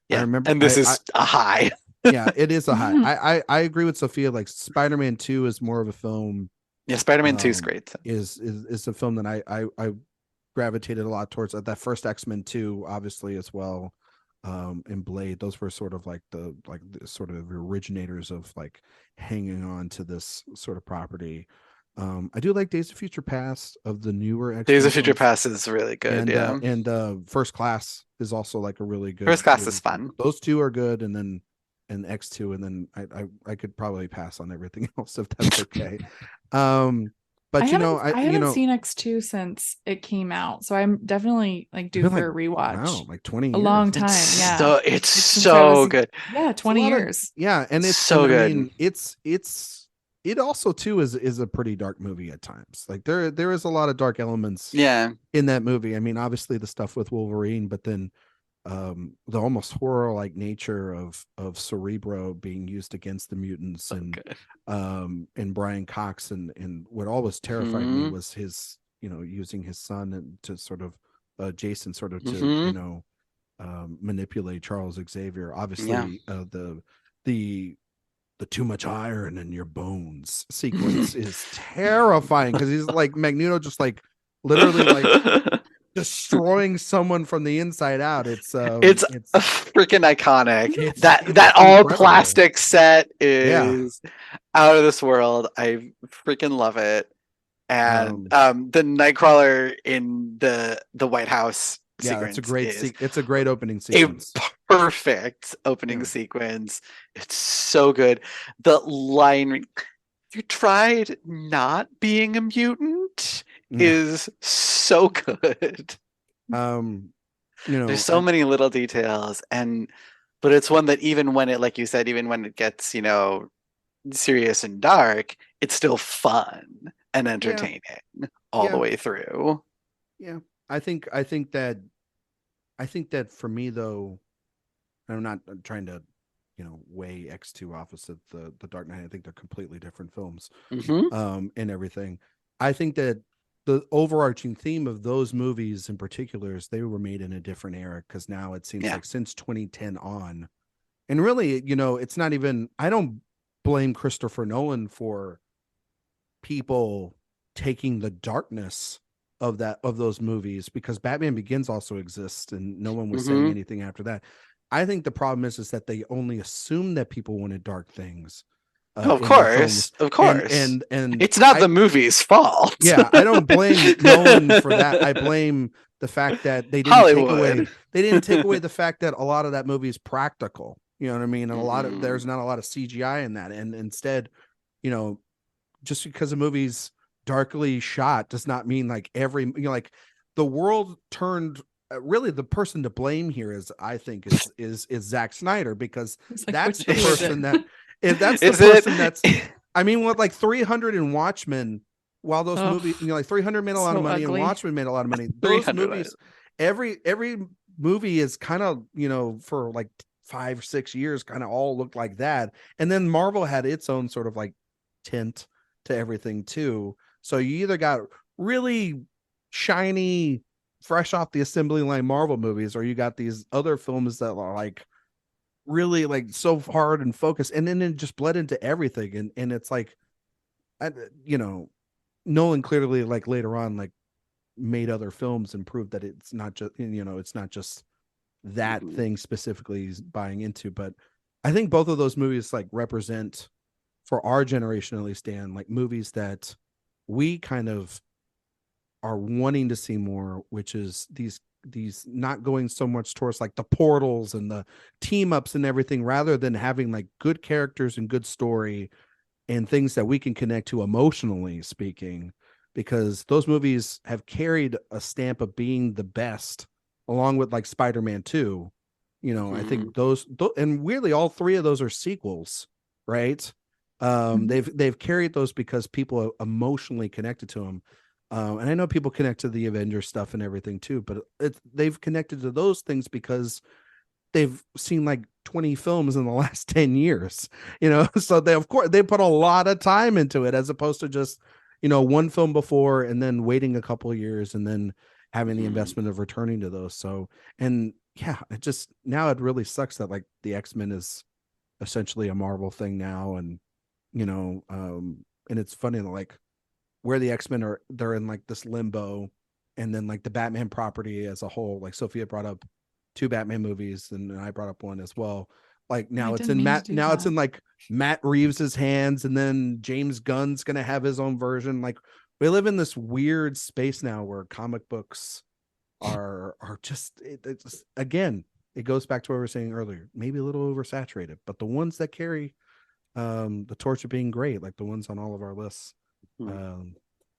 Yeah. I remember, and this is a high. yeah, it is a high. I agree with Sophia. Like Spider-Man 2 is more of a film. Yeah, Spider-Man 2 is great. Is a film that I gravitated a lot towards. That first X-Men 2, obviously, as well. And Blade, those were sort of like the sort of originators of like hanging on to this sort of property. I do like Days of Future Past of the newer X-Men Days of Future films. Past is really good. And First Class is also like a really good. First Class is fun. Those two are good, and then X2, and then I could probably pass on everything else if that's okay. But I you know, haven't seen X2 since it came out, so I'm definitely like due for a rewatch. Wow, like 20 years. A long time. It's so good. Yeah, 20 years. And it's so good. I mean, it also too is a pretty dark movie at times. Like there is a lot of dark elements in that movie. I mean, obviously the stuff with Wolverine, but then the almost horror like nature of Cerebro being used against the mutants, and Brian Cox, and what always terrified me was his, using his son and to sort of Jason sort of to manipulate Charles Xavier. Obviously the too much iron in your bones sequence is terrifying, because he's like Magneto, just like literally like destroying someone from the inside out. It's a freaking iconic. That incredible. all plastic set is out of this world. I freaking love it. And the Nightcrawler in the White House sequence, it's a great opening sequence. A perfect opening sequence. It's so good. The line, "You tried not being a mutant," is so good. There's so many little details, but it's one that even when it, like you said, even when it gets serious and dark, it's still fun and entertaining all the way through. Yeah, I think that for me, though, I'm not trying to weigh X2 opposite the Dark Knight. I think they're completely different films, and everything. I think that the overarching theme of those movies in particular is they were made in a different era, because now it seems like since 2010 on, and really, it's not even, I don't blame Christopher Nolan for people taking the darkness of those movies, because Batman Begins also exists and no one was saying anything after that. I think the problem is that they only assumed that people wanted dark things. Of course. And it's not the movie's fault. Yeah, I don't blame Nolan for that. I blame the fact that they didn't take away the fact that a lot of that movie is practical. You know what I mean? And there's not a lot of CGI in that. And instead, just because a movie's darkly shot does not mean like like the world turned. Really, the person to blame here is Zack Snyder, because that's the person that. If that's the person that's, I mean, what, like 300 in Watchmen, while those movies, like 300 made a lot of money, and Watchmen made a lot of money. Those movies, every movie is kind of, for like 5 or 6 years, kind of all looked like that. And then Marvel had its own sort of like tint to everything too. So you either got really shiny, fresh off the assembly line Marvel movies, or you got these other films that are like really like so hard and focused, and then it just bled into everything. And it's like, you know, Nolan clearly like later on like made other films and proved that it's not just, you know, it's not just that thing specifically he's buying into. But I think both of those movies like represent, for our generation at least, Dan, like movies that we kind of are wanting to see more, which is these not going so much towards like the portals and the team ups and everything, rather than having like good characters and good story and things that we can connect to emotionally speaking, because those movies have carried a stamp of being the best, along with like Spider-Man 2. You know, I think those, and weirdly all three of those are sequels, right? They've carried those because people are emotionally connected to them. And I know people connect to the Avengers stuff and everything too, but they've connected to those things because they've seen like 20 films in the last 10 years, you know? So they, of course, they put a lot of time into it, as opposed to just, you know, one film before and then waiting a couple of years and then having the investment of returning to those. So, and yeah, it just, now it really sucks that like the X-Men is essentially a Marvel thing now. And, you know, and it's funny that like where the X-Men are, they're in like this limbo, and then like the Batman property as a whole, like Sophia brought up 2 Batman movies and I brought up one as well. Like now it's in it's in like Matt Reeves's hands, and then James Gunn's going to have his own version. Like we live in this weird space now where comic books are just, it's again, it goes back to what we were saying earlier, maybe a little oversaturated, but the ones that carry the torch of being great, like the ones on all of our lists,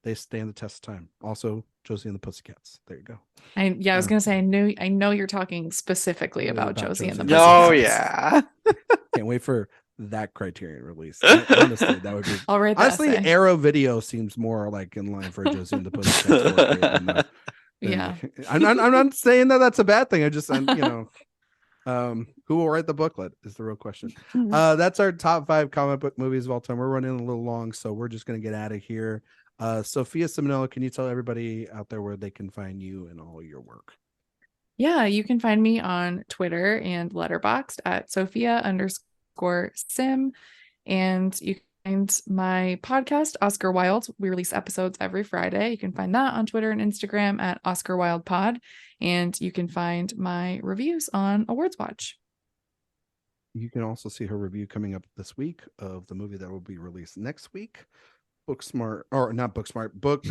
they stand the test of time. Also, Josie and the Pussycats. There you go. I was gonna say, I know you're talking specifically about Josie and the Pussycats. Oh yeah. Can't wait for that Criterion release. Honestly, that would be. I'll write that honestly, essay. Arrow Video seems more like in line for Josie and the Pussycats. Yeah. I'm not saying that that's a bad thing. You know, who will write the booklet is the real question. That's our top 5 comic book movies of all time. We're running a little long, so we're just gonna get out of here. Sophia Ciminello, can you tell everybody out there where they can find you and all your work? Yeah, you can find me on Twitter and Letterboxd at Sophia_Sim. And you can find my podcast, Oscar Wilde. We release episodes every Friday. You can find that on Twitter and Instagram at Oscar Wilde Pod. And you can find my reviews on AwardsWatch. You can also see her review coming up this week of the movie that will be released next week. Booksmart, or not Booksmart, Book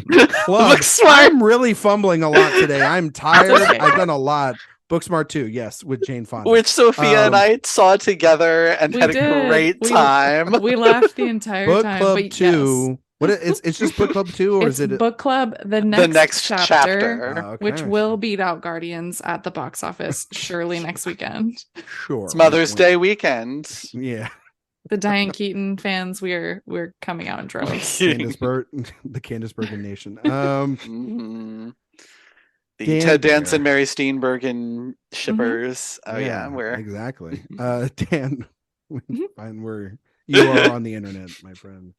Club. I'm really fumbling a lot today. I'm tired. Okay. I've done a lot. Booksmart 2, yes, with Jane Fonda, which Sophia and I saw together and had a great time. We laughed the entire Book time. Club but 2. Yes. What it's just Book Club 2, or it's is it Book Club the next chapter, okay. which will beat out Guardians at the box office surely next weekend. Sure. It's Mother's Day weekend. Yeah. The Diane Keaton fans, we're coming out in droves. The Candace Bergen Nation. The Ted Danson, Mary Steenburgen shippers. Oh yeah, we're exactly. Dan, find where you are on the internet, my friend.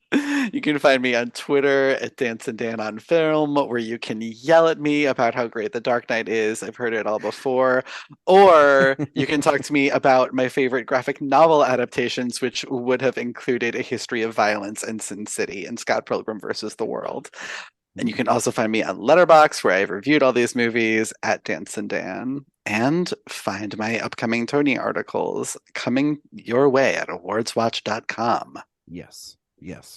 You can find me on Twitter at DanceandDan on Film, where you can yell at me about how great The Dark Knight is. I've heard it all before. Or you can talk to me about my favorite graphic novel adaptations, which would have included A History of Violence and Sin City and Scott Pilgrim versus the World. And you can also find me on Letterboxd, where I've reviewed all these movies, at DanceandDan. And find my upcoming Tony articles coming your way at AwardsWatch.com. Yes.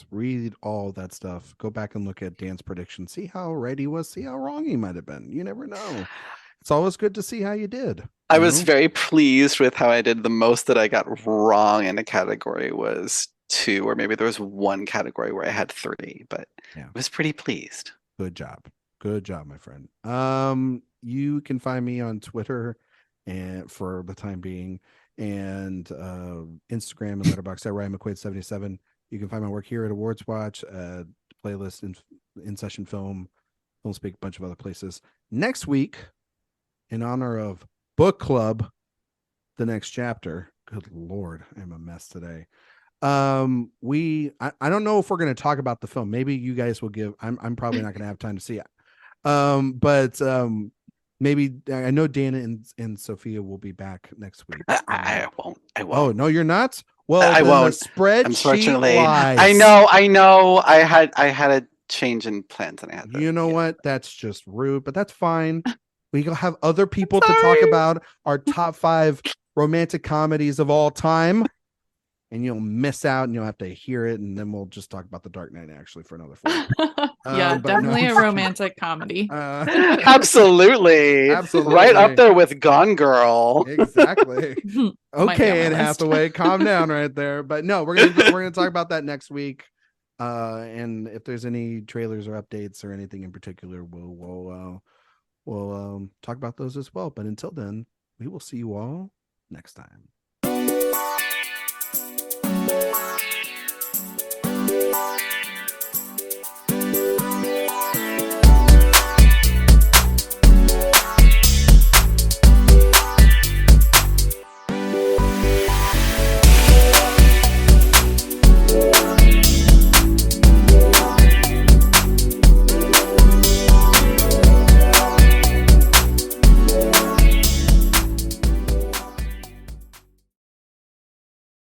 Read all that stuff. Go back and look at Dan's prediction. See how right he was. See how wrong he might have been. You never know. It's always good to see how you did. I was very pleased with how I did. The most that I got wrong in a category was 2, or maybe there was one category where I had 3, but I was pretty pleased. Good job, my friend. You can find me on Twitter and for the time being, and Instagram and Letterboxd at Ryan McQuade 77. You can find my work here at AwardsWatch, playlist, in session film speak, a bunch of other places. Next week, in honor of Book Club, the next chapter. Good Lord, I'm a mess today. I don't know if we're going to talk about the film. Maybe you guys will give. I'm probably not going to have time to see it. But maybe I know Dana and Sophia will be back next week. I won't. I Oh won't. no, you're not. Well, I then won't. the spreadsheet Unfortunately, lies. I know. I had a change in plans, and I had to. You know yeah. what? That's just rude, but that's fine. We will have other people to talk Sorry. about our top 5 romantic comedies of all time. And you'll miss out and you'll have to hear it. And then we'll just talk about The Dark Knight actually for another 4. Yeah, But no, definitely I'm a just romantic comedy. Absolutely. Absolutely. Right up there with Gone Girl. Exactly. Might be on Okay, my Anne list. Hathaway, calm down right there. But no, we're gonna talk about that next week. And if there's any trailers or updates or anything in particular, we'll talk about those as well. But until then, we will see you all next time.